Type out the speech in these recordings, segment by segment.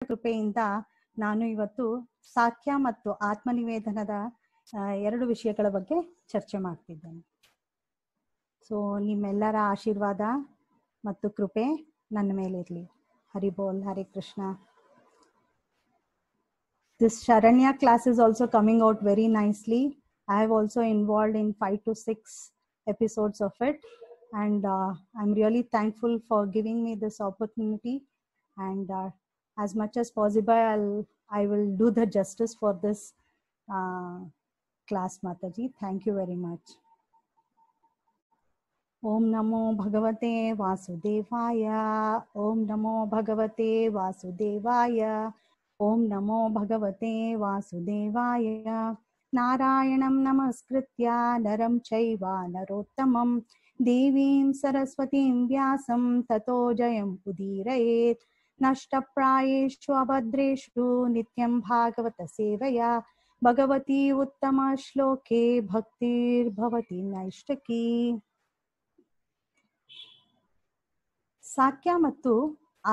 ಕೃಪೆಯಿಂದ ನಾನು ಇವತ್ತು ಸಾಕ್ಯ ಮತ್ತು ಆತ್ಮನಿವೇದನದ ಎರಡು ವಿಷಯಗಳ ಬಗ್ಗೆ ಚರ್ಚೆ ಮಾಡ್ತಿದ್ದೇನೆ. ಸೊ ನಿಮ್ಮೆಲ್ಲರ ಆಶೀರ್ವಾದ ಮತ್ತು ಕೃಪೆ ನನ್ನ ಮೇಲಿರಲಿ. ಹರಿ ಬೋಲ್, Hare Krishna. This Sharanya class is also coming out very nicely. I have also involved in 5 to 6 episodes of it, and I'm really thankful for giving me this opportunity, and as much as possible I will do the justice for this class. Mataji, thank you very much. Om Namo Bhagavate Vasudevaya. Om Namo Bhagavate Vasudevaya. Om Namo Bhagavate Vasudevaya. Narayanam Namaskritya Naram Chaiva Narottamam Devim Saraswatim Vyasam Tato Jayam Udirayet. Nashtaprayeshu abhadreshu Nityam Bhagavata Sevaya. Bhagavati Uttama Shloke Bhaktir Bhavati Naishtaki. ಸಾಕ್ಯ ಮತ್ತು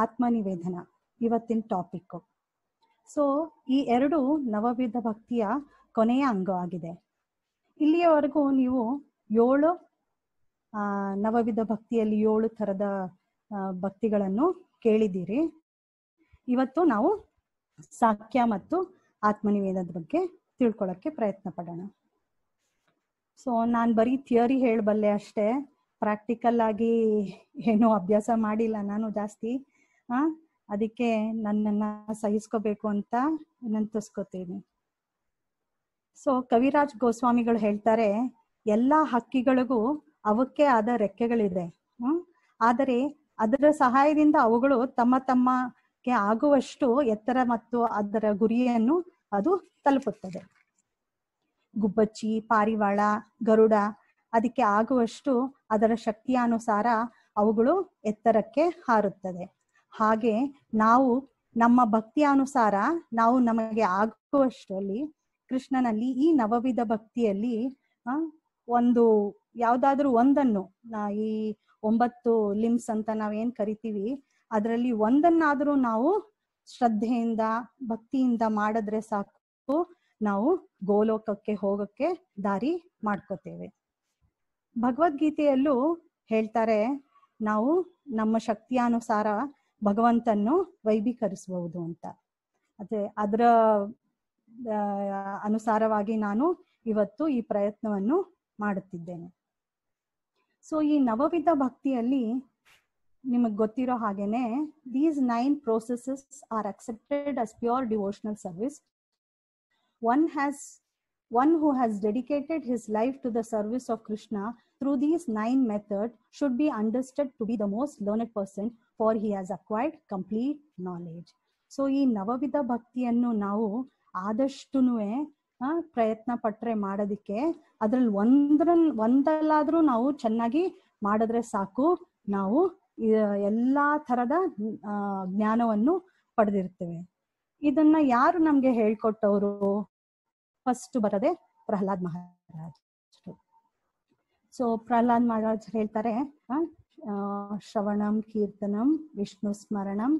ಆತ್ಮನಿವೇದನ ಇವತ್ತಿನ topic. So ಈ ಎರಡು ನವವಿಧ ಭಕ್ತಿಯ ಕೊನೆಯ ಅಂಗವಾಗಿದೆ. ಇಲ್ಲಿಯವರೆಗೂ ನೀವು 7 ನವವಿಧ ಭಕ್ತಿಯಲ್ಲಿ 7 ಥರದ ಭಕ್ತಿಗಳನ್ನು ಕೇಳಿದ್ದೀರಿ. ಇವತ್ತು ನಾವು ಸಾಕ್ಯ ಮತ್ತು ಆತ್ಮನಿವೇದನದ ಬಗ್ಗೆ ತಿಳ್ಕೊಳ್ಳೋಕ್ಕೆ ಪ್ರಯತ್ನ ಪಡೋಣ. ಸೊ ನಾನು ಬರೀ ಥಿಯರಿ ಹೇಳಬಲ್ಲೆ ಅಷ್ಟೇ, ಪ್ರಾಕ್ಟಿಕಲ್ ಆಗಿ ಏನೂ ಅಭ್ಯಾಸ ಮಾಡಿಲ್ಲ ನಾನು ಜಾಸ್ತಿ. ಅದಕ್ಕೆ ನನ್ನನ್ನು ಸಹಿಸ್ಕೋಬೇಕು ಅಂತ ನೆನಪಿಸ್ಕೋತೀನಿ. ಸೊ ಕವಿರಾಜ್ ಗೋಸ್ವಾಮಿಗಳು ಹೇಳ್ತಾರೆ, ಎಲ್ಲ ಹಕ್ಕಿಗಳಿಗೂ ಅವಕ್ಕೆ ಆದ ರೆಕ್ಕೆಗಳಿದೆ, ಆದರೆ ಅದರ ಸಹಾಯದಿಂದ ಅವುಗಳು ತಮ್ಮಕ್ಕೆ ಆಗುವಷ್ಟು ಎತ್ತರ ಮತ್ತು ಅದರ ಗುರಿಯನ್ನು ಅದು ತಲುಪುತ್ತದೆ. ಗುಬ್ಬಚ್ಚಿ, ಪಾರಿವಾಳ, ಗರುಡ ಅದಕ್ಕೆ ಆಗುವಷ್ಟು ಅದರ ಶಕ್ತಿಯಾನುಸಾರ ಅವುಗಳು ಎತ್ತರಕ್ಕೆ ಹಾರುತ್ತದೆ. ಹಾಗೆ ನಾವು ನಮ್ಮ ಭಕ್ತಿಯಾನುಸಾರ ನಾವು ನಮಗೆ ಆಗುವಷ್ಟರಲ್ಲಿ ಕೃಷ್ಣನಲ್ಲಿ ಈ ನವವಿಧ ಭಕ್ತಿಯಲ್ಲಿ ಒಂದು ಯಾವುದಾದ್ರೂ ಒಂದನ್ನು, ಈ 9 ಲಿಮ್ಸ್ ಅಂತ ನಾವೇನ್ ಕರಿತೀವಿ, ಅದರಲ್ಲಿ ಒಂದನ್ನಾದ್ರೂ ನಾವು ಶ್ರದ್ಧೆಯಿಂದ ಭಕ್ತಿಯಿಂದ ಮಾಡಿದ್ರೆ ಸಾಕು, ನಾವು ಗೋಲೋಕಕ್ಕೆ ಹೋಗಕ್ಕೆ ದಾರಿ ಮಾಡ್ಕೋತೇವೆ. ಭಗವದ್ಗೀತೆಯಲ್ಲೂ ಹೇಳ್ತಾರೆ, ನಾವು ನಮ್ಮ ಶಕ್ತಿಯಾನುಸಾರ ಭಗವಂತನ್ನು ವೈಭೀಕರಿಸಬಹುದು ಅಂತ. ಅದರ ಅನುಸಾರವಾಗಿ ನಾನು ಇವತ್ತು ಈ ಪ್ರಯತ್ನವನ್ನು ಮಾಡುತ್ತಿದ್ದೇನೆ. ಸೊ ಈ ನವವಿಧ ಭಕ್ತಿಯಲ್ಲಿ ನಿಮಗೆ ಗೊತ್ತಿರೋ ಹಾಗೇನೆ, these 9 processes are accepted as pure devotional service. One who has dedicated his life to the service of Krishna through these 9 methods should be understood to be the most learned person, for he has acquired complete knowledge. So ಈ ನವವಿಧ ಭಕ್ತಿಯನ್ನು ನಾವು ಆದಷ್ಟುನುವೆ ಪ್ರಯತ್ನ ಪಟ್ರೆ ಮಾಡೋದಕ್ಕೆ, ಅದ್ರಲ್ಲಿ ಒಂದಲ್ಲಾದ್ರೂ ನಾವು ಚೆನ್ನಾಗಿ ಮಾಡಿದ್ರೆ ಸಾಕು, ನಾವು ಎಲ್ಲಾ ಥರದ ಜ್ಞಾನವನ್ನು ಪಡೆದಿರ್ತೇವೆ. ಇದನ್ನ ಯಾರು ನಮ್ಗೆ ಹೇಳ್ಕೊಟ್ಟವರು? ಫಸ್ಟ್ ಬರದೆ ಪ್ರಹ್ಲಾದ್ ಮಹಾರಾಜ್. ಸೊ ಪ್ರಹ್ಲಾದ್ ಮಹಾರಾಜ್ ಹೇಳ್ತಾರೆ, ಶ್ರವಣಂ ಕೀರ್ತನಂ ವಿಷ್ಣು ಸ್ಮರಣಂ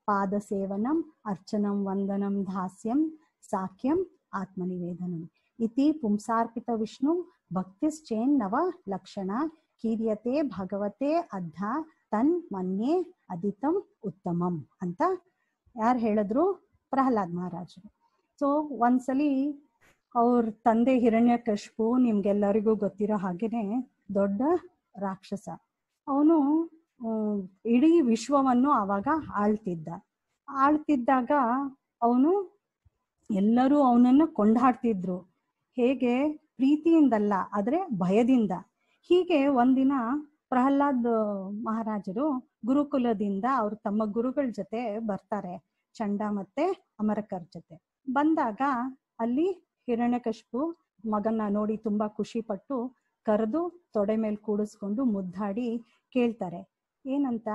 ಪಾದ ಸೇವನಂ ಅರ್ಚನಂ ವಂದನಂ ದಾಸ್ಯಂ ಸಾಕ್ಯಂ ಆತ್ಮನಿವೇದನಂ ಇತಿ ಪುಂಸಾರ್ಪಿತ ವಿಷ್ಣು ಭಕ್ತಿಶ್ಚೇನ್ ನವ ಲಕ್ಷಣ ಕೀರ್ಯತೆ ಭಗವತೆ ಅದ್ಧ ತನ್ ಮನ್ಯೆ ಅದಿತಂ ಉತ್ತಮಂ ಅಂತ ಯಾರು ಹೇಳಿದ್ರು? ಪ್ರಹ್ಲಾದ್ ಮಹಾರಾಜ್. ಸೊ ಒಂದ್ಸಲಿ ಅವ್ರ ತಂದೆ ಹಿರಣ್ಯಕಶಿಪು, ನಿಮ್ಗೆಲ್ಲರಿಗೂ ಗೊತ್ತಿರೋ ಹಾಗೇನೆ ದೊಡ್ಡ ರಾಕ್ಷಸ. ಅವನು ಇಡೀ ವಿಶ್ವವನ್ನು ಆವಾಗ ಆಳ್ತಿದ್ದಾಗ ಅವನು ಎಲ್ಲರೂ ಅವನನ್ನು ಕೊಂಡಾಡ್ತಿದ್ರು. ಹೇಗೆ? ಪ್ರೀತಿಯಿಂದಲ್ಲ, ಆದ್ರೆ ಭಯದಿಂದ. ಹೀಗೆ ಒಂದಿನ ಪ್ರಹ್ಲಾದ್ ಮಹಾರಾಜರು ಗುರುಕುಲದಿಂದ ಅವ್ರು ತಮ್ಮ ಗುರುಗಳ ಜೊತೆ ಬರ್ತಾರೆ, ಚಂಡ ಮತ್ತೆ ಅಮರಕರ್ ಜೊತೆ. ಬಂದಾಗ ಅಲ್ಲಿ ಹಿರಣ್ಯಕಶಿಪು ಮಗನ್ನ ನೋಡಿ ತುಂಬಾ ಖುಷಿ ಪಟ್ಟು ಕರೆದು ತೊಡೆ ಮೇಲೆ ಕೂಡಿಸ್ಕೊಂಡು ಮುದ್ದಾಡಿ ಕೇಳ್ತಾರೆ, ಏನಂತ?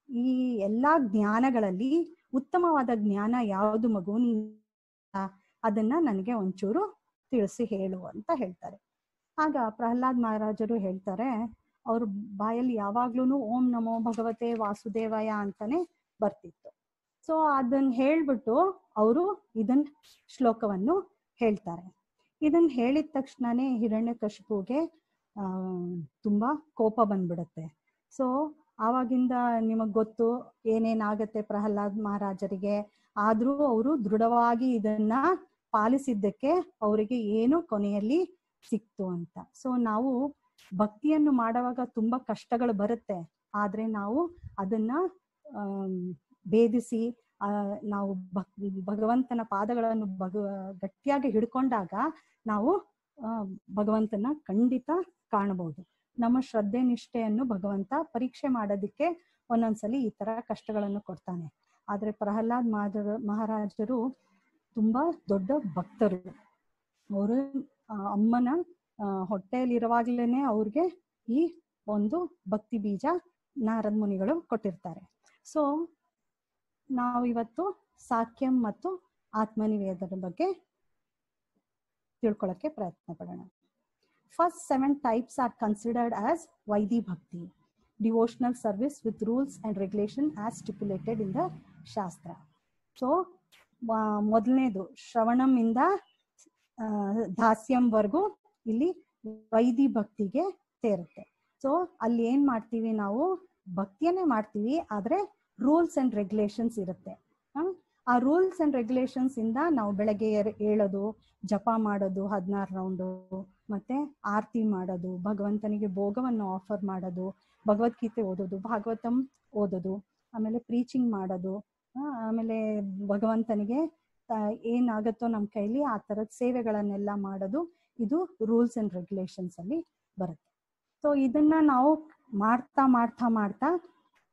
ಈ ಎಲ್ಲಾ ಜ್ಞಾನಗಳಲ್ಲಿ ಉತ್ತಮವಾದ ಜ್ಞಾನ ಯಾವುದು ಮಗು? ಅದನ್ನ ನನಗೆ ಒಂಚೂರು ತಿಳಿಸಿ ಹೇಳು ಅಂತ ಹೇಳ್ತಾರೆ. ಆಗ ಪ್ರಹ್ಲಾದ್ ಮಹಾರಾಜರು ಹೇಳ್ತಾರೆ, ಅವ್ರ ಬಾಯಲ್ಲಿ ಯಾವಾಗ್ಲೂ ಓಂ ನಮೋ ಭಗವತೆ ವಾಸುದೇವಯ ಅಂತಾನೆ ಬರ್ತಿತ್ತು. ಸೊ ಅದನ್ನ ಹೇಳ್ಬಿಟ್ಟು ಅವರು ಇದನ್ನ ಶ್ಲೋಕವನ್ನು ಹೇಳ್ತಾರೆ. ಇದನ್ನ ಹೇಳಿದ ತಕ್ಷಣನೇ ಹಿರಣ್ಯಕಶಿಪುಗೆ ತುಂಬಾ ಕೋಪ ಬಂದ್ಬಿಡುತ್ತೆ. ಸೊ ಆವಾಗಿಂದ ನಿಮಗ್ ಗೊತ್ತು ಏನೇನಾಗತ್ತೆ ಪ್ರಹ್ಲಾದ್ ಮಹಾರಾಜರಿಗೆ. ಆದ್ರೂ ಅವರು ದೃಢವಾಗಿ ಇದನ್ನ ಪಾಲಿಸಿದ್ದಕ್ಕೆ ಅವರಿಗೆ ಏನು ಕೊನೆಯಲ್ಲಿ ಸಿಕ್ತು ಅಂತ. ಸೊ ನಾವು ಭಕ್ತಿಯನ್ನು ಮಾಡುವಾಗ ತುಂಬಾ ಕಷ್ಟಗಳು ಬರುತ್ತೆ, ಆದ್ರೆ ನಾವು ಅದನ್ನ ಭೇದಿಸಿ ನಾವು ಭಗವಂತನ ಪಾದಗಳನ್ನು ಗಟ್ಟಿಯಾಗಿ ಹಿಡ್ಕೊಂಡಾಗ ನಾವು ಭಗವಂತನ ಖಂಡಿತ ಕಾಣಬಹುದು. ನಮ್ಮ ಶ್ರದ್ಧೆ ನಿಷ್ಠೆಯನ್ನು ಭಗವಂತ ಪರೀಕ್ಷೆ ಮಾಡೋದಿಕ್ಕೆ ಒಂದೊಂದ್ಸಲಿ ಈ ತರ ಕಷ್ಟಗಳನ್ನು ಕೊಡ್ತಾನೆ. ಆದ್ರೆ ಪ್ರಹ್ಲಾದ್ ಮಹಾರಾಜರು ತುಂಬಾ ದೊಡ್ಡ ಭಕ್ತರು. ಅವರು ಅಮ್ಮನ ಹೊಟ್ಟೆಯಲ್ಲಿರುವಾಗ್ಲೇನೆ ಅವ್ರಿಗೆ ಈ ಒಂದು ಭಕ್ತಿ ಬೀಜ ನಾರದ್ ಮುನಿಗಳು ಕೊಟ್ಟಿರ್ತಾರೆ. ಸೊ ನಾವು ಇವತ್ತು ಸಾಕ್ಯಂ ಮತ್ತು ಆತ್ಮನಿವೇದನ ಬಗ್ಗೆ ತಿಳ್ಕೊಳ್ಳೋಕೆ ಪ್ರಯತ್ನ ಪಡೋಣ. First 7 types are considered as Vaidhi Bhakti, devotional service with rules and regulation as stipulated in the Shastra. So ಮೊದಲನೇದು ಶ್ರವಣಂ ಇಂದ ದಾಸ್ಯಂ ವರ್ಗು ಇಲ್ಲಿ ವೈದಿ ಭಕ್ತಿಗೆ ಸೇರುತ್ತೆ. ಸೊ ಅಲ್ಲಿ ಏನ್ ಮಾಡ್ತೀವಿ, ನಾವು ಭಕ್ತಿಯನ್ನೇ ಮಾಡ್ತೀವಿ, ಆದ್ರೆ ರೂಲ್ಸ್ ಅಂಡ್ ರೆಗ್ಯುಲೇಷನ್ಸ್ ಇರುತ್ತೆ. ಆ ರೂಲ್ಸ್ ಅಂಡ್ ರೆಗ್ಯುಲೇಷನ್ಸ್ ಇಂದ ನಾವು ಬೆಳಗ್ಗೆ ಹೇಳೋದು, ಜಪ ಮಾಡೋದು 16 ರೌಂಡು, ಮತ್ತೆ ಆರತಿ ಮಾಡೋದು, ಭಗವಂತನಿಗೆ ಭೋಗವನ್ನು ಆಫರ್ ಮಾಡೋದು, ಭಗವದ್ಗೀತೆ ಓದೋದು, ಭಾಗವತಂ ಓದೋದು, ಆಮೇಲೆ ಪ್ರೀಚಿಂಗ್ ಮಾಡೋದು, ಆಮೇಲೆ ಭಗವಂತನಿಗೆ ಏನಾಗತ್ತೋ ನಮ್ಮ ಕೈಲಿ ಆ ತರದ ಸೇವೆಗಳನ್ನೆಲ್ಲ ಮಾಡೋದು, ಇದು ರೂಲ್ಸ್ ಅಂಡ್ ರೆಗ್ಯುಲೇಷನ್ಸ್ ಅಲ್ಲಿ ಬರುತ್ತೆ. ಸೊ ಇದನ್ನ ನಾವು ಮಾಡ್ತಾ ಮಾಡ್ತಾ ಮಾಡ್ತಾ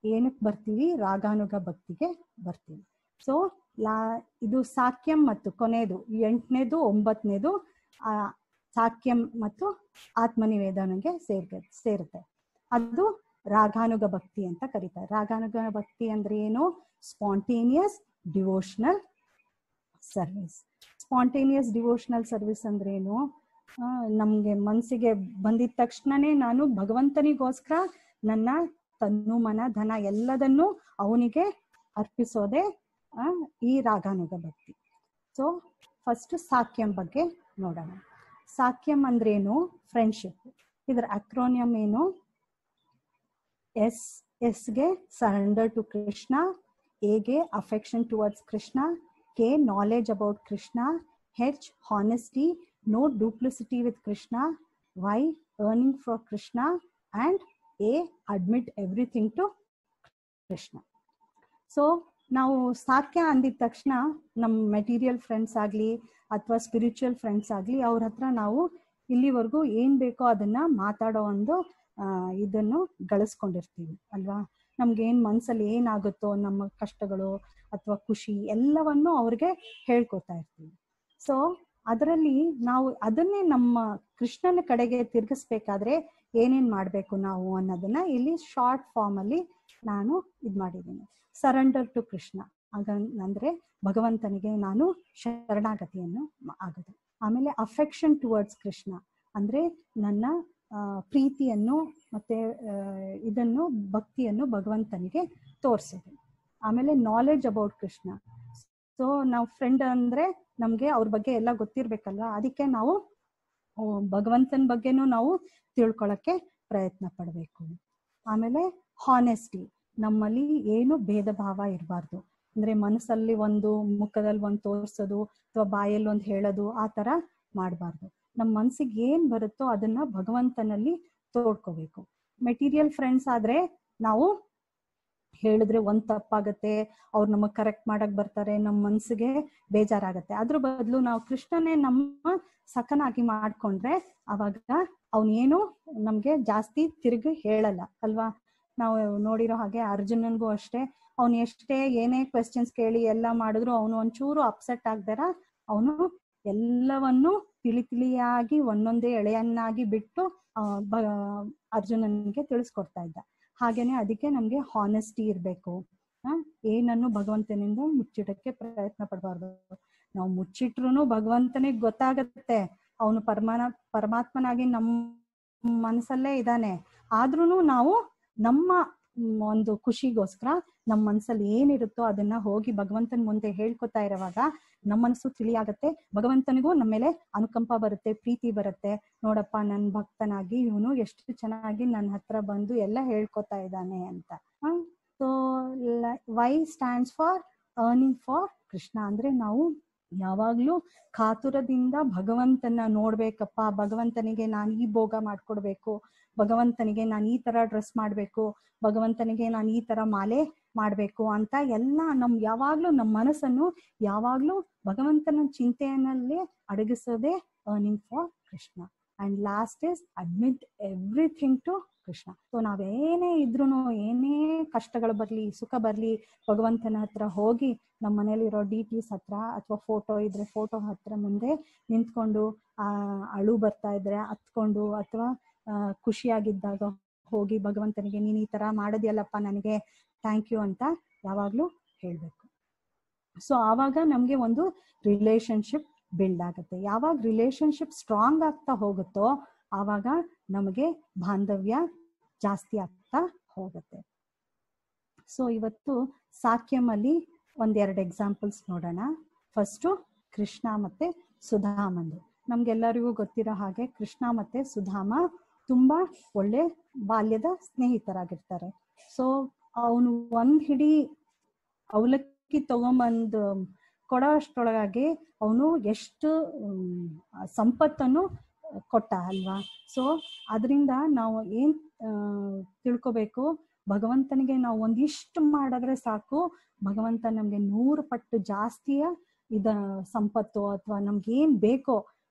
ಏನಕ್ಕೆ ಬರ್ತೀವಿ, ರಾಗಾನುಗ ಭಕ್ತಿಗೆ ಬರ್ತೀವಿ. ಸೊ ಇದು ಸಾಕ್ಯಂ ಮತ್ತು ಕೊನೆಯದು 8ನೇದು 9ನೇದು ಸಾಕ್ಯಂ ಮತ್ತು ಆತ್ಮನಿವೇದನೆಗೆ ಸೇರುತ್ತೆ. ಅದು ರಾಗಾನುಗ ಭಕ್ತಿ ಅಂತ ಕರೀತಾರೆ. ರಾಗಾನುಗ ಭಕ್ತಿ ಅಂದ್ರೆ ಏನು, spontaneous devotional service. Spontaneous devotional service ಅಂದ್ರೆ ಏನು, ನಮ್ಗೆ ಮನಸ್ಸಿಗೆ ಬಂದಿದ ತಕ್ಷಣನೇ ನಾನು ಭಗವಂತನಿಗೋಸ್ಕರ ನನ್ನ ತನ್ನು ಮನ ಧನ ಎಲ್ಲದನ್ನು ಅವನಿಗೆ ಅರ್ಪಿಸೋದೆ ಈ ರಾಗಾನುಗ ಭಕ್ತಿ. ಸೊ ಫಸ್ಟ್ ಸಾಕ್ಯಂ ಬಗ್ಗೆ ನೋಡೋಣ. ಸಾಕ್ಯಂ ಅಂದ್ರೇನು, ಫ್ರೆಂಡ್ಶಿಪ್. ಇದರ ಅಕ್ರೋನಿಯಂ ಏನು, ಎಸ್ ಗೆ ಸರೆಂಡರ್ ಟು ಕೃಷ್ಣ, ಎ ಗೆ affection towards Krishna, K knowledge about Krishna, H honesty, no duplicity with Krishna, Y yearning for Krishna, and A admit everything to Krishna. So ನಾವು ಸಾಕ್ಯ ಅಂದಿದ ತಕ್ಷಣ ನಮ್ಮ ಮೆಟೀರಿಯಲ್ ಫ್ರೆಂಡ್ಸ್ ಆಗಲಿ ಅಥವಾ ಸ್ಪಿರಿಚುವಲ್ ಫ್ರೆಂಡ್ಸ್ ಆಗಲಿ ಅವ್ರ ಹತ್ರ ನಾವು ಇಲ್ಲಿವರೆಗೂ ಏನ್ ಬೇಕೋ ಅದನ್ನ ಮಾತಾಡೋ ಒಂದು ಇದನ್ನು ಗಳಿಸ್ಕೊಂಡಿರ್ತೀವಿ ಅಲ್ವಾ. ನಮ್ಗೆ ಏನ್ ಮನ್ಸಲ್ಲಿ ಏನಾಗುತ್ತೋ, ನಮ್ಮ ಕಷ್ಟಗಳು ಅಥವಾ ಖುಷಿ ಎಲ್ಲವನ್ನು ಅವ್ರಿಗೆ ಹೇಳ್ಕೊತಾ ಇರ್ತೀವಿ. ಸೊ ಅದರಲ್ಲಿ ನಾವು ಅದನ್ನೇ ನಮ್ಮ ಕೃಷ್ಣನ ಕಡೆಗೆ ತಿರ್ಗಿಸ್ಬೇಕಾದ್ರೆ ಏನೇನ್ ಮಾಡ್ಬೇಕು ನಾವು ಅನ್ನೋದನ್ನ ಇಲ್ಲಿ ಶಾರ್ಟ್ ಫಾರ್ಮ್ ಅಲ್ಲಿ ನಾನು ಇದ್ ಮಾಡಿದ್ದೀನಿ. ಸರೆಂಡರ್ ಟು ಕೃಷ್ಣ ಅಂದ್ರೆ ಭಗವಂತನಿಗೆ ನಾನು ಶರಣಾಗತಿಯನ್ನು ಆಗೋದು. ಆಮೇಲೆ ಅಫೆಕ್ಷನ್ ಟುವರ್ಡ್ಸ್ ಕೃಷ್ಣ ಅಂದ್ರೆ ನನ್ನ ಪ್ರೀತಿಯನ್ನು ಮತ್ತೆ ಇದನ್ನು ಭಕ್ತಿಯನ್ನು ಭಗವಂತನಿಗೆ ತೋರಿಸೋದು. ಆಮೇಲೆ ನಾಲೆಜ್ ಅಬೌಟ್ ಕೃಷ್ಣ. ಸೊ ನಾವು ಫ್ರೆಂಡ್ ಅಂದ್ರೆ ನಮ್ಗೆ ಅವ್ರ ಬಗ್ಗೆ ಎಲ್ಲ ಗೊತ್ತಿರ್ಬೇಕಲ್ವಾ, ಅದಕ್ಕೆ ನಾವು ಭಗವಂತನ ಬಗ್ಗೆನೂ ನಾವು ತಿಳ್ಕೊಳಕ್ಕೆ ಪ್ರಯತ್ನ ಪಡಬೇಕು. ಆಮೇಲೆ ಹಾನೆಸ್ಟಿ, ನಮ್ಮಲ್ಲಿ ಏನು ಭೇದ ಭಾವ ಇರಬಾರ್ದು. ಅಂದ್ರೆ ಮನಸ್ಸಲ್ಲಿ ಒಂದು, ಮುಖದಲ್ಲಿ ಒಂದು ತೋರಿಸೋದು ಅಥವಾ ಬಾಯಲ್ಲಿ ಒಂದು ಹೇಳೋದು ಆ ತರ ಮಾಡಬಾರ್ದು. ನಮ್ಮ ಮನ್ಸಿಗೆ ಏನ್ ಬರುತ್ತೋ ಅದನ್ನ ಭಗವಂತನಲ್ಲಿ ತೋಡ್ಕೋಬೇಕು. ಮೆಟೀರಿಯಲ್ ಫ್ರೆಂಡ್ಸ್ ಆದ್ರೆ ನಾವು ಹೇಳಿದ್ರೆ ಒಂದ್ ತಪ್ಪಾಗತ್ತೆ, ಅವ್ರು ನಮಗ್ ಕರೆಕ್ಟ್ ಮಾಡಕ್ ಬರ್ತಾರೆ, ನಮ್ಮ ಮನ್ಸಿಗೆ ಬೇಜಾರಾಗತ್ತೆ. ಅದ್ರ ಬದಲು ನಾವು ಕೃಷ್ಣನೇ ನಮ್ಮ ಸಖನಾಗಿ ಮಾಡ್ಕೊಂಡ್ರೆ ಅವಾಗ ಅವನೇನು ನಮ್ಗೆ ಜಾಸ್ತಿ ತಿರುಗಿ ಹೇಳಲ್ಲ ಅಲ್ವಾ. ನಾವು ನೋಡಿರೋ ಹಾಗೆ ಅರ್ಜುನನ್ಗೂ ಅಷ್ಟೇ, ಅವ್ನು ಎಷ್ಟೇ ಏನೇ ಕ್ವೆಶ್ಚನ್ಸ್ ಕೇಳಿ ಎಲ್ಲ ಮಾಡಿದ್ರು ಅವನು ಒಂಚೂರು ಅಪ್ಸೆಟ್ ಆಗ್ದಾರ ಅವನು ಎಲ್ಲವನ್ನು ತಿಳಿಯಾಗಿ ಒಂದೊಂದೇ ಎಳೆಯನ್ನಾಗಿ ಬಿಟ್ಟು ಅರ್ಜುನನ್ಗೆ ತಿಳಿಸ್ಕೊಡ್ತಾ ಇದ್ದ. ಹಾಗೇನೆ ಅದಕ್ಕೆ ನಮ್ಗೆ ಹಾನೆಸ್ಟಿ ಇರ್ಬೇಕು. ಏನನ್ನು ಭಗವಂತನಿಂದ ಮುಚ್ಚಿಡಕ್ಕೆ ಪ್ರಯತ್ನ ಪಡಬಾರ್ದು. ನಾವು ಮುಚ್ಚಿಟ್ರು ಭಗವಂತನಿಗೆ ಗೊತ್ತಾಗತ್ತೆ, ಅವನು ಪರಮಾತ್ಮನಾಗಿ ನಮ್ಮ ಮನಸ್ಸಲ್ಲೇ ಇದ್ದಾನೆ. ಆದ್ರೂ ನಾವು ನಮ್ಮ ಒಂದು ಖುಷಿಗೋಸ್ಕರ ನಮ್ಮ ಮನ್ಸಲ್ಲಿ ಏನಿರುತ್ತೋ ಅದನ್ನ ಹೋಗಿ ಭಗವಂತನ ಮುಂದೆ ಹೇಳ್ಕೊತಾ ಇರುವಾಗ ನಮ್ಮ ಮನಸ್ಸು ತಿಳಿಯಾಗತ್ತೆ, ಭಗವಂತನಿಗೂ ನಮ್ಮ ಮೇಲೆ ಅನುಕಂಪ ಬರುತ್ತೆ, ಪ್ರೀತಿ ಬರುತ್ತೆ. ನೋಡಪ್ಪ, ನನ್ ಭಕ್ತನಾಗಿ ಇವನು ಎಷ್ಟು ಚೆನ್ನಾಗಿ ನನ್ನ ಹತ್ರ ಬಂದು ಎಲ್ಲ ಹೇಳ್ಕೊತಾ ಇದ್ದಾನೆ ಅಂತ. So Y stands for earning for Krishna ಅಂದ್ರೆ ನಾವು ಯಾವಾಗ್ಲೂ ಕಾತುರದಿಂದ ಭಗವಂತನ ನೋಡ್ಬೇಕಪ್ಪ, ಭಗವಂತನಿಗೆ ನಾನು ಈ ಭೋಗ ಮಾಡ್ಕೊಡ್ಬೇಕು, ಭಗವಂತನಿಗೆ ನಾನು ಈ ತರ ಡ್ರೆಸ್ ಮಾಡ್ಬೇಕು, ಭಗವಂತನಿಗೆ ನಾನು ಈ ತರ ಮಾಲೆ ಮಾಡ್ಬೇಕು ಅಂತ ಎಲ್ಲ ಯಾವಾಗ್ಲೂ ನಮ್ಮ ಮನಸ್ಸನ್ನು ಯಾವಾಗ್ಲೂ ಭಗವಂತನ ಚಿಂತೆಯನ್ನಲ್ಲೇ ಅಡಗಿಸೋದೇ yearning for Krishna. And last is admit everything to Krishna. So ನಾವೇನೇ ಇದ್ರು, ಏನೇ ಕಷ್ಟಗಳು ಬರ್ಲಿ, ಸುಖ ಬರ್ಲಿ, ಭಗವಂತನ ಹತ್ರ ಹೋಗಿ ನಮ್ಮ ಮನೇಲಿರೋ DTs ಹತ್ರ ಅಥವಾ ಫೋಟೋ ಇದ್ರೆ ಫೋಟೋ ಹತ್ರ ಮುಂದೆ ನಿಂತ್ಕೊಂಡು ಅಳು ಬರ್ತಾ ಇದ್ರೆ ಹತ್ಕೊಂಡು, ಅಥವಾ ಖುಷಿಯಾಗಿದ್ದಾಗ ಹೋಗಿ ಭಗವಂತನಿಗೆ ನೀನ್ ಈ ತರ ಮಾಡೋದಿಲ್ಲಪ್ಪ, ನನಗೆ ಥ್ಯಾಂಕ್ ಯು ಅಂತ ಯಾವಾಗ್ಲೂ ಹೇಳ್ಬೇಕು. ಸೊ ಆವಾಗ ನಮ್ಗೆ ಒಂದು ರಿಲೇಶನ್ಶಿಪ್ ಬಿಲ್ಡ್ ಆಗುತ್ತೆ. ಯಾವಾಗ ರಿಲೇಶನ್ಶಿಪ್ ಸ್ಟ್ರಾಂಗ್ ಆಗ್ತಾ ಹೋಗುತ್ತೋ ಆವಾಗ ನಮಗೆ ಬಾಂಧವ್ಯ ಜಾಸ್ತಿ ಆಗ್ತಾ ಹೋಗುತ್ತೆ. ಸೊ ಇವತ್ತು ಸಾಕ್ಯಮಲ್ಲಿ ಒಂದೆರಡು ಎಕ್ಸಾಂಪಲ್ಸ್ ನೋಡೋಣ. ಫಸ್ಟು ಕೃಷ್ಣ ಮತ್ತೆ ಸುಧಾಮಂದು. ನಮ್ಗೆಲ್ಲರಿಗೂ ಗೊತ್ತಿರೋ ಹಾಗೆ ಕೃಷ್ಣ ಮತ್ತೆ ಸುಧಾಮ ತುಂಬಾ ಒಳ್ಳೆ ಬಾಲ್ಯದ ಸ್ನೇಹಿತರಾಗಿರ್ತಾರೆ. ಸೊ ಅವನು ಒಂದ್ ಹಿಡಿ ಅವಲಕ್ಕಿ ತಗೊಂಬಂದು ಕೊಡೋ ಅಷ್ಟರೊಳಗಾಗಿ ಅವನು ಎಷ್ಟು ಸಂಪತ್ತನ್ನು ಕೊಟ್ಟ ಅಲ್ವಾ. ಸೊ ಅದರಿಂದ ನಾವು ಏನ್ ತಿಳ್ಕೊಬೇಕು, ಭಗವಂತನಿಗೆ ನಾವು ಒಂದಿಷ್ಟು ಮಾಡಿದ್ರೆ ಸಾಕು, ಭಗವಂತ ನಮ್ಗೆ 100 ಪಟ್ಟು ಜಾಸ್ತಿಯ ಸಂಪತ್ತು ಅಥವಾ ನಮ್ಗೆ ಏನ್ ಬೇಕೋ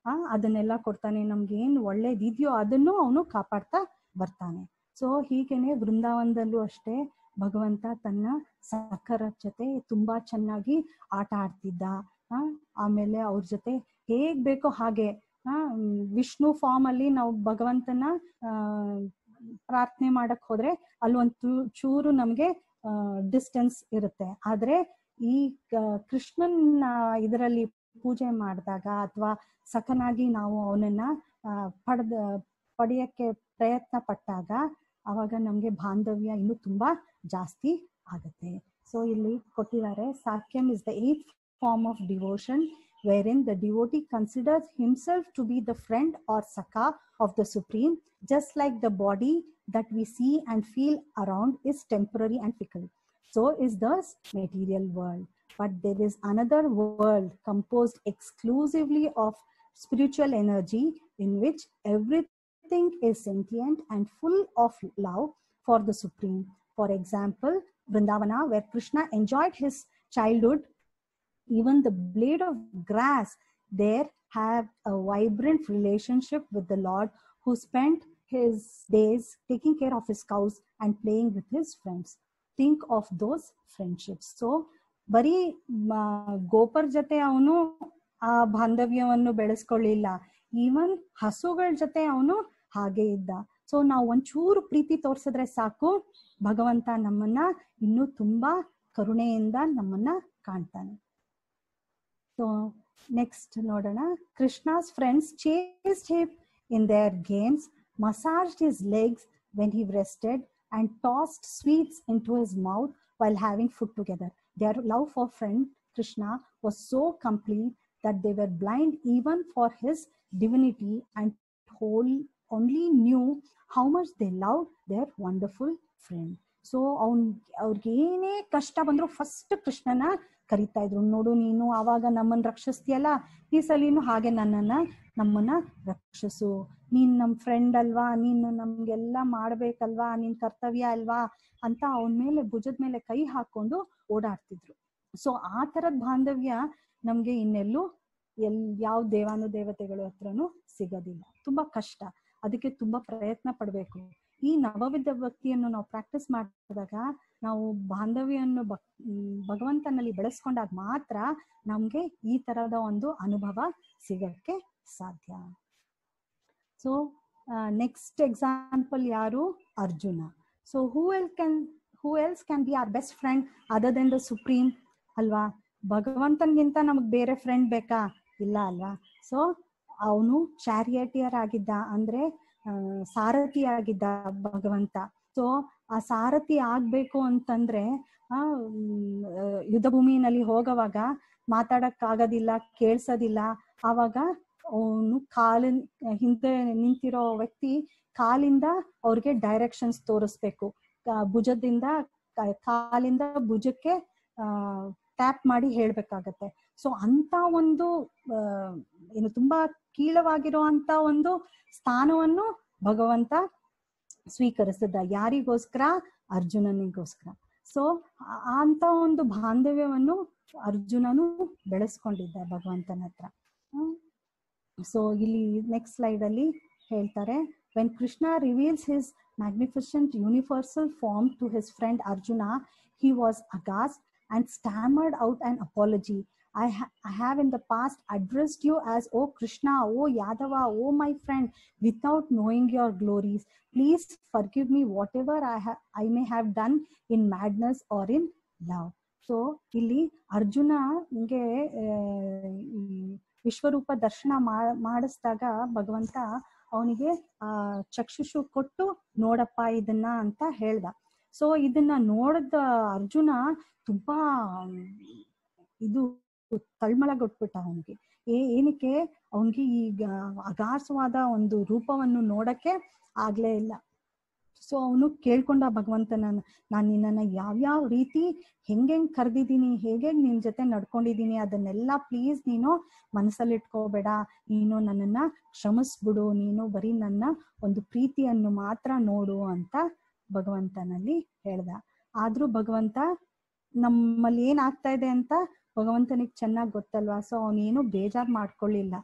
ಅದನ್ನೆಲ್ಲ ಕೊಡ್ತಾನೆ. ನಮ್ಗೆ ಏನ್ ಒಳ್ಳೇದಿದೆಯೋ ಅದನ್ನು ಅವನು ಕಾಪಾಡ್ತಾ ಬರ್ತಾನೆ. ಸೊ ಹೀಗೇನೆ ವೃಂದಾವನದಲ್ಲೂ ಅಷ್ಟೇ ಭಗವಂತ ತನ್ನ ಸಖರ ಜೊತೆ ತುಂಬಾ ಚೆನ್ನಾಗಿ ಆಟ ಆಡ್ತಿದ್ದ. ಆಮೇಲೆ ಅವ್ರ ಜೊತೆ ಹೇಗ್ ಬೇಕೋ ಹಾಗೆ ವಿಷ್ಣು ಫಾರ್ಮ್ ಅಲ್ಲಿ ನಾವು ಭಗವಂತನ ಪ್ರಾರ್ಥನೆ ಮಾಡಕ್ ಹೋದ್ರೆ ಅಲ್ಲೊಂದು ಚೂರು ನಮ್ಗೆ ಡಿಸ್ಟೆನ್ಸ್ ಇರುತ್ತೆ. ಆದ್ರೆ ಈ ಕೃಷ್ಣನ ಇದರಲ್ಲಿ ಪೂಜೆ ಮಾಡಿದಾಗ ಅಥವಾ ಸಖನಾಗಿ ನಾವು ಅವನನ್ನ ಪಡೆಯಕ್ಕೆ ಪ್ರಯತ್ನ ಪಟ್ಟಾಗ ಅವಾಗ ನಮ್ಗೆ ಬಾಂಧವ್ಯ ಇನ್ನೂ ತುಂಬಾ ಜಾಸ್ತಿ ಆಗುತ್ತೆ. ಸೊ ಇಲ್ಲಿ ಕೊಟ್ಟಿದ್ದಾರೆ, ಸಾಕ್ಯಂ is the 8th form of devotion wherein the devotee considers himself to be the friend or sakha of the Supreme, just like the body that we see and feel around is temporary and fickle. So is the material world. But there is another world composed exclusively of spiritual energy in which everything is sentient and full of love for the Supreme. For example, Vrindavana, where Krishna enjoyed his childhood, even the blade of grass there have a vibrant relationship with the Lord, who spent his days taking care of his cows and playing with his friends. Think of those friendships. So ಬರೀ ಗೋಪರ್ ಜೊತೆ ಅವನು ಆ ಬಾಂಧವ್ಯವನ್ನು ಬೆಳೆಸ್ಕೊಳ್ಳಿಲ್ಲ, even ಹಸುಗಳ ಜೊತೆ ಅವನು ಹಾಗೆ ಇದ್ದ. ಸೊ ನಾವು ಒಂಚೂರು ಪ್ರೀತಿ ತೋರ್ಸಿದ್ರೆ ಸಾಕು, ಭಗವಂತ ನಮ್ಮನ್ನ ಇನ್ನೂ ತುಂಬಾ ಕರುಣೆಯಿಂದ ನಮ್ಮನ್ನ ಕಾಣ್ತಾನೆ. ಸೊ ನೆಕ್ಸ್ಟ್ ನೋಡೋಣ. Krishna's friends chased him in their games, massaged his legs when he rested, and tossed sweets into his mouth while having food together. Their love for friend Krishna was so complete that they were blind even for his divinity and only knew how much they loved their wonderful friend. So ಅವ್ರಿಗೆ ಏನೇ ಕಷ್ಟ ಬಂದ್ರು first ಕೃಷ್ಣನ ಕರಿತಾ ಇದ್ರು. ನೋಡು, ನೀನು ಆವಾಗ ನಮ್ಮನ್ನ ರಕ್ಷಿಸ್ತೀಯಲ್ಲ, ಈ ಸಲಿನೂ ಹಾಗೆ ನಮ್ಮನ್ನ ರಕ್ಷಿಸು, ನೀನ್ ನಮ್ ಫ್ರೆಂಡ್ ಅಲ್ವಾ, ನೀನು ನಮ್ಗೆಲ್ಲ ಮಾಡ್ಬೇಕಲ್ವಾ, ನೀನ್ ಕರ್ತವ್ಯ ಅಲ್ವಾ ಅಂತ ಅವನ ಮೇಲೆ ಭುಜದ ಮೇಲೆ ಕೈ ಹಾಕೊಂಡು ಓಡಾಡ್ತಿದ್ರು. ಸೊ ಆ ತರದ ಬಾಂಧವ್ಯ ನಮ್ಗೆ ಇನ್ನೆಲ್ಲೂ ಯಾವ ದೇವಾನುದೇವತೆಗಳು ಹತ್ರನೂ ಸಿಗೋದಿಲ್ಲ. ತುಂಬಾ ಕಷ್ಟ, ಅದಕ್ಕೆ ತುಂಬಾ ಪ್ರಯತ್ನ ಪಡ್ಬೇಕು. ಈ ನವವಿಧ ಭಕ್ತಿಯನ್ನು ನಾವು ಪ್ರಾಕ್ಟೀಸ್ ಮಾಡಿದಾಗ, ನಾವು ಬಾಂಧವ್ಯವನ್ನು ಭಗವಂತನಲ್ಲಿ ಬೆಳೆಸ್ಕೊಂಡಾಗ ಮಾತ್ರ ನಮ್ಗೆ ಈ ತರದ ಒಂದು ಅನುಭವ ಸಿಗಕ್ಕೆ ಸಾಧ್ಯ. ಸೊ ನೆಕ್ಸ್ಟ್ ಎಕ್ಸಾಂಪಲ್ ಯಾರು? Arjuna. So who else can be our best friend other than the Supreme ಅಲ್ವಾ? ಭಗವಂತನ್ಗಿಂತ ನಮಗ್ ಬೇರೆ ಫ್ರೆಂಡ್ ಬೇಕಾ? ಇಲ್ಲ ಅಲ್ವಾ? ಸೊ ಅವನು ಚಾರಿಯಟಿಯರ್ ಆಗಿದ್ದ, ಅಂದ್ರೆ ಸಾರಥಿ ಆಗಿದ್ದ ಭಗವಂತ. ಸೊ ಆ ಸಾರಥಿ ಆಗ್ಬೇಕು ಅಂತಂದ್ರೆ ಯುದ್ಧ ಭೂಮಿನಲ್ಲಿ ಹೋಗೋವಾಗ ಮಾತಾಡಕ್ ಆಗೋದಿಲ್ಲ, ಕೇಳ್ಸೋದಿಲ್ಲ. ಆವಾಗ ಅವನು ಹಿಂದೆ ನಿಂತಿರೋ ವ್ಯಕ್ತಿ ಕಾಲಿಂದ ಅವ್ರಿಗೆ ಡೈರೆಕ್ಷನ್ಸ್ ತೋರಿಸ್ಬೇಕು, ಭುಜದಿಂದ ಕಾಲಿಂದ ಭುಜಕ್ಕೆ ಟ್ಯಾಪ್ ಮಾಡಿ ಹೇಳ್ಬೇಕಾಗತ್ತೆ. ಸೊ ಅಂತ ಒಂದು ಏನು ತುಂಬಾ ಕೀಳವಾಗಿರುವಂತ ಒಂದು ಸ್ಥಾನವನ್ನು ಭಗವಂತ ಸ್ವೀಕರಿಸಿದ. ಯಾರಿಗೋಸ್ಕರ? ಅರ್ಜುನನಿಗೋಸ್ಕರ. ಸೊ ಅಂತ ಒಂದು ಬಾಂಧವ್ಯವನ್ನು ಅರ್ಜುನನು ಬೆಳೆಸ್ಕೊಂಡಿದ್ದ ಭಗವಂತನ ಹತ್ರ. ಸೊ ಇಲ್ಲಿ ನೆಕ್ಸ್ಟ್ ಸ್ಲೈಡ್ ಅಲ್ಲಿ ಹೇಳ್ತಾರೆ, when Krishna reveals his magnificent universal form to his friend Arjuna, he was aghast and stammered out an apology. I have in the past addressed you as O Krishna, O Yadava, O my friend, without knowing your glories. Please forgive me whatever I may have done in madness or in love. So ಇಲ್ಲಿ ಅರ್ಜುನ ಹಿಂಗೆ ವಿಶ್ವರೂಪ ದರ್ಶನ ಮಾಡಿಸಿದಾಗ ಭಗವಂತ ಅವನಿಗೆ ಚಕ್ಷುಷು ಕೊಟ್ಟು ನೋಡಪ್ಪ ಇದನ್ನ ಅಂತ ಹೇಳ್ದ. ಸೊ ಇದನ್ನ ನೋಡಿದ ಅರ್ಜುನ ತುಂಬಾ ಇದು ತಳ್ಮಳಗೊಟ್ಬಿಟ್ಟ. ಅವನಿಗೆ ಏನಕ್ಕೆ? ಅವನಿಗೆ ಈಗ ಅಗಾಸವಾದ ಒಂದು ರೂಪವನ್ನು ನೋಡಕ್ಕೆ ಆಗ್ಲೇ ಇಲ್ಲ. ಸೊ ಅವನು ಕೇಳ್ಕೊಂಡ ಭಗವಂತನ, ನಾನು ನಿನ್ನನ್ನ ಯಾವ್ಯಾವ ರೀತಿ ಹೆಂಗೆಂಗ್ ಕರೆದಿದ್ದೀನಿ, ಹೇಗೆ ನಿನ್ ಜೊತೆ ನಡ್ಕೊಂಡಿದ್ದೀನಿ, ಅದನ್ನೆಲ್ಲ ಪ್ಲೀಸ್ ನೀನು ಮನಸ್ಸಲ್ಲಿಟ್ಕೋಬೇಡ, ನೀನು ನನ್ನನ್ನ ಕ್ಷಮಿಸ್ಬಿಡು, ನೀನು ಬರೀ ನನ್ನ ಒಂದು ಪ್ರೀತಿಯನ್ನು ಮಾತ್ರ ನೋಡು ಅಂತ ಭಗವಂತನಲ್ಲಿ ಹೇಳ್ದ. ಆದ್ರೂ ಭಗವಂತ ನಮ್ಮಲ್ಲಿ ಏನಾಗ್ತಾ ಇದೆ ಅಂತ ಭಗವಂತನಿಗೆ ಚೆನ್ನಾಗಿ ಗೊತ್ತಲ್ವಾ. ಸೊ ಅವನೇನು ಬೇಜಾರ್ ಮಾಡ್ಕೊಳ್ಳಿಲ್ಲ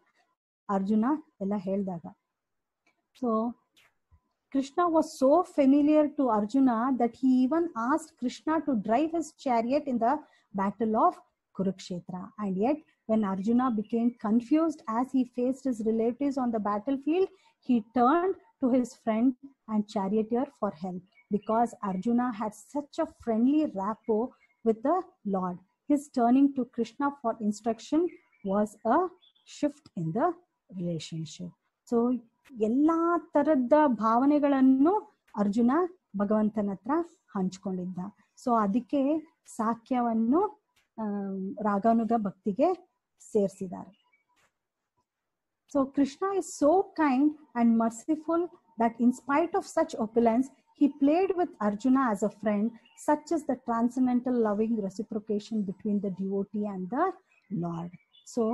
ಅರ್ಜುನ ಎಲ್ಲ ಹೇಳ್ದಾಗ. So Krishna was so familiar to Arjuna that he even asked Krishna to drive his chariot in the battle of Kurukshetra. And yet, when Arjuna became confused as he faced his relatives on the battlefield, he turned to his friend and charioteer for help. Because Arjuna had such a friendly rapport with the Lord, his turning to Krishna for instruction was a shift in the relationship. So, ಎಲ್ಲಾ ತರದ ಭಾವನೆಗಳನ್ನು ಅರ್ಜುನ ಭಗವಂತನ ಹತ್ರ ಹಂಚ್ಕೊಂಡಿದ್ದ. So ಅದಕ್ಕೆ ಸಾಕ್ಯವನ್ನು ರಾಗಾನುಗ ಭಕ್ತಿಗೆ ಸೇರಿಸಿದ್ದಾರೆ. So Krishna is so kind and merciful that in spite of such opulence, he played with Arjuna as a friend. Such is the transcendental loving reciprocation between the devotee and the Lord. So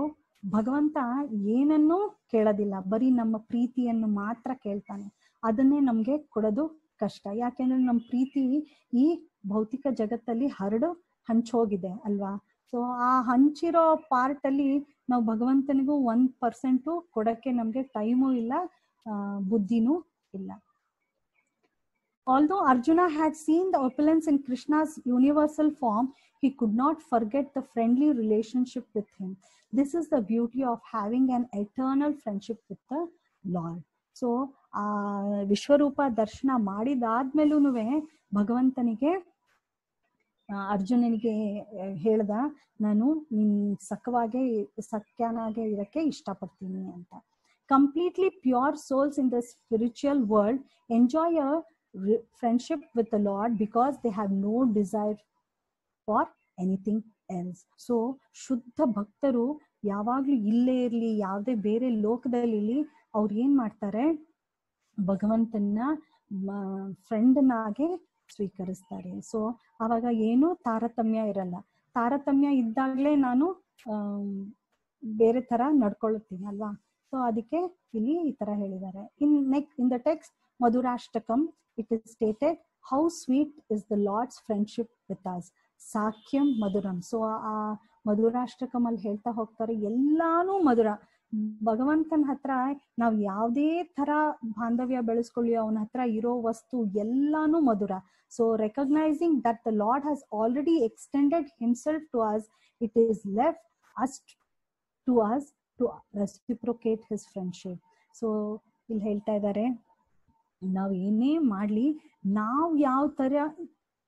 ಭಗವಂತ ಏನನ್ನೂ ಕೇಳೋದಿಲ್ಲ, ಬರೀ ನಮ್ಮ ಪ್ರೀತಿಯನ್ನು ಮಾತ್ರ ಕೇಳ್ತಾನೆ. ಅದನ್ನೇ ನಮ್ಗೆ ಕೊಡೋದು ಕಷ್ಟ. ಯಾಕೆಂದ್ರೆ ನಮ್ಮ ಪ್ರೀತಿ ಈ ಭೌತಿಕ ಜಗತ್ತಲ್ಲಿ ಹಂಚೋಗಿದೆ ಅಲ್ವಾ. ಸೊ ಆ ಹಂಚಿರೋ ಪಾರ್ಟ್ ಅಲ್ಲಿ ನಾವು ಭಗವಂತನಿಗೂ 1% ಕೊಡಕ್ಕೆ ನಮ್ಗೆ ಟೈಮು ಇಲ್ಲ, ಬುದ್ಧಿನೂ ಇಲ್ಲ. Although Arjuna had seen the opulence in Krishna's universal form, he could not forget the friendly relationship with him. This is the beauty of having an eternal friendship with the Lord. So, ವಿಶ್ವರೂಪ ದರ್ಶನ ಮಾಡಿದಾದ್ಮೇಲೂನುವೆ ಭಗವಂತನಿಗೆ ಅರ್ಜುನನಿಗೆ ಹೇಳ್ದ, ನಾನು ನಿನ್ ಸಖ್ಯನಾಗೆ ಇರಕ್ಕೆ ಇಷ್ಟಪಡ್ತೀನಿ ಅಂತ. Completely pure souls in the spiritual world enjoy a friendship with the Lord because they have no desire for anything else. So ಶುದ್ಧ ಭಕ್ತರು ಯಾವಾಗ್ಲೂ ಇಲ್ಲೇ ಇರ್ಲಿ, ಯಾವುದೇ ಬೇರೆ ಲೋಕದಲ್ಲಿ ಅವ್ರು ಏನ್ ಮಾಡ್ತಾರೆ, ಭಗವಂತನ ಫ್ರೆಂಡ್ನಾಗೆ ಸ್ವೀಕರಿಸ್ತಾರೆ. ಸೊ ಅವಾಗ ಏನು ತಾರತಮ್ಯ ಇರಲ್ಲ. ತಾರತಮ್ಯ ಇದ್ದಾಗ್ಲೇ ನಾನು ಬೇರೆ ತರ ನಡ್ಕೊಳ್ತೀನಿ ಅಲ್ವಾ. ಸೊ ಅದಕ್ಕೆ ಇಲ್ಲಿ ಈ ತರ ಹೇಳಿದ್ದಾರೆ. In the text Madhurashtakam it is stated, how sweet is the Lord's friendship with us, ಸಾಕ್ಯಂ ಮಧುರಂ. ಸೊ ಆ ಮಧುರಾಷ್ಟಕಂ ಅಲ್ಲಿ ಹೇಳ್ತಾ ಹೋಗ್ತಾರೆ, ಎಲ್ಲಾನು ಮಧುರ. ಭಗವಂತನ ಹತ್ರ ನಾವ್ ಯಾವ್ದೇ ತರ ಬಾಂಧವ್ಯ ಬೆಳೆಸ್ಕೊಳ್ಳಿ, ಅವನ ಹತ್ರ ಇರೋ ವಸ್ತು ಎಲ್ಲಾನು ಮಧುರ. So recognising that the Lord has already extended himself to us, it is left us to reciprocate his friendship. So ಇಲ್ಲಿ ಹೇಳ್ತಾ ಇದ್ದಾರೆ, ನಾವ್ ಏನೇ ಮಾಡ್ಲಿ, ನಾವ್ ಯಾವ ತರ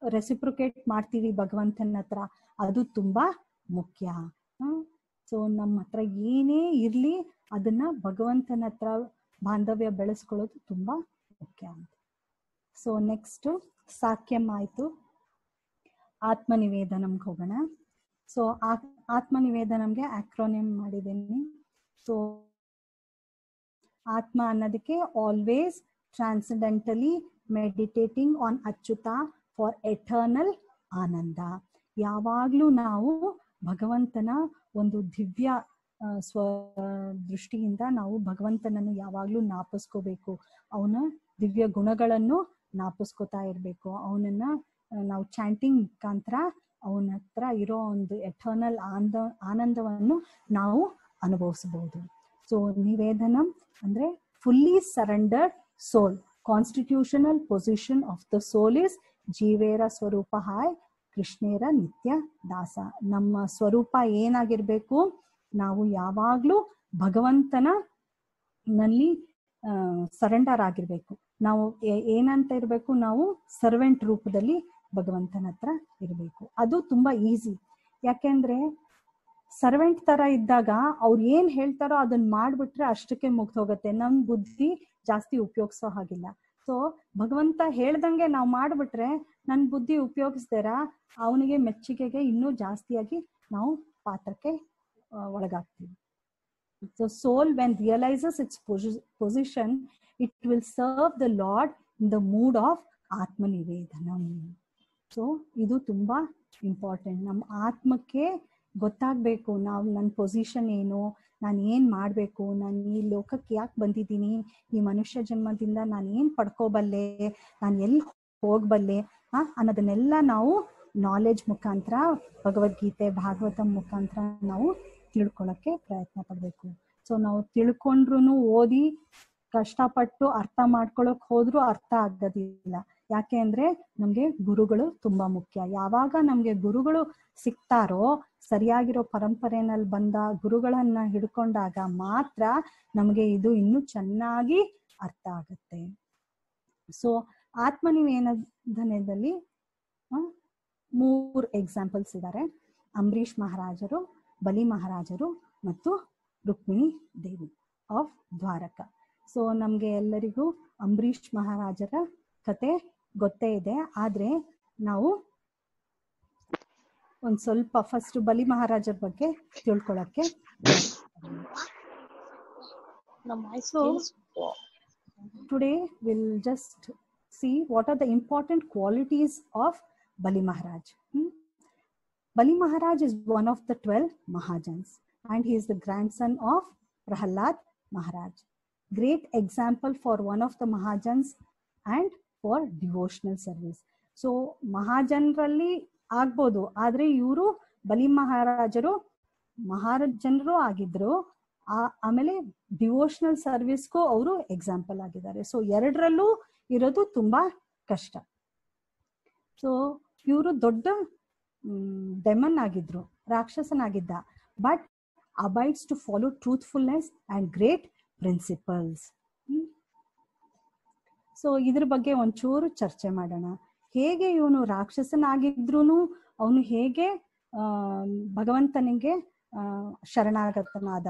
ರೆಸಿಪ್ರೊಕೇಟ್ ಮಾಡ್ತೀವಿ ಭಗವಂತನ ಹತ್ರ, ಅದು ತುಂಬಾ ಮುಖ್ಯ. ಸೊ ನಮ್ಮ ಹತ್ರ ಏನೇ ಇರ್ಲಿ, ಅದನ್ನ ಭಗವಂತನ ಹತ್ರ ಬಾಂಧವ್ಯ ಬೆಳೆಸ್ಕೊಳ್ಳೋದು ತುಂಬಾ ಮುಖ್ಯ ಅಂತ. ಸೊ ನೆಕ್ಸ್ಟ್ ಸಾಕ್ಯಂ ಆಯ್ತು, ಆತ್ಮನಿವೇದನಂಗೆ ಹೋಗೋಣ. ಸೊ ಆತ್ಮನಿವೇದನಂಗೆ ಆಕ್ರೋನಿಯಂ ಮಾಡಿದ್ದೀನಿ. ಸೊ ಆತ್ಮ ಅನ್ನೋದಕ್ಕೆ always transcendentally meditating on Achyuta for eternal ಆನಂದ. ಯಾವಾಗಲೂ ನಾವು ಭಗವಂತನ ಒಂದು ದಿವ್ಯ ದೃಷ್ಟಿಯಿಂದ ನಾವು ಭಗವಂತನನ್ನು ಯಾವಾಗಲೂ ನಾಪಿಸ್ಕೋಬೇಕು. ಅವನ ದಿವ್ಯ ಗುಣಗಳನ್ನು ನಾಪಿಸ್ಕೋತಾ ಇರಬೇಕು. ಅವನನ್ನ ನಾವು ಚಾಂಟಿಂಗ್ ಮುಖಾಂತರ ಅವನ ಹತ್ರ ಇರೋ ಒಂದು ಎಟರ್ನಲ್ ಆನಂದವನ್ನು ನಾವು ಅನುಭವಿಸಬಹುದು. ಸೊ ನಿವೇದನಂ ಅಂದ್ರೆ fully surrendered soul. Constitutional position of the soul is ಜೀವೇರ ಸ್ವರೂಪ ಹಾಯ್ ಕೃಷ್ಣೇರ ನಿತ್ಯ ದಾಸ. ನಮ್ಮ ಸ್ವರೂಪ ಏನಾಗಿರ್ಬೇಕು? ನಾವು ಯಾವಾಗ್ಲೂ ಭಗವಂತನ ನಲ್ಲಿ ಸರೆಂಡರ್ ಆಗಿರ್ಬೇಕು. ನಾವು ಏನಂತ ಇರ್ಬೇಕು? ನಾವು ಸರ್ವೆಂಟ್ ರೂಪದಲ್ಲಿ ಭಗವಂತನ ಹತ್ರ ಇರಬೇಕು. ಅದು ತುಂಬಾ ಈಸಿ. ಯಾಕೆಂದ್ರೆ ಸರ್ವೆಂಟ್ ತರ ಇದ್ದಾಗ ಅವ್ರು ಏನ್ ಹೇಳ್ತಾರೋ ಅದನ್ನ ಮಾಡ್ಬಿಟ್ರೆ ಅಷ್ಟಕ್ಕೆ ಮುಗ್ದು ಹೋಗುತ್ತೆ. ನಮ್ ಬುದ್ಧಿ ಜಾಸ್ತಿ ಉಪಯೋಗಿಸೋ ಹಾಗಿಲ್ಲ. ಸೊ ಭಗವಂತ ಹೇಳ್ದಂಗೆ ನಾವು ಮಾಡ್ಬಿಟ್ರೆ ನನ್ ಬುದ್ಧಿ ಉಪಯೋಗಿಸ್ದಾರ ಅವನಿಗೆ ಮೆಚ್ಚುಗೆಗೆ ಇನ್ನೂ ಜಾಸ್ತಿಯಾಗಿ ನಾವು ಪಾತ್ರಕ್ಕೆ ಒಳಗಾಗ್ತೀವಿ. So soul when realizes its position, it will serve the Lord in the mood of Atmanivedanam. So ಇದು ತುಂಬಾ ಇಂಪಾರ್ಟೆಂಟ್. ನಮ್ಮ ಆತ್ಮಕ್ಕೆ ಗೊತ್ತಾಗ್ಬೇಕು ನಾವು ನನ್ನ ಪೊಸಿಷನ್ ಏನು, ನಾನು ಏನ್ ಮಾಡ್ಬೇಕು, ನಾನು ಈ ಲೋಕಕ್ಕೆ ಯಾಕೆ ಬಂದಿದ್ದೀನಿ, ಈ ಮನುಷ್ಯ ಜನ್ಮದಿಂದ ನಾನು ಏನ್ ಪಡ್ಕೋಬಲ್ಲೆ, ನಾನು ಎಲ್ಲಿ ಹೋಗ್ಬಲ್ಲೆ ಅನ್ನೋದನ್ನೆಲ್ಲ ನಾವು ನಾಲೆಡ್ಜ್ ಮುಖಾಂತರ, ಭಗವದ್ಗೀತೆ ಭಾಗವತಂ ಮುಖಾಂತರ ನಾವು ತಿಳ್ಕೊಳಕ್ಕೆ ಪ್ರಯತ್ನ ಪಡ್ಬೇಕು. ಸೊ ನಾವು ತಿಳ್ಕೊಂಡ್ರು ಓದಿ ಕಷ್ಟಪಟ್ಟು ಅರ್ಥ ಮಾಡ್ಕೊಳಕ್ ಹೋದ್ರೂ ಅರ್ಥ ಆಗೋದಿಲ್ಲ. ಯಾಕೆ ಅಂದ್ರೆ ನಮ್ಗೆ ಗುರುಗಳು ತುಂಬಾ ಮುಖ್ಯ. ಯಾವಾಗ ನಮ್ಗೆ ಗುರುಗಳು ಸಿಗ್ತಾರೋ, ಸರಿಯಾಗಿರೋ ಪರಂಪರೆನಲ್ಲಿ ಬಂದ ಗುರುಗಳನ್ನ ಹಿಡ್ಕೊಂಡಾಗ ಮಾತ್ರ ನಮ್ಗೆ ಇದು ಇನ್ನೂ ಚೆನ್ನಾಗಿ ಅರ್ಥ ಆಗುತ್ತೆ. ಸೊ ಆತ್ಮನಿವೇದನದಲ್ಲಿ 3 ಎಕ್ಸಾಂಪಲ್ಸ್ ಇದ್ದಾರೆ. ಅಂಬರೀಷ್ ಮಹಾರಾಜರು, ಬಲಿ ಮಹಾರಾಜರು ಮತ್ತು ರುಕ್ಮಿಣಿ ದೇವಿ ಆಫ್ ದ್ವಾರಕ. ಸೊ ನಮ್ಗೆ ಎಲ್ಲರಿಗೂ ಅಂಬರೀಷ್ ಮಹಾರಾಜರ ಕತೆ ಗೊತ್ತೇ ಇದೆ. ಆದ್ರೆ ನಾವು ಒಂದ್ ಸ್ವಲ್ಪ ಫಸ್ಟ್ ಬಲಿ ಮಹಾರಾಜರ ಬಗ್ಗೆ ತಿಳ್ಕೊಳಕ್ಕೆ. So today will just see what are the important qualities of Bali Maharaj. Bali Maharaj is one of the 12 Mahajans and he is the grandson of Prahalad Maharaj. Great example for one of the Mahajans and for devotional service. So Mahajanralli ಆಗ್ಬೋದು, ಆದ್ರೆ ಇವರು ಬಲಿ ಮಹಾರಾಜರು ಮಹಾರಾಜನರು ಆಗಿದ್ರು. ಆಮೇಲೆ devotional ಸರ್ವಿಸ್ಗೂ ಅವರು example ಆಗಿದ್ದಾರೆ. So ಎರಡರಲ್ಲೂ ಇರೋದು ತುಂಬಾ ಕಷ್ಟ. ಸೊ ಇವರು ದೊಡ್ಡ ಡೆಮನ್ ಆಗಿದ್ರು, ರಾಕ್ಷಸನಾಗಿದ್ದ. But abides to follow truthfulness and great principles. So ಇದ್ರ ಬಗ್ಗೆ ಒಂಚೂರು ಚರ್ಚೆ ಮಾಡೋಣ. ಹೇಗೆ ಇವನು ರಾಕ್ಷಸನಾಗಿದ್ರು ಅವನು ಹೇಗೆ ಭಗವಂತನಿಗೆ ಶರಣಾಗತನಾದ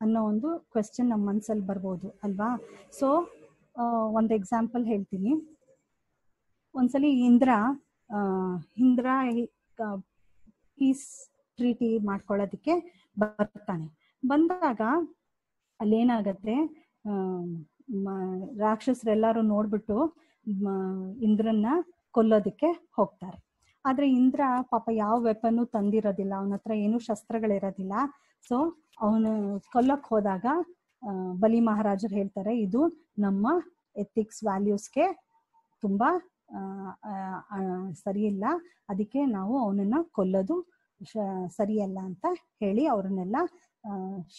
ಅನ್ನೋ ಒಂದು ಕ್ವೆಶ್ಚನ್ ನಮ್ಮ ಮನ್ಸಲ್ಲಿ ಬರ್ಬೋದು ಅಲ್ವಾ. ಸೊ ಒಂದು ಎಕ್ಸಾಂಪಲ್ ಹೇಳ್ತೀನಿ. ಒಂದ್ಸಲಿ ಇಂದ್ರ ಪೀಸ್ ಟ್ರೀಟಿ ಮಾಡ್ಕೊಳ್ಳೋದಕ್ಕೆ ಬರ್ತಾನೆ. ಬಂದಾಗ ಅಲ್ಲೇನಾಗತ್ತೆ, ರಾಕ್ಷಸರೆಲ್ಲರೂ ನೋಡ್ಬಿಟ್ಟು ಇಂದ್ರನ್ನ ಕೊಲ್ಲೋದಕ್ಕೆ ಹೋಗ್ತಾರೆ. ಆದ್ರೆ ಇಂದ್ರ ಪಾಪ ಯಾವ ವೆಪನ್ನು ತಂದಿರೋದಿಲ್ಲ, ಅವನ ಹತ್ರ ಏನು ಶಸ್ತ್ರಗಳಿರೋದಿಲ್ಲ. ಸೊ ಅವನು ಕೊಲ್ಲಕ್ ಹೋದಾಗ ಬಲಿ ಮಹಾರಾಜರು ಹೇಳ್ತಾರೆ, ಇದು ನಮ್ಮ ಎಥಿಕ್ಸ್ ವ್ಯಾಲ್ಯೂಸ್ಗೆ ತುಂಬಾ ಸರಿಯಿಲ್ಲ, ಅದಕ್ಕೆ ನಾವು ಅವನನ್ನ ಕೊಲ್ಲೋದು ಸರಿಯಲ್ಲ ಅಂತ ಹೇಳಿ ಅವ್ರನ್ನೆಲ್ಲ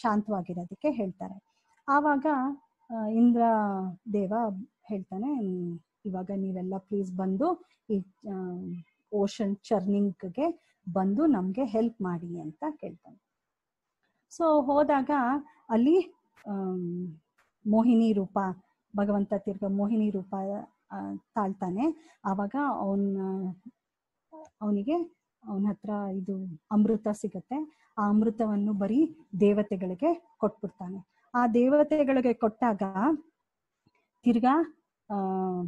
ಶಾಂತವಾಗಿರೋದಕ್ಕೆ ಹೇಳ್ತಾರೆ. ಆವಾಗ ಇಂದ್ರ ದೇವ ಹೇಳ್ತಾನೆ, ಇವಾಗ ನೀವೆಲ್ಲ ಪ್ಲೀಸ್ ಬಂದು ಈ ಓಷನ್ ಚರ್ನಿಂಗ್ಗೆ ಬಂದು ನಮ್ಗೆ ಹೆಲ್ಪ್ ಮಾಡಿ ಅಂತ ಕೇಳ್ತಾನೆ. ಸೊ ಹೋದಾಗ ಅಲ್ಲಿ ಮೋಹಿನಿ ರೂಪ, ಭಗವಂತ ತಿರ್ಗ ಮೋಹಿನಿ ರೂಪ ತಾಳ್ತಾನೆ. ಆವಾಗ ಅವನಿಗೆ ಅವನ ಹತ್ರ ಇದು ಅಮೃತ ಸಿಗತ್ತೆ. ಆ ಅಮೃತವನ್ನು ಬರೀ ದೇವತೆಗಳಿಗೆ ಕೊಟ್ಬಿಡ್ತಾನೆ. ಆ ದೇವತೆಗಳಿಗೆ ಕೊಟ್ಟಾಗ ತಿರ್ಗಾ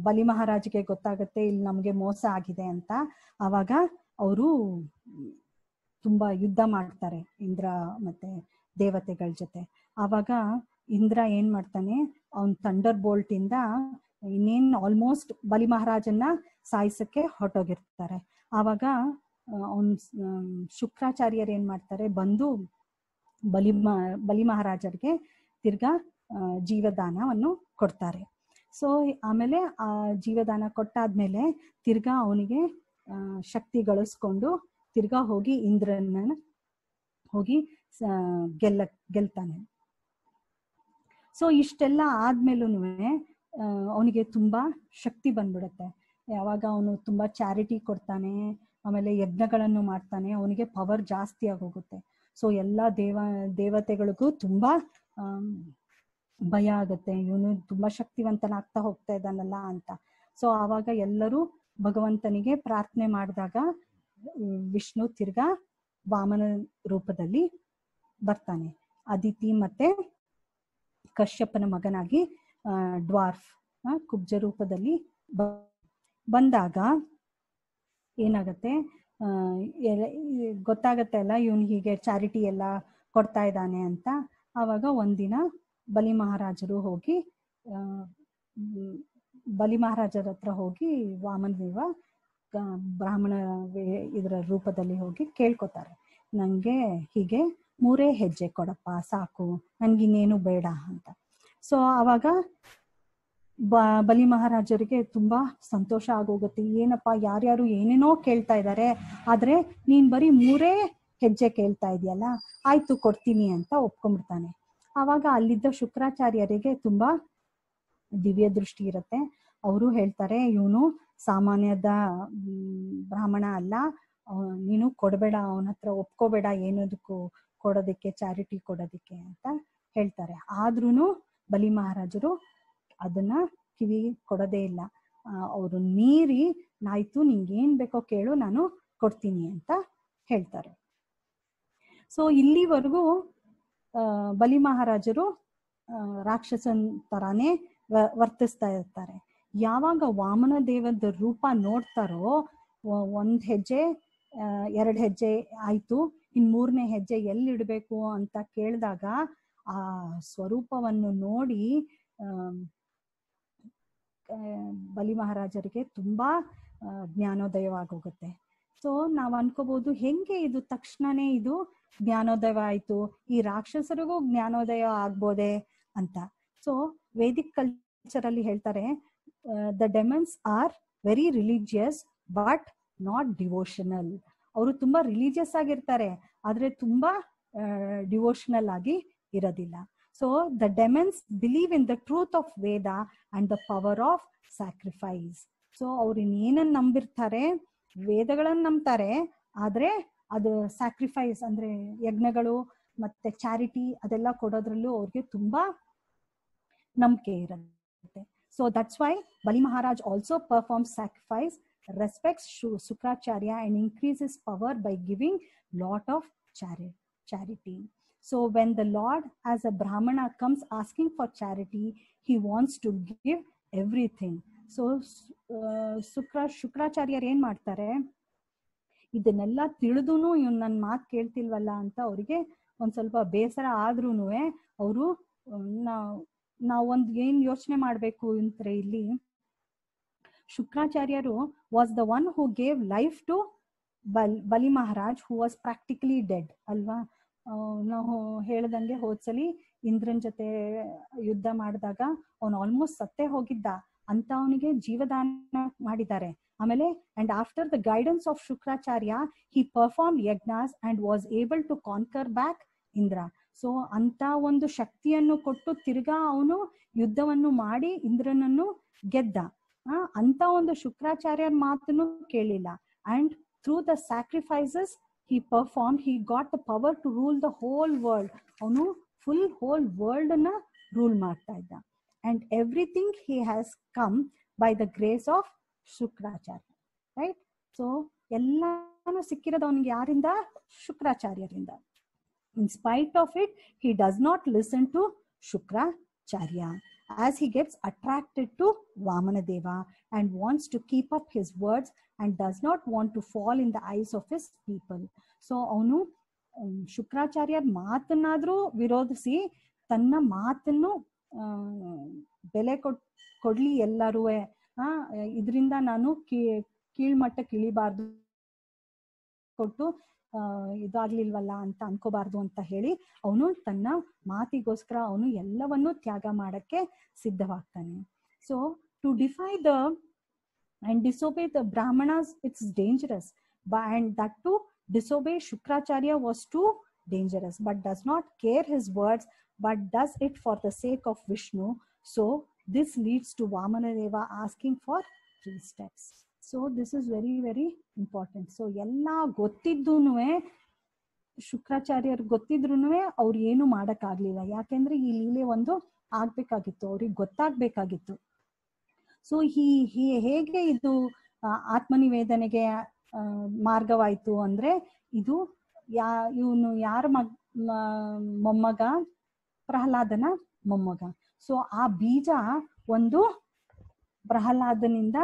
ಬಲಿ ಮಹಾರಾಜ್ಗೆ ಗೊತ್ತಾಗುತ್ತೆ ಇಲ್ಲಿ ನಮ್ಗೆ ಮೋಸ ಆಗಿದೆ ಅಂತ. ಆವಾಗ ಅವರು ತುಂಬಾ ಯುದ್ಧ ಮಾಡ್ತಾರೆ ಇಂದ್ರ ಮತ್ತೆ ದೇವತೆಗಳ ಜೊತೆ. ಆವಾಗ ಇಂದ್ರ ಏನ್ ಮಾಡ್ತಾನೆ, ಅವನ್ ಥಂಡರ್ ಬೋಲ್ಟ್ ಇಂದ ಇನ್ನೇನ್ ಆಲ್ಮೋಸ್ಟ್ ಬಲಿ ಮಹಾರಾಜನ್ನ ಸಾಯಿಸಕ್ಕೆ ಹೊರಟೋಗಿರ್ತಾರೆ. ಆವಾಗ ಅವನ್ ಶುಕ್ರಾಚಾರ್ಯರು ಏನ್ ಮಾಡ್ತಾರೆ, ಬಂದು ಬಲಿ ಮಹಾರಾಜರಿಗೆ ತಿರ್ಗಾ ಜೀವದಾನವನ್ನು ಕೊಡ್ತಾರೆ. ಸೊ ಆಮೇಲೆ ಆ ಜೀವದಾನ ಕೊಟ್ಟಾದ್ಮೇಲೆ ತಿರ್ಗಾ ಅವನಿಗೆ ಶಕ್ತಿ ತಿರ್ಗಾ ಹೋಗಿ ಇಂದ್ರನ ಹೋಗಿ ಗೆಲ್ತಾನೆ. ಸೊ ಇಷ್ಟೆಲ್ಲ ಆದ್ಮೇಲೂ ಅವನಿಗೆ ತುಂಬಾ ಶಕ್ತಿ ಬಂದ್ಬಿಡುತ್ತೆ. ಯಾವಾಗ ಅವನು ತುಂಬಾ ಚಾರಿಟಿ ಕೊಡ್ತಾನೆ, ಆಮೇಲೆ ಯಜ್ಞಗಳನ್ನು ಮಾಡ್ತಾನೆ, ಅವನಿಗೆ ಪವರ್ ಜಾಸ್ತಿ ಆಗೋಗುತ್ತೆ. ಸೊ ಎಲ್ಲ ದೇವತೆಗಳಿಗೂ ತುಂಬಾ ಭಯ ಆಗುತ್ತೆ, ಇವನು ತುಂಬಾ ಶಕ್ತಿವಂತನಾಗ್ತಾ ಹೋಗ್ತಾ ಇದ್ದಾನಲ್ಲ ಅಂತ. ಸೊ ಆವಾಗ ಎಲ್ಲರೂ ಭಗವಂತನಿಗೆ ಪ್ರಾರ್ಥನೆ ಮಾಡಿದಾಗ ವಿಷ್ಣು ತಿರ್ಗಾ ವಾಮನ ರೂಪದಲ್ಲಿ ಬರ್ತಾನೆ. ಅದಿತಿ ಮತ್ತೆ ಕಶ್ಯಪನ ಮಗನಾಗಿ ಡ್ವಾರ್ಫ್ ಕುಬ್ಜ ರೂಪದಲ್ಲಿ ಬಂದಾಗ ಏನಾಗತ್ತೆ, ಗೊತ್ತಾಗತ್ತೆ ಅಲ್ಲ ಇವನು ಹೀಗೆ ಚಾರಿಟಿ ಎಲ್ಲ ಕೊಡ್ತಾ ಇದ್ದಾನೆ ಅಂತ. ಆವಾಗ ಒಂದಿನ ಬಲಿ ಮಹಾರಾಜರು ಹೋಗಿ ಬಲಿ ಮಹಾರಾಜರ ಹತ್ರ ಹೋಗಿ ವಾಮನ ದೇವ ಬ್ರಾಹ್ಮಣ ಇದರ ರೂಪದಲ್ಲಿ ಹೋಗಿ ಕೇಳ್ಕೊತಾರೆ, ನಂಗೆ ಹೀಗೆ 3 ಹೆಜ್ಜೆ ಕೊಡಪ್ಪ ಸಾಕು, ನನ್ಗಿನ್ನೇನು ಬೇಡ ಅಂತ. ಸೊ ಆವಾಗ ಬಲಿ ಮಹಾರಾಜರಿಗೆ ತುಂಬಾ ಸಂತೋಷ ಆಗೋಗುತ್ತೆ. ಏನಪ್ಪಾ ಯಾರ್ಯಾರು ಏನೇನೋ ಕೇಳ್ತಾ ಇದ್ದಾರೆ, ಆದ್ರೆ ನೀನ್ ಬರೀ 3 ಹೆಜ್ಜೆ ಕೇಳ್ತಾ ಇದೆಯಲ್ಲ, ಆಯ್ತು ಕೊಡ್ತೀನಿ ಅಂತ ಒಪ್ಕೊಂಡ್ಬಿಡ್ತಾನೆ. ಆವಾಗ ಅಲ್ಲಿದ್ದ ಶುಕ್ರಾಚಾರ್ಯರಿಗೆ ತುಂಬಾ ದಿವ್ಯ ದೃಷ್ಟಿ ಇರುತ್ತೆ. ಅವರು ಹೇಳ್ತಾರೆ, ಇವನು ಸಾಮಾನ್ಯದ ಬ್ರಾಹ್ಮಣ ಅಲ್ಲ, ನೀನು ಕೊಡಬೇಡ, ಅವನ ಹತ್ರ ಒಪ್ಕೋಬೇಡ ಏನದಕ್ಕೂ ಕೊಡೋದಕ್ಕೆ, ಚಾರಿಟಿ ಕೊಡೋದಕ್ಕೆ ಅಂತ ಹೇಳ್ತಾರೆ. ಆದ್ರೂನು ಬಲಿ ಮಹಾರಾಜರು ಅದನ್ನ ಕಿವಿ ಕೊಡೋದೇ ಇಲ್ಲ. ಅವರು ಮೀರಿ ನಾಯ್ತು, ನಿಂಗೇನ್ ಬೇಕೋ ಕೇಳು, ನಾನು ಕೊಡ್ತೀನಿ ಅಂತ ಹೇಳ್ತಾರೆ. ಸೊ ಇಲ್ಲಿವರೆಗೂ ಬಲಿ ಮಹಾರಾಜರು ರಾಕ್ಷಸನ್ ತರಾನೇ ವರ್ತಿಸ್ತಾ ಇರ್ತಾರೆ. ಯಾವಾಗ ವಾಮನ ದೇವದ ರೂಪ ನೋಡ್ತಾರೋ, 1 ಹೆಜ್ಜೆ 2 ಹೆಜ್ಜೆ ಆಯ್ತು, ಇನ್ 3ನೇ ಹೆಜ್ಜೆ ಎಲ್ಲಿಡ್ಬೇಕು ಅಂತ ಕೇಳಿದಾಗ ಆ ಸ್ವರೂಪವನ್ನು ನೋಡಿ ಬಲಿ ಮಹಾರಾಜರಿಗೆ ತುಂಬಾ ಜ್ಞಾನೋದಯವಾಗೋಗುತ್ತೆ. ಸೊ ನಾವ್ ಅನ್ಕೋಬಹುದು, ಹೆಂಗೆ ಇದು ತಕ್ಷಣನೇ ಇದು ಜ್ಞಾನೋದಯ ಆಯ್ತು, ಈ ರಾಕ್ಷಸರಿಗೂ ಜ್ಞಾನೋದಯ ಆಗ್ಬೋದೆ ಅಂತ. ಸೊ ವೇದಿಕ್ ಕಲ್ಚರ್ ಅಲ್ಲಿ ಹೇಳ್ತಾರೆ, the demons are very religious but not devotional. ಅವರು ತುಂಬಾ ರಿಲಿಜಿಯಸ್ ಆಗಿರ್ತಾರೆ, ಆದ್ರೆ ತುಂಬಾ ಡಿವೋಷನಲ್ ಆಗಿ ಇರೋದಿಲ್ಲ. So the demons believe in the truth of Veda and the power of sacrifice. So ಅವ್ರು ಇನ್ನೇನನ್ನ ನಂಬಿರ್ತಾರೆ, ವೇದಗಳನ್ನ ನಂಬ್ತಾರೆ, ಆದ್ರೆ ಅದು ಸ್ಯಾಕ್ರಿಫೈಸ್ ಅಂದ್ರೆ ಯಜ್ಞಗಳು ಮತ್ತೆ ಚಾರಿಟಿ ಅದೆಲ್ಲ ಕೊಡೋದ್ರಲ್ಲೂ ಅವ್ರಿಗೆ ತುಂಬಾ ನಂಬಿಕೆ ಇರುತ್ತೆ. ಸೊ ದಟ್ಸ್ ವೈ ಬಲಿ Maharaj also performs sacrifice, respects Sukracharya and increases power by giving lot of charity. So when the Lord as a Brahmana comes asking for charity, he wants to give everything. So ಶುಕ್ರಾಚಾರ್ಯರು ಏನ್ ಮಾಡ್ತಾರೆ, ಇದನ್ನೆಲ್ಲ ತಿಳಿದೂನು ಇವ್ನು ನನ್ನ ಮಾತು ಕೇಳ್ತಿಲ್ವಲ್ಲ ಅಂತ ಅವ್ರಿಗೆ ಒಂದ್ ಸ್ವಲ್ಪ ಬೇಸರ ಆದ್ರೂನು ಅವರು ನಾವೊಂದು ಏನ್ ಯೋಚನೆ ಮಾಡ್ಬೇಕು ಅಂದ್ರೆ, ಇಲ್ಲಿ ಶುಕ್ರಾಚಾರ್ಯರು was the one who gave life to ಬಲಿ Maharaj who was practically dead ಅಲ್ವಾ. ನಾವು ಹೇಳ್ದಂಗೆ ಹೋದ್ಸಲಿ ಇಂದ್ರನ್ ಜೊತೆ ಯುದ್ಧ ಮಾಡಿದಾಗ ಅವನು ಆಲ್ಮೋಸ್ಟ್ ಸತ್ತೇ ಹೋಗಿದ್ದ ಅಂತ ಅವನಿಗೆ ಜೀವದಾನ ಮಾಡಿದ್ದಾರೆ. ಆಮೇಲೆ and after the guidance of Shukracharya he performed yagnas and was able to conquer back Indra. So ಅಂತ ಒಂದು ಶಕ್ತಿಯನ್ನು ಕೊಟ್ಟು ತಿರ್ಗಾ ಅವನು ಯುದ್ಧವನ್ನು ಮಾಡಿ ಇಂದ್ರನನ್ನು ಗೆದ್ದ. ಅಂತ ಒಂದು ಶುಕ್ರಾಚಾರ್ಯರ ಮಾತನ್ನು ಕೇಳಿಲ್ಲ. And through the sacrifices he performed, he got the power to rule the whole world. ಅವನು ಫುಲ್ ಹೋಲ್ ವರ್ಲ್ಡ್ ನ ರೂಲ್ ಮಾಡ್ತಾ ಇದ್ದ. And everything he has come by the grace of Shukracharya, right. So ಎಲ್ಲಾನು ಸಿಕ್ಕಿರೋದು ಅವನಿಗೆ ಯಾರಿಂದ? ಶುಕ್ರಾಚಾರ್ಯರಿಂದ. In spite of it, he does not listen to Shukracharya. as he gets attracted to Vamanadeva and wants to keep up his words and does not want to fall in the eyes of his people. So ಅವನು ಶುಕ್ರಾಚಾರ್ಯರ ಮಾತನ್ನಾದ್ರೂ ವಿರೋಧಿಸಿ ತನ್ನ ಮಾತನ್ನು ಬೆಲೆ ಕೊಡ್ಲಿ ಎಲ್ಲರೂ, ಇದರಿಂದ ನಾನು ಕೀಳ್ಮಟ್ಟಕ್ಕೆ ಇಳಿಬಾರ್ದು, ಕೊಟ್ಟು ಇದಾಗ್ಲಿಲ್ವಲ್ಲ ಅಂತ ಅನ್ಕೋಬಾರ್ದು ಅಂತ ಹೇಳಿ ಅವನು ತನ್ನ ಮಾತಿಗೋಸ್ಕರ ಅವನು ಎಲ್ಲವನ್ನೂ ತ್ಯಾಗ ಮಾಡಕ್ಕೆ ಸಿದ್ಧವಾಗ್ತಾನೆ. So to defy the and disobey the Brahmanas, it's dangerous, and that to disobey Shukracharya was too dangerous, but does not care his words but does it for the sake of Vishnu. So this leads to Vamanadeva asking for 3 steps. So this is very very important. So ಎಲ್ಲ ಗೊತ್ತಿದ್ದೂನುವೆ ಶುಕ್ರಾಚಾರ್ಯರ್ ಗೊತ್ತಿದ್ರುನುವೆ ಅವ್ರು ಏನು ಮಾಡಕ್ಕಾಗ್ಲಿಲ್ಲ, ಯಾಕೆಂದ್ರೆ ಈ ಲೀಲೆ ಒಂದು ಆಗ್ಬೇಕಾಗಿತ್ತು, ಅವ್ರಿಗೆ ಗೊತ್ತಾಗ್ಬೇಕಾಗಿತ್ತು. So ಹೇಗೆ ಇದು ಆತ್ಮನಿವೇದನೆಗೆ ಮಾರ್ಗವಾಯ್ತು ಅಂದ್ರೆ, ಇದು ಇವನು ಯಾರ ಮೊಮ್ಮಗ, ಪ್ರಹ್ಲಾದನ ಮೊಮ್ಮಗ. ಸೊ ಆ ಬೀಜ ಒಂದು ಪ್ರಹ್ಲಾದನಿಂದ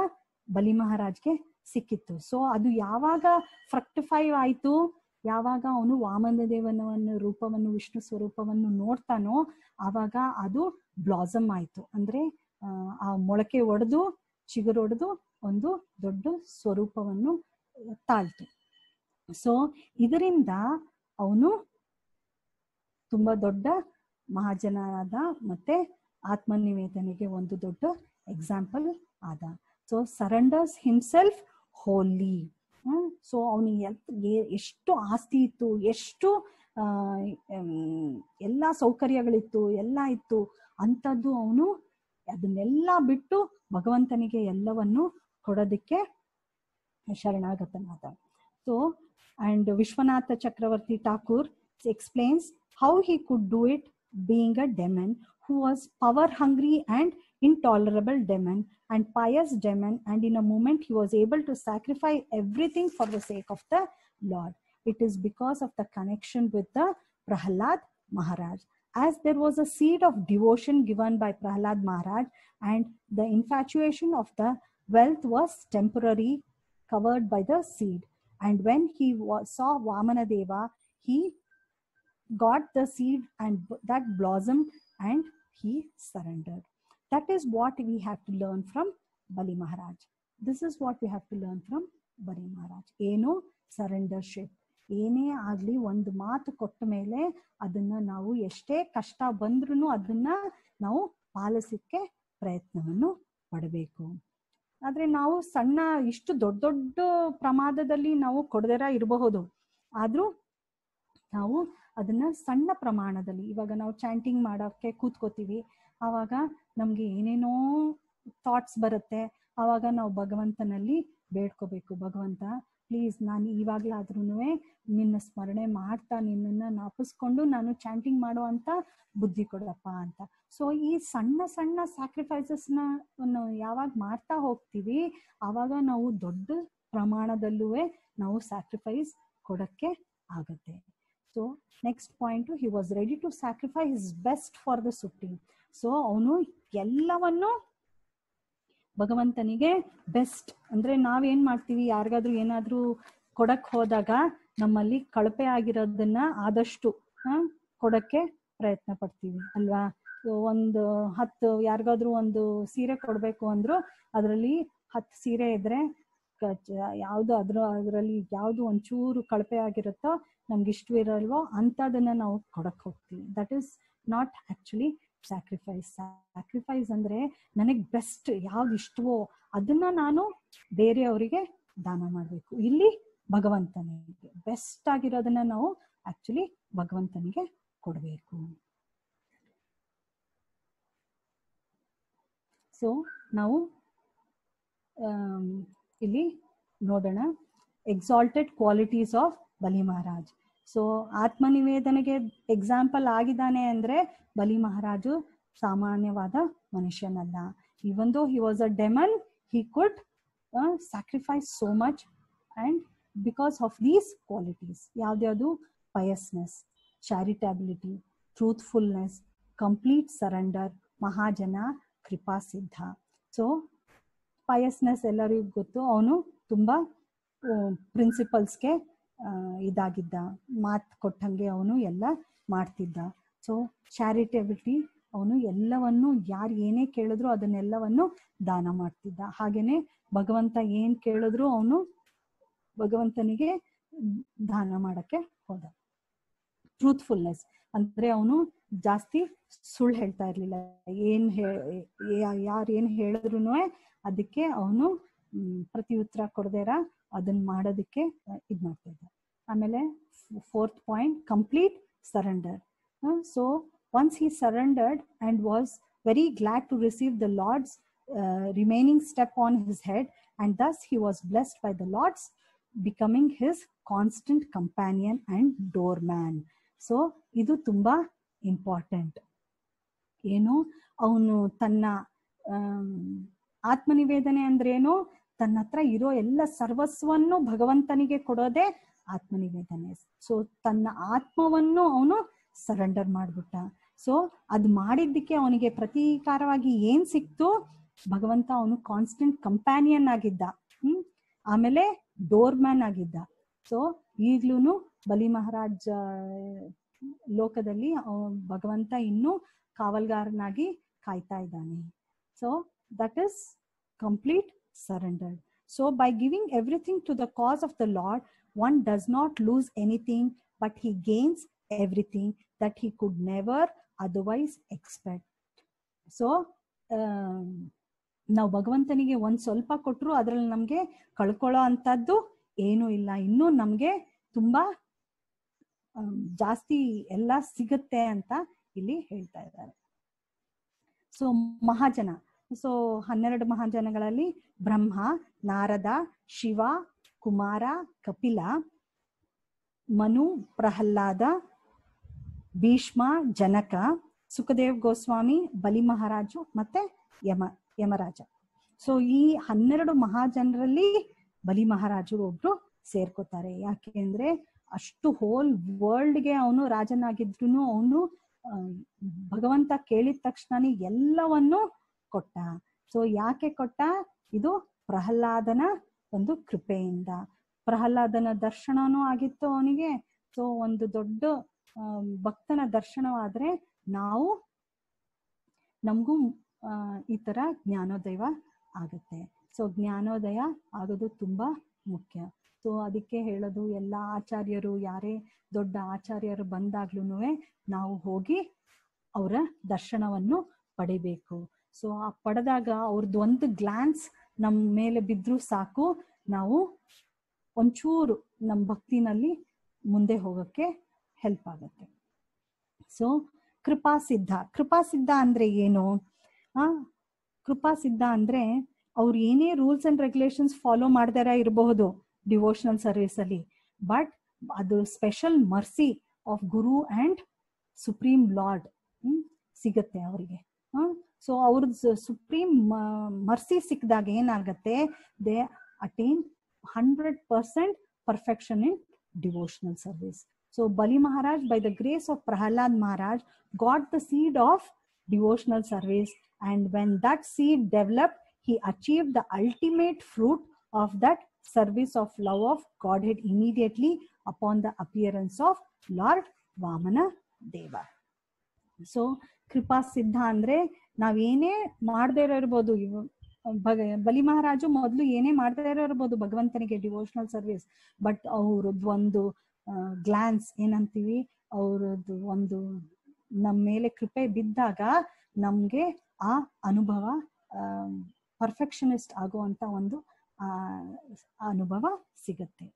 ಬಲಿ ಮಹಾರಾಜ್ಗೆ ಸಿಕ್ಕಿತ್ತು. ಸೊ ಅದು ಯಾವಾಗ ಫ್ರಕ್ಟಿಫೈ ಆಯ್ತು, ಯಾವಾಗ ಅವನು ವಾಮನದೇವನ ರೂಪವನ್ನು, ವಿಷ್ಣು ಸ್ವರೂಪವನ್ನು ನೋಡ್ತಾನೋ ಆವಾಗ ಅದು ಬ್ಲಾಸಮ್ ಆಯ್ತು. ಅಂದ್ರೆ ಆ ಮೊಳಕೆ ಒಡೆದು ಚಿಗುರೊಡೆದು ಒಂದು ದೊಡ್ಡ ಸ್ವರೂಪವನ್ನು ತಾಳ್ತು. ಸೊ ಇದರಿಂದ ಅವನು ತುಂಬಾ ದೊಡ್ಡ ಮಹಾಜನಾದ ಮತ್ತೆ ಆತ್ಮನಿವೇದನೆಗೆ ಒಂದು ದೊಡ್ಡ ಎಕ್ಸಾಂಪಲ್ ಆದ. ಸೊ ಸರೆಂಡರ್ಸ್ ಹಿಮ್ಸೆಲ್ಫ್ ಹೋಲಿ. ಸೊ ಅವನಿಗೆ ಎಷ್ಟು ಆಸ್ತಿ ಇತ್ತು, ಎಷ್ಟು ಎಲ್ಲ ಸೌಕರ್ಯಗಳಿತ್ತು, ಎಲ್ಲ ಇತ್ತು, ಅಂಥದ್ದು ಅವನು ಅದನ್ನೆಲ್ಲ ಬಿಟ್ಟು ಭಗವಂತನಿಗೆ ಎಲ್ಲವನ್ನು ಕೊಡೋದಕ್ಕೆ ಶರಣಾಗತನಾದ. So and Vishwanatha Chakravarti Thakur explains how he could do it, being a demon who was power hungry and intolerable demon and pious demon, and in a moment he was able to sacrifice everything for the sake of the Lord. It is because of the connection with the Prahlad Maharaj. As there was a seed of devotion given by Prahlad Maharaj, and the infatuation of the wealth was temporary, covered by the seed. And when he saw Vamanadeva, he got the seed and that blossomed and he surrendered. That is what we have to learn from Bali Maharaj. This is what we have to learn from Bali Maharaj. Eno surrendership. ಏನೇ ಆಗ್ಲಿ ಒಂದು ಮಾತು ಕೊಟ್ಟ ಮೇಲೆ ಅದನ್ನ ನಾವು ಎಷ್ಟೇ ಕಷ್ಟ ಬಂದ್ರೂ ಅದನ್ನ ನಾವು ಪಾಲಿಸಕ್ಕೆ ಪ್ರಯತ್ನವನ್ನು ಪಡಬೇಕು. ಆದ್ರೆ ನಾವು ಸಣ್ಣ ಇಷ್ಟು ದೊಡ್ಡ ದೊಡ್ಡ ಪ್ರಮಾದದಲ್ಲಿ ನಾವು ಕೊಡದಿರ ಇರಬಹುದು, ಆದ್ರೂ ನಾವು ಅದನ್ನ ಸಣ್ಣ ಪ್ರಮಾಣದಲ್ಲಿ, ಇವಾಗ ನಾವು ಚಾಂಟಿಂಗ್ ಮಾಡೋಕ್ಕೆ ಕೂತ್ಕೋತೀವಿ, ಆವಾಗ ನಮ್ಗೆ ಏನೇನೋ ಥಾಟ್ಸ್ ಬರುತ್ತೆ, ಆವಾಗ ನಾವು ಭಗವಂತನಲ್ಲಿ ಬೇಡ್ಕೋಬೇಕು, ಭಗವಂತ ಪ್ಲೀಸ್ ನಾನು ಇವಾಗ್ಲಾದ್ರೂ ನಿನ್ನ ಸ್ಮರಣೆ ಮಾಡ್ತಾ ನಿನ್ನನ್ನು ನಾಪಿಸ್ಕೊಂಡು ನಾನು ಚಾಂಟಿಂಗ್ ಮಾಡೋ ಅಂತ ಬುದ್ಧಿ ಕೊಡಪ್ಪ ಅಂತ. ಸೊ ಈ ಸಣ್ಣ ಸಣ್ಣ ಸ್ಯಾಕ್ರಿಫೈಸಸ್ನ ಯಾವಾಗ ಮಾಡ್ತಾ ಹೋಗ್ತೀವಿ ಆವಾಗ ನಾವು ದೊಡ್ಡ ಪ್ರಮಾಣದಲ್ಲೂ ನಾವು ಸ್ಯಾಕ್ರಿಫೈಸ್ ಕೊಡಕ್ಕೆ ಆಗತ್ತೆ. So next point, he was ready to sacrifice his best for the supreme. So ಅವನು ಎಲ್ಲವನ್ನು ಭಗವಂತನಿಗೆ ಬೆಸ್ಟ್. ಅಂದ್ರೆ ನಾವೇನ್ ಮಾಡ್ತೀವಿ, ಯಾರಿಗಾದ್ರೂ ಏನಾದ್ರೂ ಕೊಡಕ್ ಹೋದಾಗ ನಮ್ಮಲ್ಲಿ ಕಳಪೆ ಆಗಿರೋದನ್ನ ಆದಷ್ಟು ಕೊಡಕ್ಕೆ ಪ್ರಯತ್ನ ಪಡ್ತೀವಿ ಅಲ್ವಾ. ಒಂದು 10 ಯಾರಿಗಾದ್ರೂ ಒಂದು ಸೀರೆ ಕೊಡ್ಬೇಕು ಅಂದ್ರು ಅದರಲ್ಲಿ 10 ಸೀರೆ ಇದ್ರೆ ಯಾವ್ದು ಅದರಲ್ಲಿ ಯಾವ್ದು ಒಂಚೂರು ಕಳಪೆ ಆಗಿರುತ್ತೋ ನಮ್ಗೆ ಇಷ್ಟವಿರಲ್ವೋ ಅಂತದನ್ನ ನಾವು ಕೊಡಕ್ ಹೋಗ್ತೀವಿ. That is not actually sacrifice. Sacrifice ಅಂದ್ರೆ ನನಗೆ ಬೆಸ್ಟ್ ಯಾವ್ದು ಇಷ್ಟವೋ ಅದನ್ನ ನಾನು ಬೇರೆಯವರಿಗೆ ದಾನ ಮಾಡ್ಬೇಕು. ಇಲ್ಲಿ ಭಗವಂತನಿಗೆ ಬೆಸ್ಟ್ ಆಗಿರೋದನ್ನ ನಾವು ಆಕ್ಚುಲಿ ಭಗವಂತನಿಗೆ ಕೊಡಬೇಕು. ಸೊ ನಾವು ಇಲ್ಲಿ ನೋಡೋಣ exalted qualities of Bali Maharaj. So ಆತ್ಮನಿವೇದನೆಗೆ example ಆಗಿದ್ದಾನೆ ಅಂದ್ರೆ ಬಲಿ ಮಹಾರಾಜು ಸಾಮಾನ್ಯವಾದ ಮನುಷ್ಯನಲ್ಲ. even though he was a demon, he could sacrifice so much, and because of these qualities, ಯಾವ್ದ್ಯಾವ್ದು, piousness, charitability, truthfulness, complete surrender Mahajan ಕೃಪಾ ಸಿದ್ಧ. ಸೊ ಪಯಸ್ನೆಸ್ ಎಲ್ಲರಿಗೂ ಗೊತ್ತು, ಅವನು ತುಂಬಾ ಪ್ರಿನ್ಸಿಪಲ್ಸ್ಗೆ ಇದಾಗಿದ್ದ, ಮಾತು ಕೊಟ್ಟಂಗೆ ಅವನು ಎಲ್ಲ ಮಾಡ್ತಿದ್ದ. ಸೊ ಚಾರಿಟಬಿಲಿಟಿ, ಅವನು ಎಲ್ಲವನ್ನು ಯಾರು ಏನೇ ಕೇಳಿದ್ರು ಅದನ್ನೆಲ್ಲವನ್ನು ದಾನ ಮಾಡ್ತಿದ್ದ. ಹಾಗೇನೆ ಭಗವಂತ ಏನ್ ಕೇಳಿದ್ರು ಅವನು ಭಗವಂತನಿಗೆ ದಾನ ಮಾಡಕ್ಕೆ ಹೋದ. ಟ್ರೂತ್ಫುಲ್ನೆಸ್ ಅಂದ್ರೆ ಅವನು ಜಾಸ್ತಿ ಸುಳ್ಳು ಹೇಳ್ತಾ ಇರ್ಲಿಲ್ಲ. ಯಾರು ಏನ್ ಹೇಳಿದ್ರು ಅದಕ್ಕೆ ಅವನು ಪ್ರತಿ ಉತ್ತರ ಕೊಡದೇರ ಅದನ್ನ ಮಾಡೋದಕ್ಕೆ ಇದ್ ಮಾಡ್ತಾ ಇದ್ದ. ಆಮೇಲೆ 4th point, complete surrender. So once he surrendered and was very glad to receive the Lord's remaining step on his head, and thus he was blessed by the Lord's becoming his constant companion and doorman. So ಇದು ತುಂಬಾ important. ಏನು, ಅವನು ತನ್ನ ಆತ್ಮನಿವೇದನೆ ಅಂದ್ರೇನು, ತನ್ನ ಹತ್ರ ಇರೋ ಎಲ್ಲ ಸರ್ವಸ್ವವನ್ನು ಭಗವಂತನಿಗೆ ಕೊಡೋದೇ ಆತ್ಮನಿವೇದನೆ. ಸೊ ತನ್ನ ಆತ್ಮವನ್ನು ಅವನು ಸರೆಂಡರ್ ಮಾಡ್ಬಿಟ್ಟ. ಸೊ ಅದು ಮಾಡಿದ್ದಕ್ಕೆ ಅವನಿಗೆ ಪ್ರತೀಕಾರವಾಗಿ ಏನ್ ಸಿಕ್ತು, ಭಗವಂತ ಅವನು ಕಾನ್ಸ್ಟೆಂಟ್ ಕಂಪ್ಯಾನಿಯನ್ ಆಗಿದ್ದ, ಆಮೇಲೆ ಡೋರ್ಮ್ಯಾನ್ ಆಗಿದ್ದ. ಸೊ ಈಗ್ಲೂನು ಬಲಿ ಮಹಾರಾಜ್ ಲೋಕದಲ್ಲಿ ಭಗವಂತ ಇನ್ನೂ ಕಾವಲ್ಗಾರನಾಗಿ ಕಾಯ್ತಾ ಇದ್ದಾನೆ. So that is complete surrendered. So by giving everything to the cause of the Lord, one does not lose anything, but he gains everything that he could never otherwise expect. So ನಾವು ಭಗವಂತನಿಗೆ ಒಂದ್ ಸ್ವಲ್ಪ ಕೊಟ್ರು ಅದ್ರಲ್ಲಿ ನಮ್ಗೆ ಕಳ್ಕೊಳ್ಳೋ ಅಂತದ್ದು ಏನೂ ಇಲ್ಲ. ಇನ್ನೂ ನಮ್ಗೆ ತುಂಬಾ ಜಾಸ್ತಿ ಎಲ್ಲ ಸಿಗುತ್ತೆ ಅಂತ ಇಲ್ಲಿ ಹೇಳ್ತಾ ಇದ್ದಾರೆ. ಸೊ ಮಹಾಜನ, ಸೊ 12 ಮಹಾಜನಗಳಲ್ಲಿ ಬ್ರಹ್ಮ, ನಾರದ, ಶಿವ, ಕುಮಾರ, ಕಪಿಲ, ಮನು, ಪ್ರಹ್ಲಾದ, ಭೀಷ್ಮ, ಜನಕ, ಸುಖದೇವ್ ಗೋಸ್ವಾಮಿ, ಬಲಿ ಮಹಾರಾಜು ಮತ್ತೆ ಯಮರಾಜ. ಸೊ ಈ 12 ಮಹಾಜನರಲ್ಲಿ ಬಲಿ ಮಹಾರಾಜರು ಒಬ್ರು ಸೇರ್ಕೋತಾರೆ. ಯಾಕೆ ಅಂದ್ರೆ ಅಷ್ಟು ಹೋಲ್ ವರ್ಲ್ಡ್ಗೆ ಅವನು ರಾಜನಾಗಿದ್ರು ಅವನು ಭಗವಂತ ಕೇಳಿದ ತಕ್ಷಣ ಎಲ್ಲವನ್ನು ಕೊಟ್ಟ. ಸೊ ಯಾಕೆ ಕೊಟ್ಟ? ಇದು ಪ್ರಹ್ಲಾದನ ಒಂದು ಕೃಪೆಯಿಂದ. ಪ್ರಹ್ಲಾದನ ದರ್ಶನನೂ ಆಗಿತ್ತು ಅವನಿಗೆ. ಸೊ ಒಂದು ದೊಡ್ಡ ಭಕ್ತನ ದರ್ಶನವಾದ್ರೆ ನಮಗೂ ಈ ತರ ಜ್ಞಾನೋದಯ ಆಗುತ್ತೆ. ಸೊ ಜ್ಞಾನೋದಯ ಆಗೋದು ತುಂಬಾ ಮುಖ್ಯ. ಸೊ ಅದಕ್ಕೆ ಹೇಳೋದು, ಎಲ್ಲ ಆಚಾರ್ಯರು, ಯಾರೇ ದೊಡ್ಡ ಆಚಾರ್ಯರು ಬಂದಾಗ್ಲೂ ನಾವು ಹೋಗಿ ಅವರ ದರ್ಶನವನ್ನು ಪಡಿಬೇಕು. ಸೊ ಆ ಪಡೆದಾಗ ಅವ್ರದ್ದು ಒಂದು ಗ್ಲಾನ್ಸ್ ನಮ್ಮ ಮೇಲೆ ಬಿದ್ರೂ ಸಾಕು, ನಾವು ಒಂಚೂರು ನಮ್ಮ ಭಕ್ತಿನಲ್ಲಿ ಮುಂದೆ ಹೋಗಕ್ಕೆ ಹೆಲ್ಪ್ ಆಗುತ್ತೆ. ಸೊ ಕೃಪಾಸಿದ್ಧ. ಕೃಪಾಸಿದ್ಧ ಅಂದ್ರೆ ಏನು? ಕೃಪಾಸಿದ್ಧ ಅಂದ್ರೆ ಅವ್ರು ಏನೇ ರೂಲ್ಸ್ ಅಂಡ್ ರೆಗ್ಯುಲೇಷನ್ಸ್ ಫಾಲೋ ಮಾಡ್ದಾರ ಇರಬಹುದು ಡಿವೋಷನಲ್ ಸರ್ವಿಸ್ ಅಲ್ಲಿ, ಬಟ್ ಅದು special mercy of Guru and supreme lord ಸಿಗತ್ತೆ ಅವರಿಗೆ. ಸೊ ಅವ್ರದ್ದು ಸುಪ್ರೀಂ ಮರ್ಸಿ ಸಿಕ್ಕಿದಾಗ ಏನಾಗತ್ತೆ, they attain 100% perfection in devotional service. So Bali Maharaj, by the grace of Prahlad Maharaj, got the seed of devotional service, and when that seed developed, he achieved the ultimate fruit of that service of love of Godhead immediately upon the appearance of Lord Vamana Deva. So ಕೃಪಾ ಸಿದ್ಧ ಅಂದ್ರೆ ನಾವೇನೇ ಮಾಡದೇ ಇರ್ಬೋದು. ಬಲಿ ಮಹಾರಾಜು ಮೊದಲು ಏನೇ ಮಾಡ್ತಾ ಇರ್ಬೋದು ಭಗವಂತನಿಗೆ ಡಿವೋಷನಲ್ ಸರ್ವಿಸ್, ಬಟ್ ಅವ್ರದ್ದು ಒಂದು ಗ್ಲಾನ್ಸ್ ಏನಂತೀವಿ, ಅವ್ರದ್ದು ಒಂದು ನಮ್ಮ ಮೇಲೆ ಕೃಪೆ ಬಿದ್ದಾಗ ನಮ್ಗೆ ಆ ಅನುಭವ, ಪರ್ಫೆಕ್ಷನಿಸ್ಟ್ ಆಗುವಂತ ಒಂದು ಅನುಭವ ಸಿಗತ್ತೆ.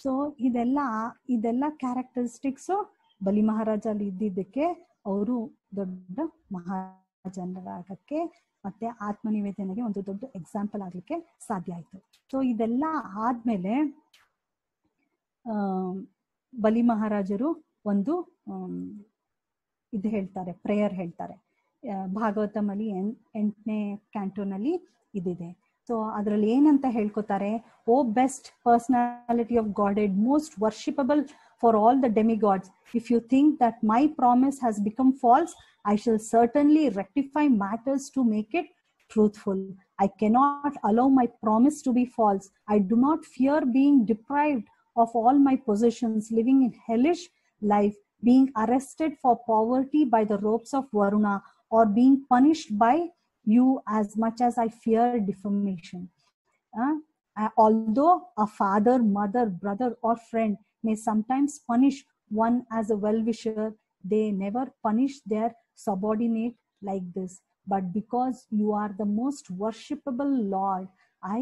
ಸೊ ಇದೆಲ್ಲ ಕ್ಯಾರೆಕ್ಟರಿಸ್ಟಿಕ್ಸು ಬಲಿ ಮಹಾರಾಜಲ್ಲಿ ಇದ್ದಿದ್ದಕ್ಕೆ ಅವರು ದೊಡ್ಡ ಮಹಾಜನರಾಗಕ್ಕೆ ಮತ್ತೆ ಆತ್ಮನಿವೇದನೆಗೆ ಒಂದು ದೊಡ್ಡ ಎಕ್ಸಾಂಪಲ್ ಆಗ್ಲಿಕ್ಕೆ ಸಾಧ್ಯ ಆಯ್ತು. ಸೊ ಇದೆಲ್ಲ ಆದ್ಮೇಲೆ ಬಲಿ ಮಹಾರಾಜರು ಒಂದು ಇದು ಹೇಳ್ತಾರೆ, ಪ್ರೇಯರ್ ಹೇಳ್ತಾರೆ. ಭಾಗವತಮಲ್ಲಿ 8ನೇ ಕ್ಯಾಂಟೋನಲ್ಲಿ ಇದಿದೆ. ಸೊ ಅದ್ರಲ್ಲಿ ಏನಂತ ಹೇಳ್ಕೊತಾರೆ, O best personality of Godhead, most worshipable for all the demigods. If you think that my promise has become false, I shall certainly rectify matters to make it truthful. I cannot allow my promise to be false. I do not fear being deprived of all my possessions, living in hellish life, being arrested for poverty by the ropes of Varuna, or being punished by you as much as I fear defamation. Although a father, mother, brother, or friend may sometimes punish one as a well-wisher, they never punish their subordinate like this. But because you are the most worshipable Lord, I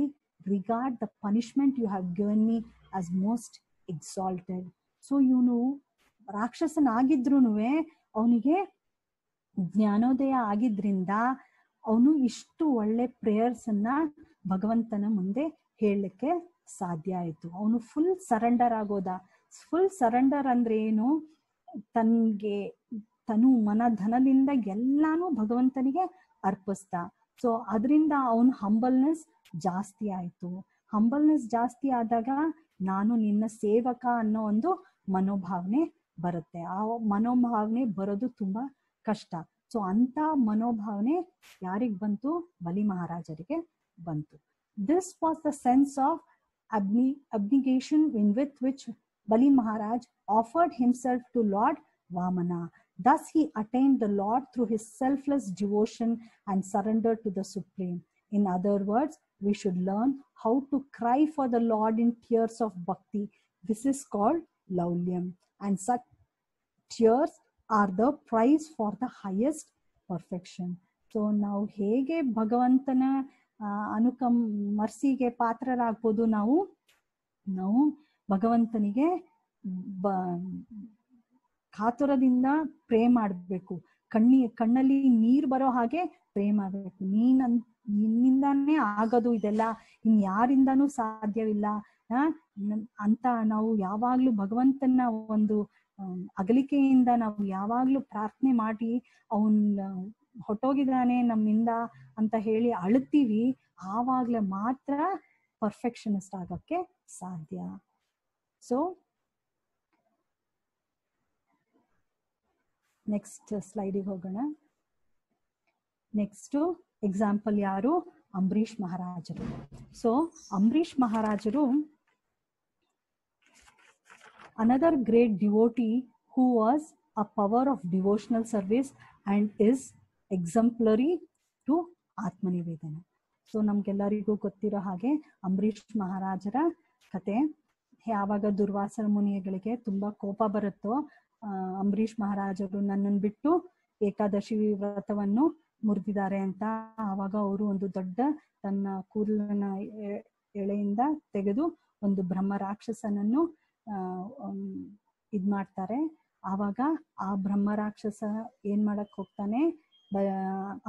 regard the punishment you have given me as most exalted. So ಇವನು ರಾಕ್ಷಸನಾಗಿದ್ರುನು ಅವನಿಗೆ ಜ್ಞಾನೋದಯ ಆಗಿದ್ರಿಂದ ಅವನು ಇಷ್ಟು ಒಳ್ಳೆ prayers ಅನ್ನ ಭಗವಂತನ ಮುಂದೆ ಹೇಳಲಿಕ್ಕೆ ಸಾಧ್ಯ ಆಯ್ತು. ಅವನು ಫುಲ್ ಸರೆಂಡರ್ ಆಗೋದ. ಫುಲ್ ಸರೆಂಡರ್ ಅಂದ್ರೆ ಏನು? ತನ್ಗೆ ತನು ಮನ ಧನದಿಂದ ಎಲ್ಲಾನು ಭಗವಂತನಿಗೆ ಅರ್ಪಿಸ್ತಾ. ಸೊ ಅದರಿಂದ ಅವನ ಹಂಬಲ್ನೆಸ್ ಜಾಸ್ತಿ ಆಯ್ತು. ಹಂಬಲ್ನೆಸ್ ಜಾಸ್ತಿ ಆದಾಗ ನಾನು ನಿನ್ನ ಸೇವಕ ಅನ್ನೋ ಒಂದು ಮನೋಭಾವನೆ ಬರುತ್ತೆ. ಆ ಮನೋಭಾವನೆ ಬರೋದು ತುಂಬಾ ಕಷ್ಟ. ಸೊ ಅಂತ ಮನೋಭಾವನೆ ಯಾರಿಗ್ ಬಂತು? ಬಲಿ ಮಹಾರಾಜರಿಗೆ ಬಂತು. This was the sense of abnegation with which Bali Maharaj offered himself to Lord Vamana. Thus he attained the Lord through his selfless devotion and surrender to the Supreme. In other words, we should learn how to cry for the Lord in tears of bhakti. This is called laulyam, and such tears are the prize for the highest perfection. So now ಹೇಗೆ ಭಗವಂತನ ಮರ್ಸಿಗೆ ಪಾತ್ರರಾಗ್ಬೋದು? ನಾವು ಭಗವಂತನಿಗೆ ಕಾತುರದಿಂದ pray ಮಾಡಬೇಕು. ಕಣ್ಣಲ್ಲಿ ನೀರ್ ಬರೋ ಹಾಗೆ ಪ್ರೇ ಮಾಡಬೇಕು. ನಿನ್ನಿಂದಾನೇ ಆಗೋದು ಇದೆಲ್ಲ, ಇನ್ಯಾರಿಂದಾನೂ ಸಾಧ್ಯವಿಲ್ಲ ಅಂತ ನಾವು ಯಾವಾಗ್ಲೂ ಭಗವಂತನ ಒಂದು ಅಗಲಿಕೆಯಿಂದ ನಾವು ಯಾವಾಗ್ಲೂ ಪ್ರಾರ್ಥನೆ ಮಾಡಿ ಅವನ್ ಹೊಟ್ಟೋಗಿದ್ದಾನೆ ನಮ್ಮಿಂದ ಅಂತ ಹೇಳಿ ಅಳುತ್ತೀವಿ. ಆವಾಗ್ಲೇ ಮಾತ್ರ ಪರ್ಫೆಕ್ಷನಿಸ್ಟ್ ಆಗಕ್ಕೆ ಸಾಧ್ಯ. ಸೊ ನೆಕ್ಸ್ಟ್ ಸ್ಲೈಡಿಗೆ ಹೋಗೋಣ. ನೆಕ್ಸ್ಟ್ ಎಕ್ಸಾಂಪಲ್ ಯಾರು? ಅಂಬರೀಷ್ ಮಹಾರಾಜರು. ಸೊ ಅಂಬರೀಷ್ ಮಹಾರಾಜರು another great devotee who was a power of devotional service and is exemplary to Atmanivedana. So ನಮ್ಗೆಲ್ಲರಿಗೂ ಗೊತ್ತಿರೋ ಹಾಗೆ ಅಂಬರೀಷ್ ಮಹಾರಾಜರ ಕತೆ. ಯಾವಾಗ ದುರ್ವಾಸ ಮುನಿಗಳಿಗೆ ತುಂಬಾ ಕೋಪ ಬರುತ್ತೋ, ಅಂಬರೀಷ್ ಮಹಾರಾಜರು ನನ್ನನ್ನು ಬಿಟ್ಟು ಏಕಾದಶಿ ವ್ರತವನ್ನು ಮುರಿದಿದ್ದಾರೆ ಅಂತ, ಆವಾಗ ಅವರು ಒಂದು ದೊಡ್ಡ ತನ್ನ ಕೂದಲನ್ನ ಎಳೆಯಿಂದ ತೆಗೆದು ಒಂದು ಬ್ರಹ್ಮ ರಾಕ್ಷಸನನ್ನು ಇದ್ ಮಾಡ್ತಾರೆ. ಆವಾಗ ಆ ಬ್ರಹ್ಮ ರಾಕ್ಷಸ ಏನ್ ಮಾಡಕ್ ಹೋಗ್ತಾನೆ?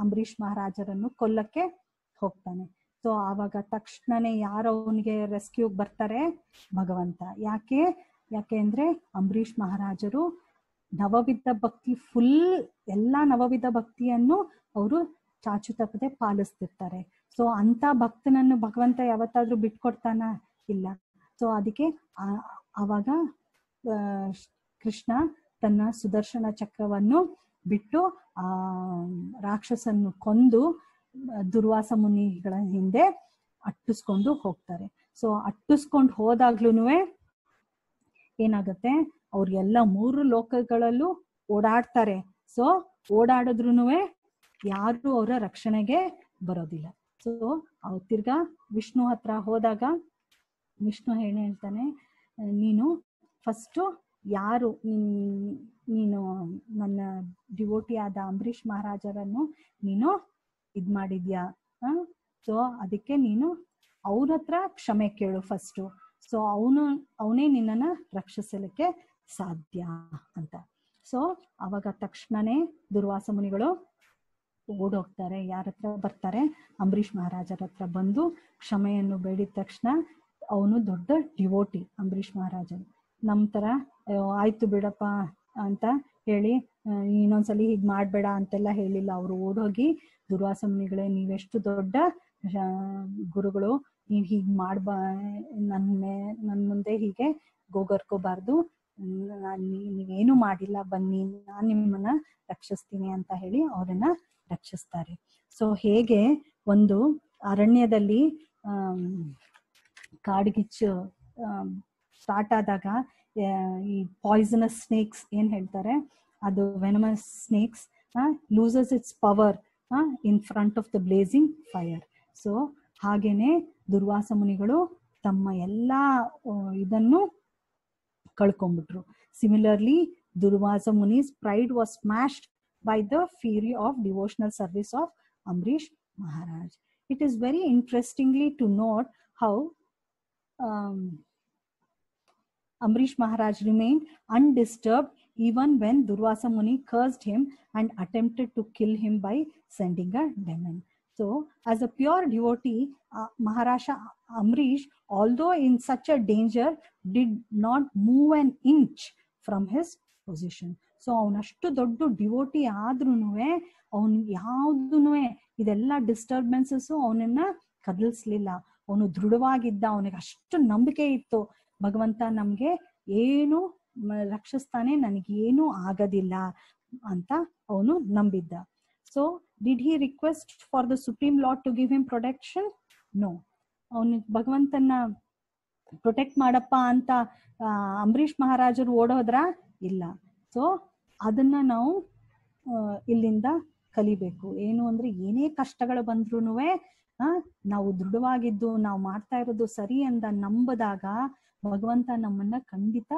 ಅಂಬರೀಷ್ ಮಹಾರಾಜರನ್ನು ಕೊಲ್ಲಕ್ಕೆ ಹೋಗ್ತಾನೆ. ಸೊ ಆವಾಗ ತಕ್ಷಣನೇ ಯಾರು ಅವನಿಗೆ ರೆಸ್ಕ್ಯೂ ಬರ್ತಾರೆ? ಭಗವಂತ. ಯಾಕೆ ಅಂದ್ರೆ ಅಂಬರೀಷ್ ಮಹಾರಾಜರು ನವವಿಧ ಭಕ್ತಿ, ಫುಲ್ ಎಲ್ಲಾ ನವವಿಧ ಭಕ್ತಿಯನ್ನು ಅವರು ಚಾಚು ತಪ್ಪದೆ ಪಾಲಿಸ್ತಿರ್ತಾರೆ. ಸೊ ಅಂತ ಭಕ್ತನನ್ನು ಭಗವಂತ ಯಾವತ್ತಾದ್ರೂ ಬಿಟ್ಕೊಡ್ತಾನ? ಇಲ್ಲ. ಸೊ ಅದಕ್ಕೆ ಆವಾಗ ಕೃಷ್ಣ ತನ್ನ ಸುದರ್ಶನ ಚಕ್ರವನ್ನು ಬಿಟ್ಟು ಆ ರಾಕ್ಷಸನ್ನು ಕೊಂದು ದುರ್ವಾಸ ಮುನಿಗಳ ಹಿಂದೆ ಅಟ್ಟಿಸ್ಕೊಂಡು ಹೋಗ್ತಾರೆ. ಸೊ ಅಟ್ಟಿಸ್ಕೊಂಡು ಹೋದಾಗ್ಲೂ ಏನಾಗತ್ತೆ? ಅವ್ರಿಗೆಲ್ಲ 3 ಲೋಕಗಳಲ್ಲೂ ಓಡಾಡ್ತಾರೆ. ಸೊ ಓಡಾಡಿದ್ರು ಯಾರು ಅವರ ರಕ್ಷಣೆಗೆ ಬರೋದಿಲ್ಲ. ಸೊ ಅವ್ರು ತಿರ್ಗಾ ವಿಷ್ಣು ಹತ್ರ ಹೋದಾಗ ವಿಷ್ಣು ಹೇಳ್ತಾನೆ, ನೀನು ಫಸ್ಟು ಯಾರು ನೀನು ನನ್ನ ಡಿವೋಟಿ ಆದ ಅಂಬರೀಷ್ ಮಹಾರಾಜರನ್ನು ನೀನು ಇದ್ ಮಾಡಿದ್ಯಾ, ಸೊ ಅದಕ್ಕೆ ನೀನು ಅವ್ರ ಹತ್ರ ಕ್ಷಮೆ ಕೇಳು ಫಸ್ಟು. ಸೊ ಅವನೇ ನಿನ್ನನ್ನು ರಕ್ಷಿಸಲಿಕ್ಕೆ ಸಾಧ್ಯ ಅಂತ. ಸೊ ಅವಾಗ ತಕ್ಷಣನೇ ದುರ್ವಾಸ ಮುನಿಗಳು ಓಡೋಗ್ತಾರೆ. ಯಾರ ಹತ್ರ ಬರ್ತಾರೆ? ಅಂಬರೀಷ್ ಮಹಾರಾಜರ ಹತ್ರ ಬಂದು ಕ್ಷಮೆಯನ್ನು ಬೇಡಿದ ತಕ್ಷಣ ಅವನು ದೊಡ್ಡ ಡಿವೋಟಿ ಅಂಬರೀಷ್ ಮಹಾರಾಜರು. ನಮ್ಮ ತರ ಆಯ್ತು ಬಿಡಪ್ಪ ಅಂತ ಹೇಳಿ ಇನ್ನೊಂದ್ಸಲಿ ಹೀಗ್ ಮಾಡ್ಬೇಡ ಅಂತೆಲ್ಲ ಹೇಳಿಲ್ಲ. ಅವರು ಓಡೋಗಿ ದುರ್ವಾಸ ಮುನಿಗಳೇ, ನೀವೆಷ್ಟು ದೊಡ್ಡ ಗುರುಗಳು, ನೀವ್ ಹೀಗ್ ನನ್ ಮುಂದೆ ಹೀಗೆ ಗೋಗರ್ಕೋಬಾರ್ದು, ನೀವೇನು ಮಾಡಿಲ್ಲ, ಬನ್ನಿ ನಾನ್ ನಿಮ್ಮನ್ನ ರಕ್ಷಿಸ್ತೀನಿ ಅಂತ ಹೇಳಿ ಅವರನ್ನ ರಕ್ಷಿಸ್ತಾರೆ. ಸೊ ಹೇಗೆ ಒಂದು ಅರಣ್ಯದಲ್ಲಿ ಕಾಡ್ಗಿಚ್ಚು ಸ್ಟಾರ್ಟ್ ಆದಾಗ ಈ ಪಾಯ್ಸನಸ್ ಸ್ನೇಕ್ಸ್ ಏನ್ ಹೇಳ್ತಾರೆ, ಅದು venomous snakes loses its power in front of the blazing fire. So ಹಾಗೇನೆ ದುರ್ವಾಸ ಮುನಿಗಳು ತಮ್ಮ ಎಲ್ಲಾ ಇದನ್ನು ಕಳ್ಕೊಂಡ್ಬಿಟ್ರು. ಸಿಮಿಲರ್ಲಿ ದುರ್ವಾಸ ಮುನಿ's pride was smashed by the fury of devotional service of Ambrish Maharaj. It is very interestingly to note how Ambrish Maharaj remained undisturbed even when Durvasa Muni cursed him and attempted to kill him by sending a demon. So, as a pure devotee, Maharaja Ambrish, although in such a danger, did not move an inch from his position. So, ಅವನಷ್ಟು ದೊಡ್ಡ devotee ಆದ್ರೂನು ಅವನು ಯಾವುದೂ ಇದೆಲ್ಲ disturbances ಅವನನ್ನ ಕದಲಿಸ್ಲಿಲ್ಲ. ಅವನು ದೃಢವಾಗಿದ್ದ, ಅವನಿಗೆ ಅಷ್ಟು ನಂಬಿಕೆ ಇತ್ತು, ಭಗವಂತ ನಮ್ಗೆ ಏನು ರಕ್ಷಿಸ್ತಾನೆ, ನನಗೇನು ಆಗೋದಿಲ್ಲ ಅಂತ ಅವನು ನಂಬಿದ್ದ. So did he request for the supreme Lord to give him protection? No. ಅವನು ಭಗವಂತನ ಪ್ರೊಟೆಕ್ಟ್ ಮಾಡಪ್ಪ ಅಂತ ಅಂಬರೀಷ್ ಮಹಾರಾಜರು ಓಡೋದ್ರ? ಇಲ್ಲ. ಸೊ ಅದನ್ನ ನಾವು ಇಲ್ಲಿಂದ ಕಲಿಬೇಕು. ಏನು ಅಂದ್ರೆ ಏನೇ ಕಷ್ಟಗಳು ಬಂದ್ರೂ ನಾವು ದೃಢವಾಗಿದ್ದು ನಾವು ಮಾಡ್ತಾ ಇರೋದು ಸರಿ ಅಂತ ನಂಬದಾಗ ಭಗವಂತ ನಮ್ಮನ್ನ ಖಂಡಿತ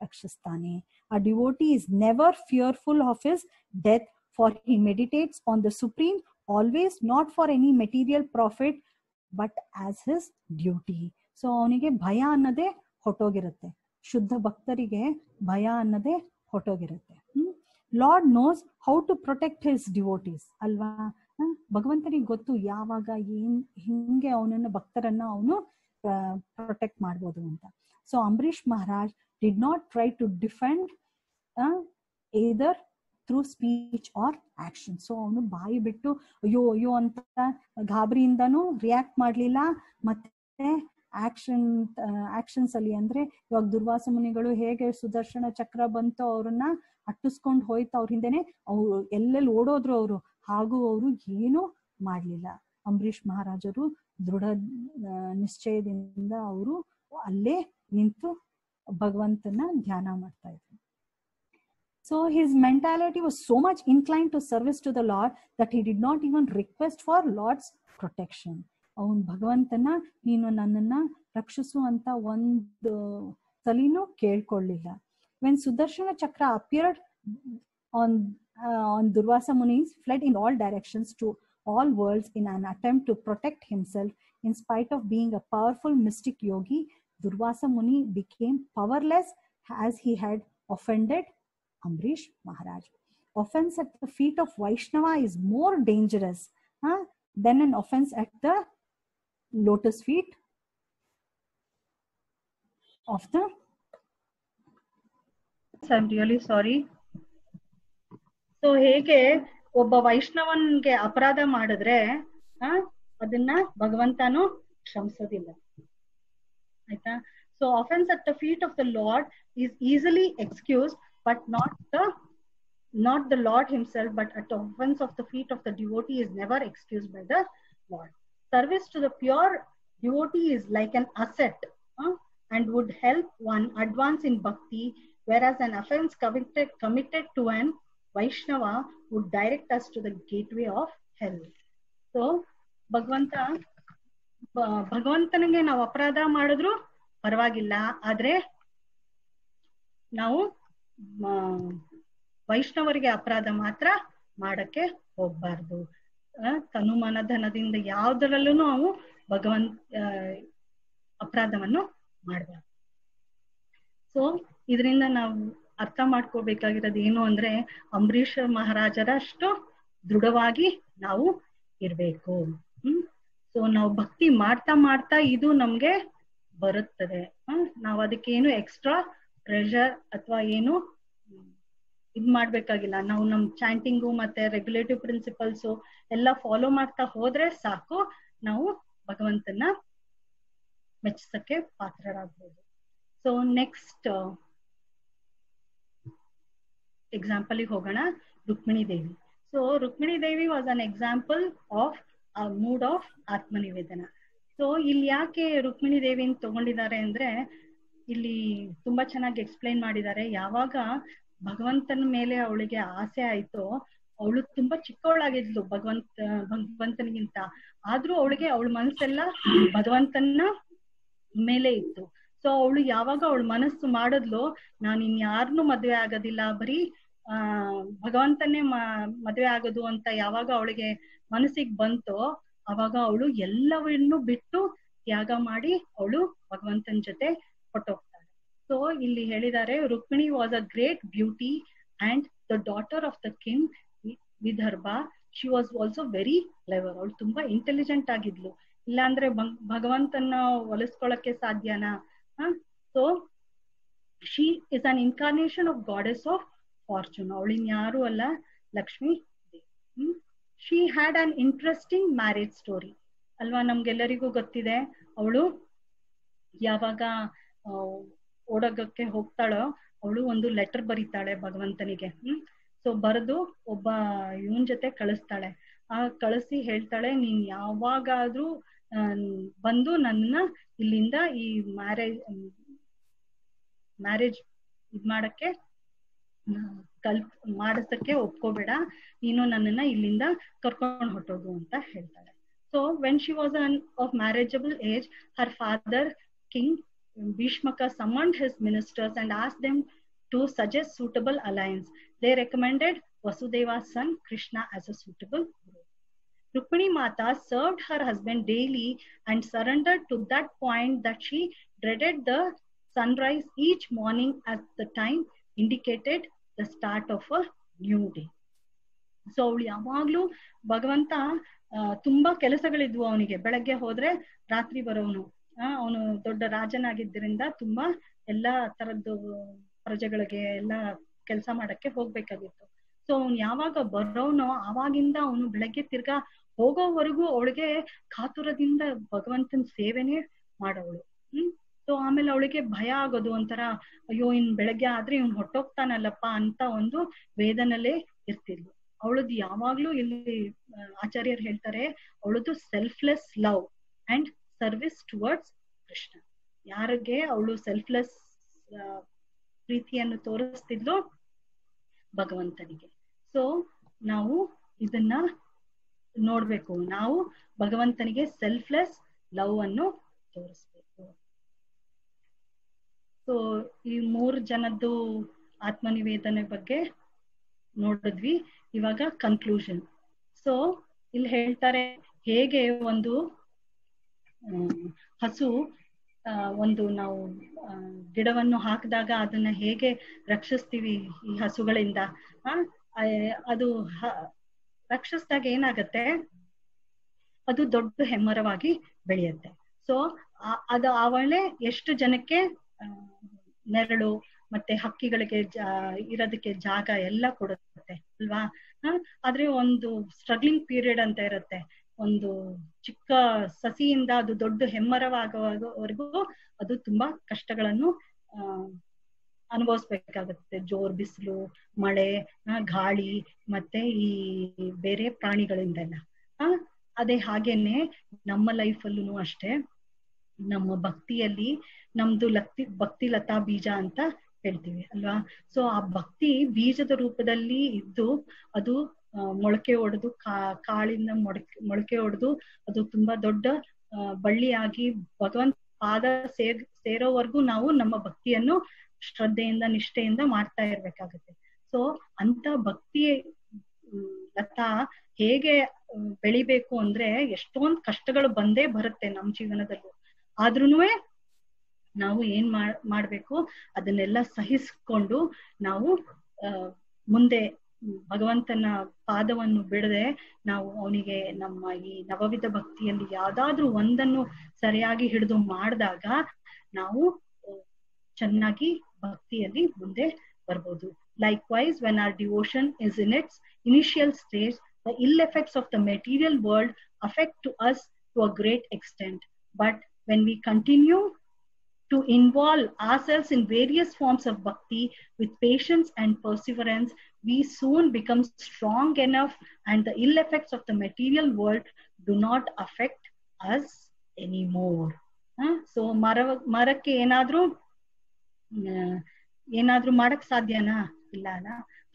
ರಕ್ಷಿಸ್ತಾನೆ. A devotee is never fearful of his death, for he meditates on the supreme always, not for any material profit but as his duty. So ಅವನಿಗೆ ಭಯ ಅನ್ನೋದೇ ಹೊಟ್ಟೋಗಿರುತ್ತೆ. ಶುದ್ಧ ಭಕ್ತರಿಗೆ ಭಯ ಅನ್ನೋದೇ ಹೊಟ್ಟೋಗಿರುತ್ತೆ. Lord knows how to protect his devotees ಅಲ್ವಾ? ಭಗವಂತನಿಗೆ ಗೊತ್ತು ಯಾವಾಗ ಹಿಂಗೆ ಅವನನ್ನ ಭಕ್ತರನ್ನ ಅವನು ಪ್ರೊಟೆಕ್ಟ್ ಮಾಡ್ಬೋದು ಅಂತ. So Ambarish Maharaj did not try to defend either through speech or action. So ಅವನು ಬಾಯಿ ಬಿಟ್ಟು ಅಯ್ಯೋ ಅಯ್ಯೋ ಅಂತ ಗಾಬರಿಯಿಂದನೂ ರಿಯಾಕ್ಟ್ ಮಾಡ್ಲಿಲ್ಲ. ಮತ್ತೆ ಆಕ್ಷನ್ಸ್ ಅಲ್ಲಿ ಅಂದ್ರೆ ಇವಾಗ ದುರ್ವಾಸ ಮುನಿಗಳು ಹೇಗೆ ಸುದರ್ಶನ ಚಕ್ರ ಬಂತು ಅವ್ರನ್ನ ಅಟ್ಟಿಸ್ಕೊಂಡು ಹೋಯ್ತು ಅವ್ರ ಹಿಂದೆನೆ, ಅವ್ರು ಎಲ್ಲೆಲ್ಲಿ ಓಡೋದ್ರು ಅವರು, ಹಾಗೂ ಅವರು ಏನು ಮಾಡ್ಲಿಲ್ಲ. ಅಂಬರೀಷ್ ಮಹಾರಾಜರು ದೃಢ ನಿಶ್ಚಯದಿಂದ ಅವರು ಅಲ್ಲೇ ನಿಂತು ಭಗವಂತನ ಧ್ಯಾನ ಮಾಡ್ತಾ ಇದ್ರು. So his mentality was so much inclined to service to the Lord that he did not even request for Lord's protection. ಅವನ್ ಭಗವಂತನ ನೀನು ನನ್ನನ್ನ ರಕ್ಷಿಸು ಅಂತ ಒಂದು ಸಲಿನೂ ಕೇಳ್ಕೊಳ್ಳಿಲ್ಲ. When Sudarshana Chakra appeared on Durvasa Muni fled in all directions to all worlds in an attempt to protect himself. In spite of being a powerful mystic yogi, Durvasa Muni became powerless as he had offended Ambrish Maharaj. Offense at the feet of Vaishnava is more dangerous than an offense at the lotus feet of the... I'm really sorry. So ಹೇಗೆ ಒಬ್ಬ ವೈಷ್ಣವನ್ಗೆ ಅಪರಾಧ ಮಾಡಿದ್ರೆ ಅದನ್ನ ಭಗವಂತನು ಕ್ಷಮಿಸೋದಿಲ್ಲ, ಆಯ್ತಾ? So offense at the feet of the Lord is easily excused, but not the Lord himself, but at the offense of the feet of the devotee is never excused by the Lord. Service to the pure devotee is like an asset and would help one advance in bhakti, whereas an offense committed to an Vaishnava would direct us to the gateway of hell. So ಭಗವಂತನಿಗೆ ನಾವು ಅಪರಾಧ ಮಾಡಿದ್ರು ಪರವಾಗಿಲ್ಲ, ಆದ್ರೆ ನಾವು ವೈಷ್ಣವರಿಗೆ ಅಪರಾಧ ಮಾತ್ರ ಮಾಡಕ್ಕೆ ಹೋಗ್ಬಾರ್ದು. ತನುಮನ ಧನದಿಂದ ಯಾವ್ದ್ರಲ್ಲೂ ನಾವು ಅಪರಾಧವನ್ನು ಮಾಡಬಾರ್ದು. ಸೊ ಇದರಿಂದ ನಾವು ಅರ್ಥ ಮಾಡ್ಕೋಬೇಕಾಗಿರೋದು ಏನು ಅಂದ್ರೆ ಅಂಬರೀಷ ಮಹಾರಾಜರಷ್ಟು ದೃಢವಾಗಿ ನಾವು ಇರ್ಬೇಕು. ಸೊ ನಾವು ಭಕ್ತಿ ಮಾಡ್ತಾ ಮಾಡ್ತಾ ಇದು ನಮ್ಗೆ ಬರುತ್ತದೆ. ನಾವು ಅದಕ್ಕೇನು ಎಕ್ಸ್ಟ್ರಾ ಪ್ರೆಷರ್ ಅಥವಾ ಏನು ಇದ್ ಮಾಡ್ಬೇಕಾಗಿಲ್ಲ. ನಾವು ನಮ್ ಚಾಂಟಿಂಗು ಮತ್ತೆ ರೆಗ್ಯುಲೇಟಿವ್ ಪ್ರಿನ್ಸಿಪಲ್ಸು ಎಲ್ಲ ಫಾಲೋ ಮಾಡ್ತಾ ಹೋದ್ರೆ ಸಾಕು, ನಾವು ಭಗವಂತನ ಮೆಚ್ಚಿಸಕ್ಕೆ ಪಾತ್ರರಾಗ್ಬೋದು. ಸೊ ನೆಕ್ಸ್ಟ್ ಎಕ್ಸಾಂಪಲ್ ಹೋಗೋಣ, Rukmini Devi. So Rukmini Devi was an example of mood of Atmanivedana. So ಇಲ್ಲಿ ಯಾಕೆ ರುಕ್ಮಿಣಿ ದೇವಿನ ತಗೊಂಡಿದ್ದಾರೆ ಅಂದ್ರೆ, ಇಲ್ಲಿ ತುಂಬಾ ಚೆನ್ನಾಗಿ ಎಕ್ಸ್ಪ್ಲೈನ್ ಮಾಡಿದ್ದಾರೆ. ಯಾವಾಗ ಭಗವಂತನ ಮೇಲೆ ಅವಳಿಗೆ ಆಸೆ ಆಯ್ತೋ, ಅವಳು ತುಂಬಾ ಚಿಕ್ಕವಳಾಗಿದ್ಲು ಭಗವಂತನಿಗಿಂತ, ಆದ್ರೂ ಅವಳಿಗೆ ಅವಳ ಮನಸ್ಸೆಲ್ಲ ಭಗವಂತನ ಮೇಲೆ ಇತ್ತು. ಸೊ ಅವಳು ಯಾವಾಗ ಅವಳ ಮನಸ್ಸು ಮಾಡಿದ್ಲು, ನಾನು ಇನ್ಯಾರನ್ನೂ ಮದ್ವೆ ಆಗೋದಿಲ್ಲ, ಬರೀ ಭಗವಂತನೇ ಮದ್ವೆ ಆಗೋದು ಅಂತ ಯಾವಾಗ ಅವಳಿಗೆ ಮನಸ್ಸಿಗೆ ಬಂತೋ, ಅವಾಗ ಅವಳು ಎಲ್ಲವನ್ನೂ ಬಿಟ್ಟು ತ್ಯಾಗ ಮಾಡಿ ಅವಳು ಭಗವಂತನ ಜೊತೆ ಹೊಟ್ಟೋಗ್ತಾಳೆ. ಸೊ ಇಲ್ಲಿ ಹೇಳಿದ್ದಾರೆ, Rukmini was a great beauty and the daughter of the king Vidarbha. She was also very clever. ಅವಳು ತುಂಬಾ ಇಂಟೆಲಿಜೆಂಟ್ ಆಗಿದ್ಲು, ಇಲ್ಲಾಂದ್ರೆ ಭಗವಂತನ ಒಲಿಸ್ಕೊಳಕ್ಕೆ ಸಾಧ್ಯನಾ? So she is an incarnation of goddess of fortune. ಅವಳಿನ್ ಯಾರು ಅಲ್ಲ, Lakshmi Devi. She had an interesting marriage story ಅಲ್ವಾ, ನಮ್ಗೆಲ್ಲರಿಗೂ ಗೊತ್ತಿದೆ. ಅವಳು ಯಾವಾಗ ಓಡೋಗಕ್ಕೆ ಹೋಗ್ತಾಳೋ, ಅವಳು ಒಂದು ಲೆಟರ್ ಬರೀತಾಳೆ ಭಗವಂತನಿಗೆ. ಸೊ ಬರೆದು ಒಬ್ಬ ಇವನ್ ಜೊತೆ ಕಳಿಸ್ತಾಳೆ. ಕಳಿಸಿ ಹೇಳ್ತಾಳೆ, ನೀನ್ ಯಾವಾಗಾದ್ರೂ ಬಂದು ನನ್ನ ಇಲ್ಲಿಂದ ಈ ಮ್ಯಾರೇಜ್ ಇದ್ ಮಾಡಕ್ಕೆ ಮಾಡಿಸಕ್ಕೆ ಒಪ್ಕೋಬೇಡ, ನೀನು ನನ್ನನ್ನ ಇಲ್ಲಿಂದ ಕರ್ಕೊಂಡು ಹೊಟ್ಟೋದು ಅಂತ ಹೇಳ್ತಾಳೆ. So when she was of marriageable age, her father king Bhishmaka summoned his ministers and asked them to suggest suitable alliance. They recommended Vasudeva's son Krishna as a suitable guru. Rukmini Mata served her husband daily and surrendered to that point that she dreaded the sunrise each morning as the time indicated the start of a new day. So ಅವಳು ಯಾವಾಗ್ಲೂ ಭಗವಂತ ತುಂಬಾ ಕೆಲಸಗಳಿದ್ವು ಅವನಿಗೆ. ಬೆಳಗ್ಗೆ ಹೋದ್ರೆ ರಾತ್ರಿ ಬರೋನು, ಅವನು ದೊಡ್ಡ ರಾಜನಾಗಿದ್ದರಿಂದ ತುಂಬಾ ಎಲ್ಲಾ ತರದ್ದು ಪ್ರಜೆಗಳಿಗೆ ಎಲ್ಲ ಕೆಲಸ ಮಾಡಕ್ಕೆ ಹೋಗ್ಬೇಕಾಗಿತ್ತು. ಸೊ ಅವ್ನು ಯಾವಾಗ ಬರೋನೋ ಆವಾಗಿಂದ ಅವನು ಬೆಳಗ್ಗೆ ತಿರ್ಗಾ ಹೋಗೋವರೆಗೂ ಅವಳಿಗೆ ಕಾತುರದಿಂದ ಭಗವಂತನ ಸೇವೆನೇ ಮಾಡೋವಳು. ಸೊ ಆಮೇಲೆ ಅವಳಿಗೆ ಭಯ ಆಗೋದು, ಒಂಥರ ಅಯ್ಯೋ ಇನ್ ಬೆಳಗ್ಗೆ ಆದ್ರೆ ಇವ್ನು ಹೊಟ್ಟೋಗ್ತಾನಲ್ಲಪ್ಪ ಅಂತ ಒಂದು ವೇದನಲ್ಲೇ ಇರ್ತಿದ್ಲು. ಅವಳದ್ದು ಯಾವಾಗ್ಲೂ ಇಲ್ಲಿ ಆಚಾರ್ಯರು ಹೇಳ್ತಾರೆ, ಅವಳದ್ದು selfless love and service towards Krishna. ಯಾರಿಗೆ ಅವಳು ಸೆಲ್ಫ್ಲೆಸ್ ಪ್ರೀತಿಯನ್ನು ತೋರಿಸ್ತಿದ್ಲು? ಭಗವಂತನಿಗೆ. ಸೊ ನಾವು ಇದನ್ನ ನೋಡ್ಬೇಕು, ನಾವು ಭಗವಂತನಿಗೆ ಸೆಲ್ಫ್ಲೆಸ್ ಲವ್ ಅನ್ನು ತೋರಿಸ್ಬೇಕು. ಸೊ ಈ 3 ಜನದ್ದು ಆತ್ಮನಿವೇದನೆ ಬಗ್ಗೆ ನೋಡಿದ್ವಿ. ಇವಾಗ ಕನ್ಕ್ಲೂಷನ್. ಸೊ ಇಲ್ಲಿ ಹೇಳ್ತಾರೆ, ಹೇಗೆ ಒಂದು ಹಸು ಒಂದು ನಾವು ಗಿಡವನ್ನು ಹಾಕಿದಾಗ ಅದನ್ನ ಹೇಗೆ ರಕ್ಷಿಸ್ತೀವಿ ಈ ಹಸುಗಳಿಂದ, ಅದು ರಕ್ಷಿಸಿದಾಗ ಏನಾಗತ್ತೆ, ಅದು ದೊಡ್ಡ ಹೆಮ್ಮರವಾಗಿ ಬೆಳೆಯುತ್ತೆ. ಸೊ ಅದು ಅವಳೆ ಎಷ್ಟು ಜನಕ್ಕೆ ನೆರಳು ಮತ್ತೆ ಹಕ್ಕಿಗಳಿಗೆ ಇರೋದಕ್ಕೆ ಜಾಗ ಎಲ್ಲ ಕೊಡುತ್ತೆ ಅಲ್ವಾ. ಆದ್ರೆ ಒಂದು ಸ್ಟ್ರಗ್ಲಿಂಗ್ ಪೀರಿಯಡ್ ಅಂತ ಇರುತ್ತೆ. ಒಂದು ಚಿಕ್ಕ ಸಸಿಯಿಂದ ಅದು ದೊಡ್ಡ ಹೆಮ್ಮರವಾಗುವವರೆಗೂ ಅದು ತುಂಬಾ ಕಷ್ಟಗಳನ್ನು ಅನುಭವಿಸ್ಬೇಕಾಗತ್ತೆ. ಜೋರ್ ಬಿಸಿಲು, ಮಳೆ, ಗಾಳಿ ಮತ್ತೆ ಈ ಬೇರೆ ಪ್ರಾಣಿಗಳಿಂದೆಲ್ಲ. ಅದೇ ಹಾಗೇನೆ ನಮ್ಮ ಲೈಫಲ್ಲೂ ಅಷ್ಟೇ, ನಮ್ಮ ಭಕ್ತಿಯಲ್ಲಿ ನಮ್ದು ಭಕ್ತಿ ಲತಾ ಬೀಜ ಅಂತ ಹೇಳ್ತೀವಿ ಅಲ್ವಾ. ಸೊ ಆ ಭಕ್ತಿ ಬೀಜದ ರೂಪದಲ್ಲಿ ಇದ್ದು ಅದು ಮೊಳಕೆ ಹೊಡೆದು ಕಾಳಿಂದ ಮೊಳಕೆ ಹೊಡೆದು ಅದು ತುಂಬಾ ದೊಡ್ಡ ಬಳ್ಳಿಯಾಗಿ ಭಗವಂತ ಪಾದ ಸೇರೋವರೆಗೂ ನಾವು ನಮ್ಮ ಭಕ್ತಿಯನ್ನು ಶ್ರದ್ಧೆಯಿಂದ ನಿಷ್ಠೆಯಿಂದ ಮಾಡ್ತಾ ಇರ್ಬೇಕಾಗತ್ತೆ. ಸೊ ಅಂತ ಭಕ್ತಿ ಲತಾ ಹೇಗೆ ಬೆಳಿಬೇಕು ಅಂದ್ರೆ, ಎಷ್ಟೊಂದ್ ಕಷ್ಟಗಳು ಬಂದೇ ಬರುತ್ತೆ ನಮ್ಮ ಜೀವನದಲ್ಲೂ. ಆದ್ರೂನು ನಾವು ಏನ್ ಮಾಡ್ಬೇಕು, ಅದನ್ನೆಲ್ಲ ಸಹಿಸ್ಕೊಂಡು ನಾವು ಮುಂದೆ ಭಗವಂತನ ಪಾದವನ್ನು ಬಿಡದೆ ನಾವು ಅವನಿಗೆ ನಮ್ಮ ಈ ನವವಿಧ ಭಕ್ತಿಯಲ್ಲಿ ಯಾವ್ದಾದ್ರೂ ಒಂದನ್ನು ಸರಿಯಾಗಿ ಹಿಡಿದು ಮಾಡಿದಾಗ ನಾವು ಚೆನ್ನಾಗಿ ಭಕ್ತಿಯಲ್ಲಿ ಮುಂದೆ ಬರ್ಬೋದು. Likewise, when our devotion is in its initial stage, the ill effects of the material world affect to us to a great extent. But when we continue to involve ourselves in various forms of bhakti with patience and perseverance, we soon become strong enough and the ill effects of the material world do not affect us anymore. So ಮರಕ್ಕೆ ಏನಾದ್ರೂ ಮಾಡಕ್ ಸಾಧ್ಯನಾ? ಇಲ್ಲ ಅಲ್ಲ.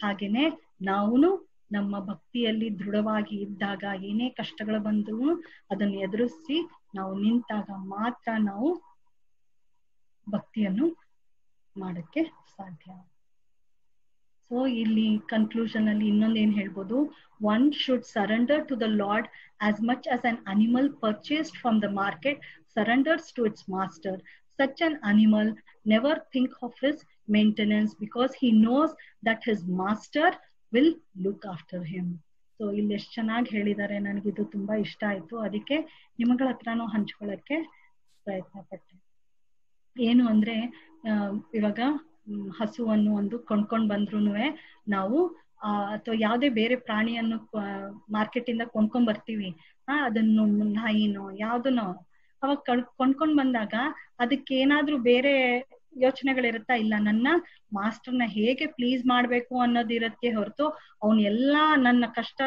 ಹಾಗೇನೆ ನಾವುನು ನಮ್ಮ ಭಕ್ತಿಯಲ್ಲಿ ದೃಢವಾಗಿ ಇದ್ದಾಗ ಏನೇ ಕಷ್ಟಗಳು ಬಂದ್ರು ಅದನ್ನು ಎದುರಿಸಿ ನಾವು ನಿಂತಾಗ ಮಾತ್ರ ನಾವು ಭಕ್ತಿಯನ್ನು ಮಾಡಕ್ಕೆ ಸಾಧ್ಯ. ಸೊ ಇಲ್ಲಿ ಕನ್ಕ್ಲೂಷನ್ ಅಲ್ಲಿ ಇನ್ನೊಂದೇನ್ ಹೇಳ್ಬೋದು, one should surrender to the Lord as much as an animal purchased from the market surrenders to its master. Such an animal never think of his maintenance because he knows that his master will look after him. So ಇಲ್ಲಿ ಎಷ್ಟು ಚೆನ್ನಾಗಿ ಹೇಳಿದ್ದಾರೆ, ನನಗಿದು ತುಂಬಾ ಇಷ್ಟ ಆಯ್ತು. ಅದಕ್ಕೆ ನಿಮಗಳ ಹತ್ರನೂ ಹಂಚ್ಕೊಳ್ಳಕ್ಕೆ ಪ್ರಯತ್ನ ಪಟ್ಟೆ. ಏನು ಅಂದ್ರೆ ಇವಾಗ ಹಸುವನ್ನು ಒಂದು ಕೊಂಡ್ಕೊಂಡ್ ಬಂದ್ರುನುವೆ ನಾವು ಅಥವಾ ಯಾವುದೇ ಬೇರೆ ಪ್ರಾಣಿಯನ್ನು ಮಾರ್ಕೆಟ್ ಇಂದ ಕೊಂಡ್ಕೊಂಡ್ ಬರ್ತೀವಿ, ಅದನ್ನು ನಾಯಿನೋ ಯಾವ್ದನೋ ಅವಾಗ ಕೊಂಡ್ಕೊಂಡ್ ಬಂದಾಗ ಅದಕ್ಕೆ ಏನಾದ್ರೂ ಬೇರೆ ಯೋಚನೆಗಳಿರುತ್ತಾ? ಇಲ್ಲ, ನನ್ನ ಮಾಸ್ಟರ್ನ ಹೇಗೆ ಪ್ಲೀಸ್ ಮಾಡ್ಬೇಕು ಅನ್ನೋದಿರತ್ತೆ ಹೊರತು ಅವನ್ ಎಲ್ಲಾ ನನ್ನ ಕಷ್ಟ,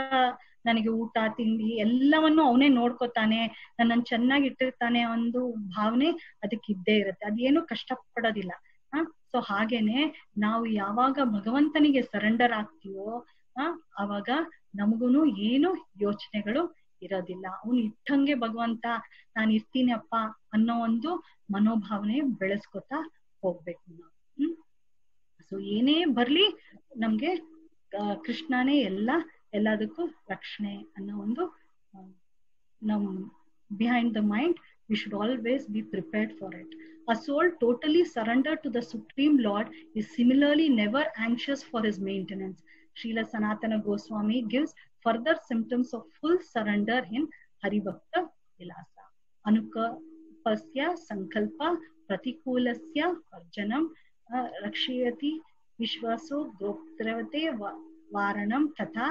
ನನಗೆ ಊಟ ತಿಂಡಿ ಎಲ್ಲವನ್ನು ಅವನೇ ನೋಡ್ಕೋತಾನೆ, ನನ್ನನ್ನು ಚೆನ್ನಾಗಿ ಇಟ್ಟಿರ್ತಾನೆ ಒಂದು ಭಾವನೆ ಅದಕ್ಕೆ ಇದ್ದೇ ಇರುತ್ತೆ. ಅದೇನು ಕಷ್ಟ ಪಡೋದಿಲ್ಲ. ಸೊ ಹಾಗೇನೆ ನಾವು ಯಾವಾಗ ಭಗವಂತನಿಗೆ ಸರೆಂಡರ್ ಆಗ್ತೀವೋ ಅವಾಗ ನಮಗೂನು ಏನು ಯೋಚನೆಗಳು ಇರೋದಿಲ್ಲ. ಅವನು ಇಟ್ಟಂಗೆ ಭಗವಂತ ನಾನು ಇರ್ತೀನಿ ಅಪ್ಪ ಅನ್ನೋ ಒಂದು ಮನೋಭಾವನೆ ಬೆಳೆಸ್ಕೊತಾ ಹೋಗ್ಬೇಕು ನಾವು. ಸೊ ಏನೇ ಬರ್ಲಿ ನಮ್ಗೆ ಕೃಷ್ಣನೇ ಎಲ್ಲದಕ್ಕೂ ರಕ್ಷಣೆ ಅನ್ನೋ ಒಂದು behind the mind, we should always be prepared for it. A soul totally surrendered to the Supreme Lord is similarly never anxious for his maintenance. Srila Sanatana Goswami gives further symptoms of full surrender in Haribhakta Vilasa. Anukapasya sankalpa pratikulasya varjanam rakshayati vishwaso goptravate varanam tatha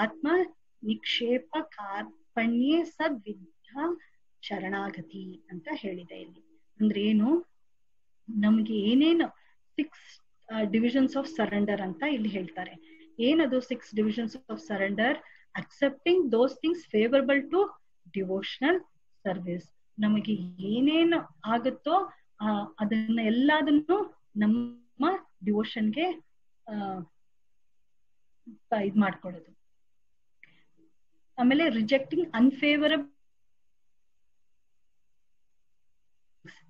atma nikshepa karpanye sadvidha ಶರಣಾಗತಿ ಅಂತ ಹೇಳಿದೆ. ಇಲ್ಲಿ ಅಂದ್ರೆ ಏನು, ನಮ್ಗೆ ಏನೇನು 6 divisions of surrender ಅಂತ ಇಲ್ಲಿ ಹೇಳ್ತಾರೆ. ಏನದು 6 divisions of surrender? Accepting those things favourable to devotional service. ನಮಗೆ ಏನೇನು ಆಗುತ್ತೋ ಅದನ್ನ ಎಲ್ಲದನ್ನು ನಮ್ಮ ಡಿವೋಷನ್ಗೆ ಇದ್ ಮಾಡ್ಕೊಳ್ಳೋದು. ಆಮೇಲೆ ರಿಜೆಕ್ಟಿಂಗ್ ಅನ್ಫೇವರಬಲ್,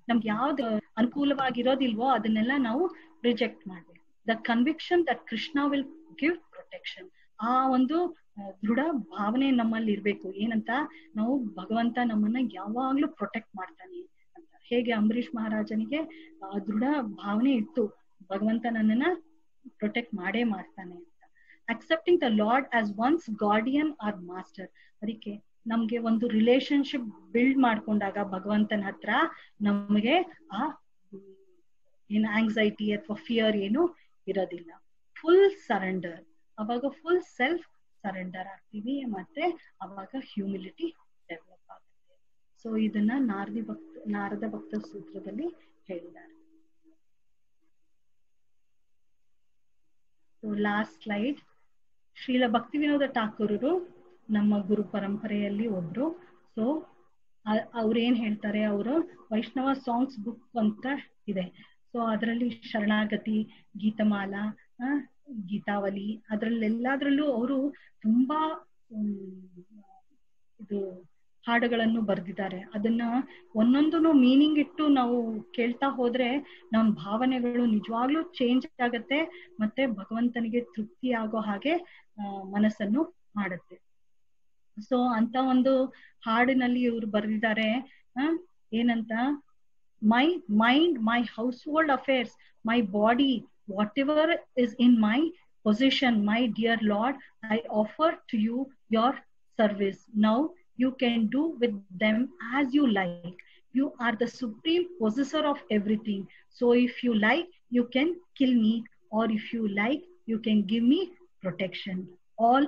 ನಮ್ಗೆ ಯಾವ್ದು ಅನುಕೂಲವಾಗಿರೋದಿಲ್ವೋ ಅದನ್ನೆಲ್ಲ ನಾವು ರಿಜೆಕ್ಟ್ ಮಾಡ್ಬೇಕು. The conviction that Krishna will give protection, ಆ ಒಂದು ದೃಢ ಭಾವನೆ ನಮ್ಮಲ್ಲಿ ಇರ್ಬೇಕು. ಏನಂತ, ನಾವು ಭಗವಂತ ನಮ್ಮನ್ನ ಯಾವಾಗ್ಲೂ ಪ್ರೊಟೆಕ್ಟ್ ಮಾಡ್ತಾನೆ ಅಂತ. ಹೇಗೆ ಅಂಬರೀಷ್ ಮಹಾರಾಜನಿಗೆ ದೃಢ ಭಾವನೆ ಇತ್ತು, ಭಗವಂತ ನನ್ನನ್ನ ಪ್ರೊಟೆಕ್ಟ್ ಮಾಡೇ ಮಾಡ್ತಾನೆ ಅಂತ. Accepting the lord as one's guardian or master. ಅದಕ್ಕೆ ನಮ್ಗೆ ಒಂದು ರಿಲೇಶನ್ಶಿಪ್ ಬಿಲ್ಡ್ ಮಾಡ್ಕೊಂಡಾಗ ಭಗವಂತನ ಹತ್ರ ನಮಗೆ ಏನು ಆಂಗ್ಸೈಟಿ ಅಥವಾ ಫಿಯರ್ ಏನು ಇರೋದಿಲ್ಲ. ಫುಲ್ ಸರೆಂಡರ್, ಅವಾಗ ಫುಲ್ ಸೆಲ್ಫ್ ಸರೆಂಡರ್ ಆಗ್ತೀವಿ, ಮತ್ತೆ ಅವಾಗ ಹ್ಯೂಮಿಲಿಟಿ ಡೆವಲಪ್ ಆಗುತ್ತೆ. ಸೊ ಇದನ್ನ ನಾರದ ಭಕ್ತ ಸೂತ್ರದಲ್ಲಿ ಹೇಳಿದ್ದಾರೆ. So last slide. ಶ್ರೀಲ ಭಕ್ತಿ ವಿನೋದ ಠಾಕೂರರು ನಮ್ಮ ಗುರು ಪರಂಪರೆಯಲ್ಲಿ ಒಬ್ರು. ಸೊ ಅವ್ರೇನ್ ಹೇಳ್ತಾರೆ, ಅವರು ವೈಷ್ಣವ ಸಾಂಗ್ಸ್ ಬುಕ್ ಅಂತ ಇದೆ. ಸೊ ಅದರಲ್ಲಿ ಶರಣಾಗತಿ, ಗೀತಮಾಲಾ, ಗೀತಾವಲಿ, ಅದ್ರಲ್ಲೆಲ್ಲದ್ರಲ್ಲೂ ಅವರು ತುಂಬಾ ಇದು ಹಾಡುಗಳನ್ನು ಬರೆದಿದ್ದಾರೆ. ಅದನ್ನ ಒಂದೊಂದು ಮೀನಿಂಗ್ ಇಟ್ಟು ನಾವು ಕೇಳ್ತಾ ಹೋದ್ರೆ ನಮ್ಮ ಭಾವನೆಗಳು ನಿಜವಾಗ್ಲೂ ಚೇಂಜ್ ಆಗತ್ತೆ, ಮತ್ತೆ ಭಗವಂತನಿಗೆ ತೃಪ್ತಿ ಆಗೋ ಹಾಗೆ ಮನಸ್ಸನ್ನು ಮಾಡುತ್ತೆ. ಸೊ ಅಂತ ಒಂದು ಹಾಡಿನಲ್ಲಿ ಇವ್ರು ಬರೆದಿದ್ದಾರೆ, ಏನಂತ, my mind, my household affairs, my body, whatever is in my possession, my dear lord, I offer to you your service. Now you can do with them as you like. You are the supreme possessor of everything. So if you like, you can kill me, or if you like, you can give me protection. All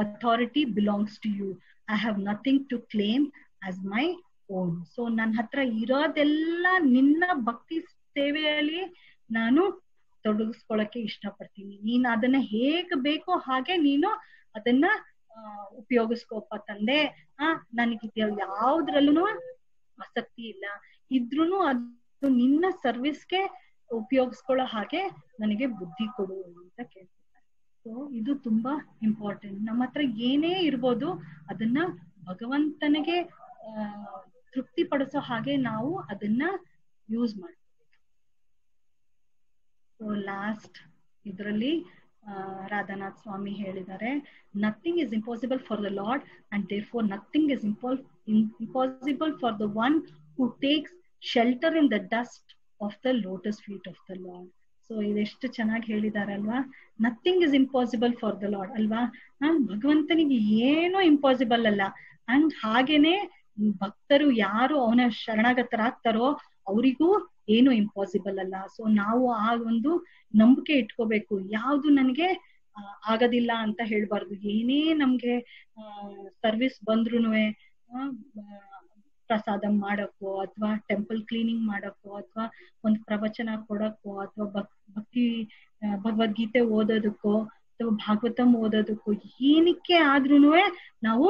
authority belongs to you. I have nothing to claim as my own. So ನನ್ನ ಹತ್ರ ಇರೋದೆಲ್ಲ ನಿನ್ನ ಭಕ್ತಿ ಸೇವೆಯಲ್ಲಿ ನಾನು ತೊಡಗಿಸ್ಕೊಳಕ್ಕೆ ಇಷ್ಟಪಡ್ತೀನಿ. ನೀನ್ ಅದನ್ನ ಹೇಗ್ ಬೇಕೋ ಹಾಗೆ ನೀನು ಅದನ್ನ ಉಪಯೋಗಿಸ್ಕೋಪ ತಂದೆ. ನನಗೆ ಯಾವ್ದ್ರಲ್ಲೂ ಆಸಕ್ತಿ ಇಲ್ಲ, ಇದ್ರೂನು ಅದು ನಿನ್ನ ಸರ್ವಿಸ್ಗೆ ಉಪಯೋಗಿಸ್ಕೊಳ್ಳೋ ಹಾಗೆ ನನಗೆ ಬುದ್ಧಿ ಕೊಡು ಅಂತ ಕೇಳ್ತಿದ್ದಾರೆ. ಸೊ ಇದು ತುಂಬಾ ಇಂಪಾರ್ಟೆಂಟ್. ನಮ್ಮ ಹತ್ರ ಏನೇ ಇರ್ಬೋದು ಅದನ್ನ ಭಗವಂತನಿಗೆ ತೃಪ್ತಿ ಪಡಿಸೋ ಹಾಗೆ ನಾವು ಅದನ್ನ ಯೂಸ್ ಮಾಡ್ತೀವಿ. ಸೊ ಲಾಸ್ಟ್ ಇದರಲ್ಲಿ ರಾಧಾನಾಥ್ ಸ್ವಾಮಿ ಹೇಳಿದ್ದಾರೆ, nothing is impossible for the lord and therefore nothing is impossible for the one who takes shelter in the dust of the lotus feet of the Lord. So ಇದೆಷ್ಟು ಚೆನ್ನಾಗಿ ಹೇಳಿದ್ದಾರೆ ಅಲ್ವಾ. Nothing is impossible for the lord ಅಲ್ವಾ. ಭಗವಂತನಿಗೆ ಏನೂ impossible ಅಲ್ಲ. And ಹಾಗೇನೆ ಭಕ್ತರು ಯಾರು ಅವನ ಶರಣಾಗತರಾಗ್ತಾರೋ ಅವರಿಗೂ ಏನು ಇಂಪಾಸಿಬಲ್ ಅಲ್ಲ. ಸೊ ನಾವು ಆ ಒಂದು ನಂಬಿಕೆ ಇಟ್ಕೋಬೇಕು. ಯಾವ್ದು ನನಗೆ ಆಗೋದಿಲ್ಲ ಅಂತ ಹೇಳ್ಬಾರ್ದು. ಏನೇ ನಮ್ಗೆ ಸರ್ವಿಸ್ ಬಂದ್ರುನುವೆ, ಪ್ರಸಾದ ಮಾಡಕ್ಕೋ ಅಥವಾ ಟೆಂಪಲ್ ಕ್ಲೀನಿಂಗ್ ಮಾಡಕ್ಕೋ ಅಥವಾ ಒಂದು ಪ್ರವಚನ ಕೊಡಕ್ಕೋ ಅಥವಾ ಭಗವದ್ಗೀತೆ ಓದೋದಕ್ಕೋ ಅಥವಾ ಭಾಗವತಂ ಓದೋದಕ್ಕೋ ಏನಕ್ಕೆ ಆದ್ರೂನುವೆ ನಾವು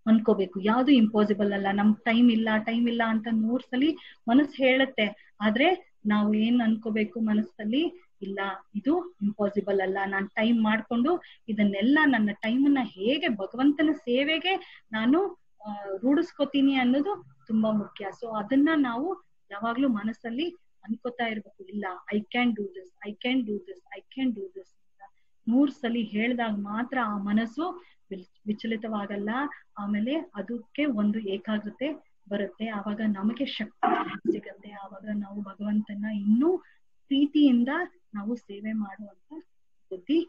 ಅನ್ಕೋಬೇಕು ಯಾವ್ದು ಇಂಪಾಸಿಬಲ್ ಅಲ್ಲ. ನಮ್ ಟೈಮ್ ಇಲ್ಲ ಅಂತ 100 ಸಲಿ ಮನಸ್ಸು ಹೇಳುತ್ತೆ. ಆದ್ರೆ ನಾವು ಏನ್ ಅನ್ಕೋಬೇಕು ಮನಸ್ಸಲ್ಲಿ, ಇಲ್ಲ ಇದು ಇಂಪಾಸಿಬಲ್ ಅಲ್ಲ, ನಾನ್ ಟೈಮ್ ಮಾಡ್ಕೊಂಡು ಇದನ್ನೆಲ್ಲ ನನ್ನ ಟೈಮನ್ನ ಹೇಗೆ ಭಗವಂತನ ಸೇವೆಗೆ ನಾನು ರೂಢಿಸ್ಕೋತೀನಿ ಅನ್ನೋದು ತುಂಬಾ ಮುಖ್ಯ. ಸೊ ಅದನ್ನ ನಾವು ಯಾವಾಗ್ಲೂ ಮನಸ್ಸಲ್ಲಿ ಅನ್ಕೋತಾ ಇರ್ಬೇಕು. ಇಲ್ಲ, I can do this, I can do this, I can do this ಅಂತ 100 ಸಲಿ ಹೇಳ್ದಾಗ ಮಾತ್ರ ಆ ಮನಸ್ಸು ವಿಚಲಿತವಾಗಲ್ಲ. ಆಮೇಲೆ ಅದಕ್ಕೆ ಒಂದು ಏಕಾಗ್ರತೆ ಬರುತ್ತೆ. ಆವಾಗ ನಮಗೆ ಶಕ್ತಿ ಸಿಗತ್ತೆ. ಆವಾಗ ನಾವು ಭಗವಂತನ ಇನ್ನೂ ಪ್ರೀತಿಯಿಂದ ನಾವು ಸೇವೆ ಮಾಡುವಂತ ಬುದ್ಧಿ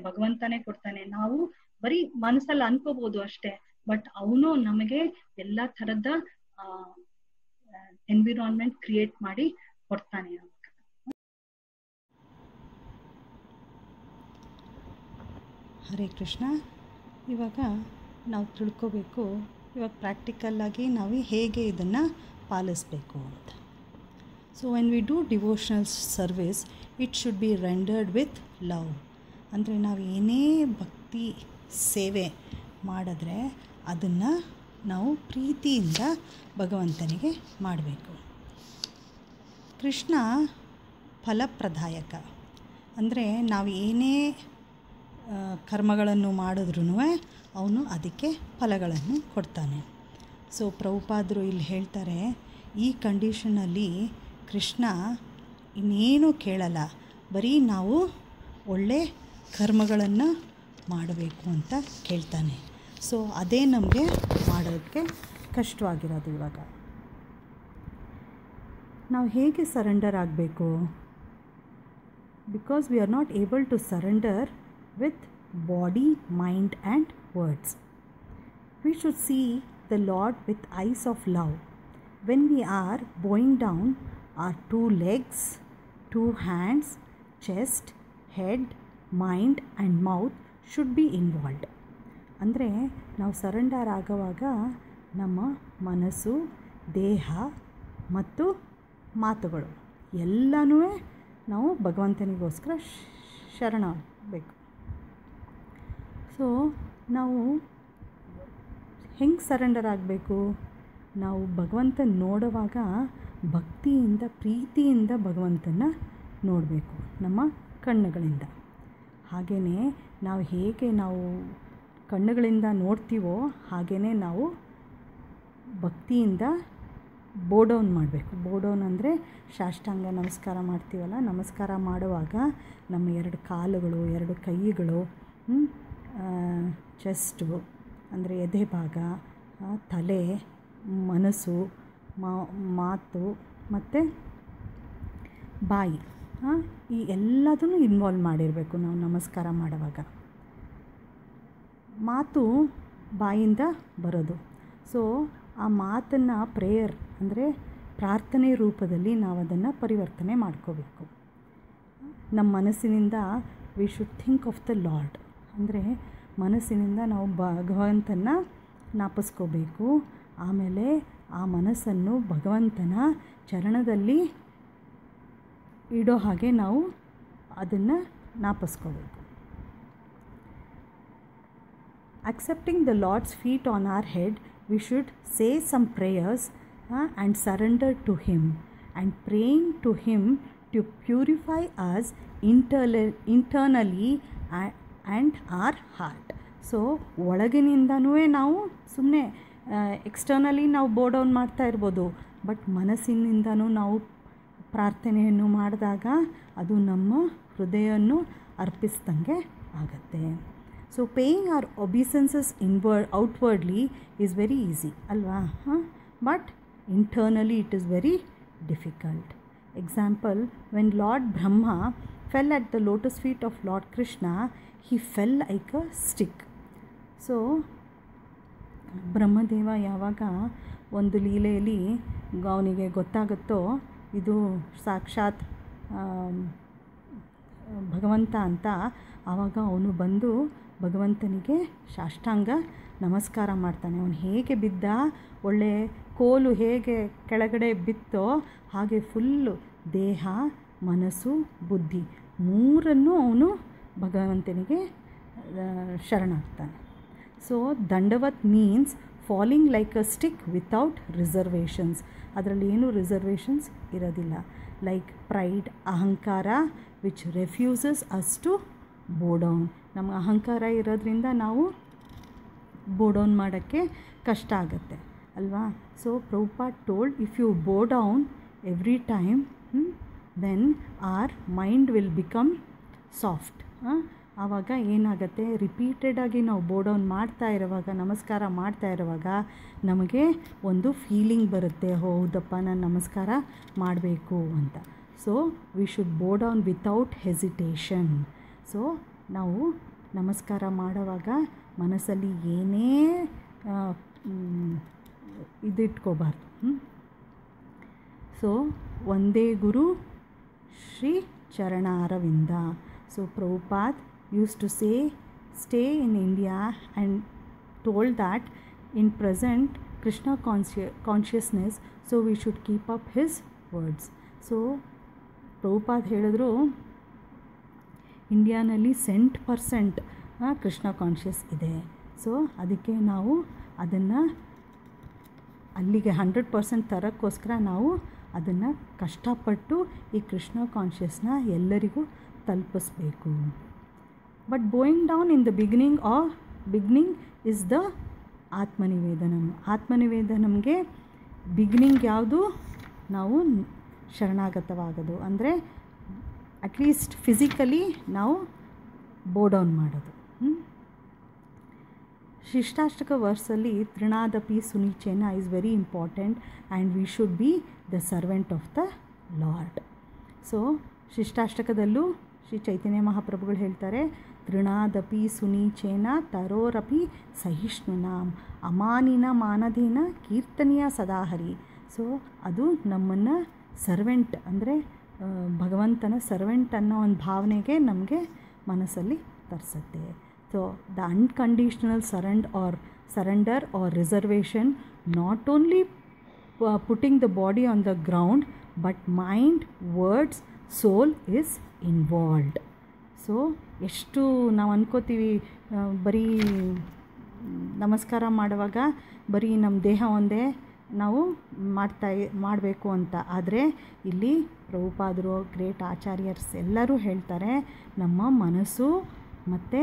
ಭಗವಂತನೇ ಕೊಡ್ತಾನೆ. ನಾವು ಬರೀ ಮನಸ್ಸಲ್ಲಿ ಅನ್ಕೋಬಹುದು ಅಷ್ಟೇ, ಬಟ್ ಅವನು ನಮಗೆ ಎಲ್ಲಾ ತರದ ಎನ್ವಿರಾನ್ಮೆಂಟ್ ಕ್ರಿಯೇಟ್ ಮಾಡಿ ಕೊಡ್ತಾನೆ. ಹರೇ ಕೃಷ್ಣ. ಇವಾಗ ನಾವು ತಿಳ್ಕೋಬೇಕು, ಇವಾಗ ಪ್ರಾಕ್ಟಿಕಲ್ಲಾಗಿ ನಾವು ಹೇಗೆ ಇದನ್ನು ಪಾಲಿಸಬೇಕು ಅಂತ. So when we do devotional service it should be rendered with love. ಅಂದರೆ ನಾವು ಏನೇ ಭಕ್ತಿ ಸೇವೆ ಮಾಡಿದ್ರೆ ಅದನ್ನು ನಾವು ಪ್ರೀತಿಯಿಂದ ಭಗವಂತನಿಗೆ ಮಾಡಬೇಕು. ಕೃಷ್ಣ ಫಲಪ್ರದಾಯಕ. ಅಂದರೆ ನಾವು ಏನೇ ಕರ್ಮಗಳನ್ನು ಮಾಡಿದ್ರೂ ಅವನು ಅದಕ್ಕೆ ಫಲಗಳನ್ನು ಕೊಡ್ತಾನೆ. ಸೊ ಪ್ರಭುಪಾದರು ಇಲ್ಲಿ ಹೇಳ್ತಾರೆ, ಈ ಕಂಡೀಷನಲ್ಲಿ ಕೃಷ್ಣ ಇನ್ನೇನು ಕೇಳಲ್ಲ, ಬರೀ ನಾವು ಒಳ್ಳೆ ಕರ್ಮಗಳನ್ನು ಮಾಡಬೇಕು ಅಂತ ಕೇಳ್ತಾನೆ. ಸೊ ಅದೇ ನಮಗೆ ಮಾಡೋದಕ್ಕೆ ಕಷ್ಟವಾಗಿರೋದು. ಇವಾಗ ನಾವು ಹೇಗೆ ಸರೆಂಡರ್ ಆಗಬೇಕು? Because we are not able to surrender with body, mind and words. We should see the Lord with eyes of love. When we are bowing down, our 2 legs, 2 hands, chest, head, mind and mouth should be involved. ಅಂದರೆ ನಾವು surrender ಆಗುವಾಗ ನಮ್ಮ ಮನಸ್ಸು, ದೇಹ ಮತ್ತು ಮಾತುಗಳು ಎಲ್ಲನೂ ನಾವು ಭಗವಂತನಿಗೋಸ್ಕರ ಶರಣಾಗಬೇಕು. ಸೊ ನಾವು ಹೆಂಗೆ ಸರೆಂಡರ್ ಆಗಬೇಕು? ನಾವು ಭಗವಂತ ನೋಡುವಾಗ ಭಕ್ತಿಯಿಂದ ಪ್ರೀತಿಯಿಂದ ಭಗವಂತನ ನೋಡಬೇಕು ನಮ್ಮ ಕಣ್ಣುಗಳಿಂದ. ಹಾಗೆಯೇ ನಾವು ಹೇಗೆ ನಾವು ಕಣ್ಣುಗಳಿಂದ ನೋಡ್ತೀವೋ ಹಾಗೆಯೇ ನಾವು ಭಕ್ತಿಯಿಂದ ಬೋಡೌನ್ ಮಾಡಬೇಕು. ಬೋಡೌನ್ ಅಂದರೆ ಸಾಷ್ಟಾಂಗ ನಮಸ್ಕಾರ ಮಾಡ್ತೀವಲ್ಲ, ನಮಸ್ಕಾರ ಮಾಡುವಾಗ ನಮ್ಮ 2 ಕಾಲುಗಳು, 2 ಕೈಗಳು, ಚೆಸ್ಟು ಅಂದರೆ ಎದೆ ಭಾಗ, ತಲೆ, ಮನಸ್ಸು, ಮಾತು ಮತ್ತು ಬಾಯಿ, ಈ ಎಲ್ಲದನ್ನು ಇನ್ವಾಲ್ವ್ ಮಾಡಿರಬೇಕು ನಾವು ನಮಸ್ಕಾರ ಮಾಡುವಾಗ. ಮಾತು ಬಾಯಿಂದ ಬರೋದು. ಸೊ ಆ ಮಾತನ್ನು ಪ್ರೇಯರ್ ಅಂದರೆ ಪ್ರಾರ್ಥನೆ ರೂಪದಲ್ಲಿ ನಾವು ಅದನ್ನು ಪರಿವರ್ತನೆ ಮಾಡ್ಕೋಬೇಕು. ನಮ್ಮ ಮನಸ್ಸಿನಿಂದ we should think of the lord. ಅಂದರೆ ಮನಸ್ಸಿನಿಂದ ನಾವು ಭಗವಂತನ ಜ್ಞಾಪಿಸ್ಕೋಬೇಕು. ಆಮೇಲೆ ಆ ಮನಸ್ಸನ್ನು ಭಗವಂತನ ಚರಣದಲ್ಲಿ ಇಡೋ ಹಾಗೆ ನಾವು ಅದನ್ನು ಜ್ಞಾಪಿಸ್ಕೋಬೇಕು. Accepting the Lord's feet on our head, we should say some prayers and surrender to Him, and praying to Him to purify us internally and our heart. So ಒಳಗಿನಿಂದನೂ ನಾವು ಸುಮ್ಮನೆ ಎಕ್ಸ್ಟರ್ನಲಿ ನಾವು ಬೋ ಡೌನ್ ಮಾಡ್ತಾ ಇರ್ಬೋದು, but ಮನಸ್ಸಿನಿಂದನೂ ನಾವು ಪ್ರಾರ್ಥನೆಯನ್ನು ಮಾಡಿದಾಗ ಅದು ನಮ್ಮ ಹೃದಯವನ್ನು ಅರ್ಪಿಸ್ದಂಗೆ ಆಗತ್ತೆ. So paying our obeisances outwardly is very easy ಅಲ್ವಾ, but internally it is very difficult. Example, when Lord Brahma fell at the lotus feet of Lord Krishna, he fell like a stick. So Brahmadeva ಯಾವಾಗ ಒಂದು ಲೀಲೆಯಲ್ಲಿ ಅವನಿಗೆ ಗೊತ್ತಾಗುತ್ತೋ ಇದು ಸಾಕ್ಷಾತ್ ಭಗವಂತ ಅಂತ, ಆವಾಗ ಅವನು ಬಂದು ಭಗವಂತನಿಗೆ ಸಾಷ್ಟಾಂಗ ನಮಸ್ಕಾರ ಮಾಡ್ತಾನೆ. ಅವನು ಹೇಗೆ ಬಿದ್ದ, ಒಳ್ಳೆ ಕೋಲು ಹೇಗೆ ಕೆಳಗಡೆ ಬಿತ್ತೋ ಹಾಗೆ ಫುಲ್ಲು ದೇಹ, ಮನಸ್ಸು, ಬುದ್ಧಿ ಮೂರನ್ನು ಅವನು ಭಗವಂತನಿಗೆ ಶರಣಾಗ್ತಾನೆ. ಸೊ ದಂಡವತ್ means falling like a stick without reservations. ಅದರಲ್ಲಿ ಏನೂ ರಿಸರ್ವೇಷನ್ಸ್ ಇರೋದಿಲ್ಲ. ಲೈಕ್ ಪ್ರೈಡ್, ಅಹಂಕಾರ which refuses us to bow down. ನಮ್ಮ ಅಹಂಕಾರ ಇರೋದ್ರಿಂದ ನಾವು ಬೋ ಡೌನ್ ಮಾಡೋಕ್ಕೆ ಕಷ್ಟ ಆಗುತ್ತೆ ಅಲ್ವಾ. So Prabhupad told, if you bow down every time then our mind will become soft. ಆವಾಗ ಏನಾಗುತ್ತೆ, ರಿಪೀಟೆಡಾಗಿ ನಾವು ಬೋ ಡೌನ್ ಮಾಡ್ತಾ ಇರುವಾಗ, ನಮಸ್ಕಾರ ಮಾಡ್ತಾ ಇರುವಾಗ ನಮಗೆ ಒಂದು ಫೀಲಿಂಗ್ ಬರುತ್ತೆ, ಹೌದಪ್ಪ ನಾನು ನಮಸ್ಕಾರ ಮಾಡಬೇಕು ಅಂತ. So we should bow down without hesitation. So ನಾವು ನಮಸ್ಕಾರ ಮಾಡುವಾಗ ಮನಸ್ಸಲ್ಲಿ ಏನೇ ಇದಿಟ್ಕೋಬಾರ್ದು. ಸೊ ಒಂದೇ ಗುರು ಶ್ರೀ ಚರಣಾರವಿಂದ. So Prabhupad used to say, stay in India, and told that in present Krishna consciousness, so we should keep up his words. So Prabhupad ಹೇಳಿದ್ರು, ಇಂಡಿಯಾನಲ್ಲಿ 100% ಕೃಷ್ಣ ಕಾನ್ಷಿಯಸ್ ಇದೆ. ಸೊ ಅದಕ್ಕೆ ನಾವು ಅದನ್ನು ಅಲ್ಲಿಗೆ 100% ತರೋಕ್ಕೋಸ್ಕರ ನಾವು ಅದನ್ನು ಕಷ್ಟಪಟ್ಟು ಈ ಕೃಷ್ಣ ಕಾನ್ಷಿಯಸ್ನ ಎಲ್ಲರಿಗೂ ತಲುಪಿಸ್ಬೇಕು. But going down in the beginning is the Atmanivedanam. ಆತ್ಮನಿವೇದನಂಗೆ ಬಿಗಿನಿಂಗ್ ಯಾವುದು, ನಾವು ಶರಣಾಗತವಾಗೋದು, ಅಂದರೆ ಅಟ್ಲೀಸ್ಟ್ ಫಿಸಿಕಲಿ ನಾವು ಬೋ ಡೌನ್ ಮಾಡೋದು. ಶಿಷ್ಟಾಷ್ಟಕ ವರ್ಸಲ್ಲಿ ತೃಣಾದಪಿ ಸುನಿಚೇನ is very important, and we should be the servant of the Lord. So ಶಿಷ್ಟಾಷ್ಟಕದಲ್ಲೂ ಶ್ರೀ ಚೈತನ್ಯ ಮಹಾಪ್ರಭುಗಳು ಹೇಳ್ತಾರೆ, ತೃಣಾದಪಿ ಸುನೀಚೇನ ತರೋರಪಿ ಸಹಿಷ್ಣುನಾಂ ಅಮಾನಿನ ಮಾನಧೇನ ಕೀರ್ತನೀಯ ಸದಾಹರಿ. ಸೊ ಅದು ನಮ್ಮನ್ನು ಸರ್ವೆಂಟ್, ಅಂದರೆ ಭಗವಂತನ ಸರ್ವೆಂಟ್ ಅನ್ನೋ ಒಂದು ಭಾವನೆಗೆ ನಮಗೆ ಮನಸ್ಸಲ್ಲಿ ತರಿಸುತ್ತೆ. So the unconditional surrender or reservation, not only putting the body on the ground, but mind, words, soul is involved. So ಎಷ್ಟು ನಾವು ಅನ್ಕೋತೀವಿ, ಬರೀ ನಮಸ್ಕಾರ ಮಾಡುವಾಗ ಬರೀ ನಮ್ಮ ದೇಹ ಒಂದೇ ನಾವು ಮಾಡಬೇಕು ಅಂತ. ಆದರೆ ಇಲ್ಲಿ ಪ್ರಭುಪಾದರು, ಗ್ರೇಟ್ ಆಚಾರ್ಯರ್ಸ್ ಎಲ್ಲರೂ ಹೇಳ್ತಾರೆ, ನಮ್ಮ ಮನಸ್ಸು ಮತ್ತು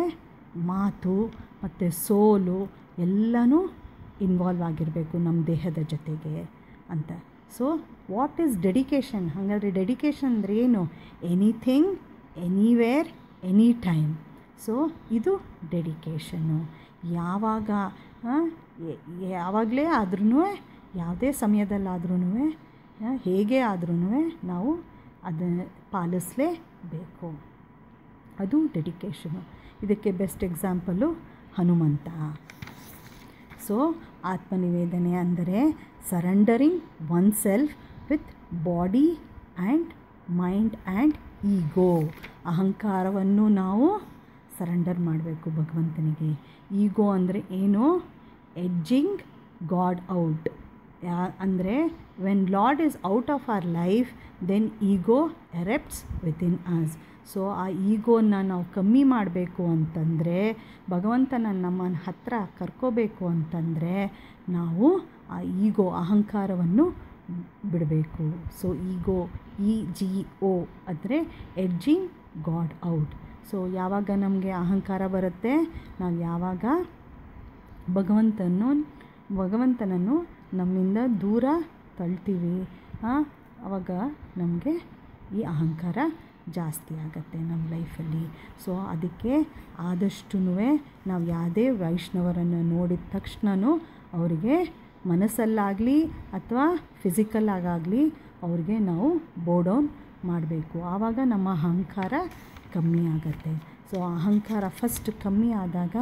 ಮಾತು ಮತ್ತು ಸೋಲು ಎಲ್ಲನೂ ಇನ್ವಾಲ್ವ್ ಆಗಿರಬೇಕು ನಮ್ಮ ದೇಹದ ಜೊತೆಗೆ ಅಂತ. So what is dedication? ಹಾಗಾದರೆ ಡೆಡಿಕೇಶನ್ ಅಂದರೆ ಏನು? Anything, anywhere, any time. So ಇದು ಡೆಡಿಕೇಶನ್ನು. ಯಾವಾಗಲೇ ಆದ್ರೂ, ಯಾವುದೇ ಸಮಯದಲ್ಲಾದ್ರೂ, ಹೇಗೆ ಆದ್ರೂ ನಾವು ಅದನ್ನು ಪಾಲಿಸಲೇಬೇಕು. ಅದು ಡೆಡಿಕೇಶನು. ಇದಕ್ಕೆ ಬೆಸ್ಟ್ ಎಕ್ಸಾಂಪಲು ಹನುಮಂತ. ಸೊ ಆತ್ಮನಿವೇದನೆ ಅಂದರೆ surrendering one self with body and mind and ego. ಅಹಂಕಾರವನ್ನು ನಾವು ಸರೆಂಡರ್ ಮಾಡಬೇಕು ಭಗವಂತನಿಗೆ. ಈಗೋ ಅಂದರೆ ಏನು? ಎಡ್ಜಿಂಗ್ ಗಾಡ್ ಔಟ್, ಅಂದರೆ when Lord is out of our life then ego erupts within us. So ಆ ಈಗೋನ ನಾವು ಕಮ್ಮಿ ಮಾಡಬೇಕು ಅಂತಂದರೆ, ಭಗವಂತನ ನಮ್ಮನ್ನು ಹತ್ತಿರ ಕರ್ಕೋಬೇಕು ಅಂತಂದರೆ ನಾವು ಆ ಈಗೋ ಅಹಂಕಾರವನ್ನು ಬಿಡಬೇಕು. ಸೊ ಈಗೋ EGO ಅಂದರೆ ಎಡ್ಜಿಂಗ್ ಗಾಡ್ ಔಟ್. ಸೊ ಯಾವಾಗ ನಮಗೆ ಅಹಂಕಾರ ಬರುತ್ತೆ, ನಾವು ಯಾವಾಗ ಭಗವಂತನನ್ನು ನಮ್ಮಿಂದ ದೂರ ತಳ್ತೀವಿ, ಆವಾಗ ನಮಗೆ ಈ ಅಹಂಕಾರ ಜಾಸ್ತಿ ಆಗುತ್ತೆ ನಮ್ಮ ಲೈಫಲ್ಲಿ. ಸೊ ಅದಕ್ಕೆ ಆದಷ್ಟು ನಾವು ಯಾವುದೇ ವೈಷ್ಣವರನ್ನು ನೋಡಿದ ತಕ್ಷಣವೂ ಅವರಿಗೆ ಮನಸ್ಸಲ್ಲಾಗಲಿ ಅಥವಾ ಫಿಸಿಕಲ್ಲಾಗಲಿ ಅವ್ರಿಗೆ ನಾವು ಬೋಡೌನ್ ಮಾಡಬೇಕು. ಆವಾಗ ನಮ್ಮ ಅಹಂಕಾರ ಕಮ್ಮಿ ಆಗುತ್ತೆ. ಸೊ ಅಹಂಕಾರ ಫಸ್ಟ್ ಕಮ್ಮಿ ಆದಾಗ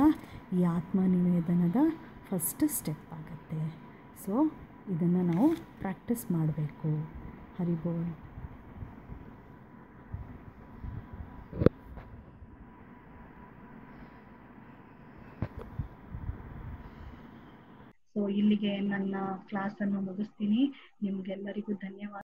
ಈ ಆತ್ಮನಿವೇದನದ ಫಸ್ಟ್ ಸ್ಟೆಪ್ ಆಗುತ್ತೆ. ಸೊ ಇದನ್ನು ನಾವು ಪ್ರಾಕ್ಟೀಸ್ ಮಾಡಬೇಕು. ಹರಿ ಬೋಲ್. ಸೊ ಇಲ್ಲಿಗೆ ನನ್ನ ಕ್ಲಾಸನ್ನು ಮುಗಿಸ್ತೀನಿ. ನಿಮ್ಗೆಲ್ಲರಿಗೂ ಧನ್ಯವಾದ.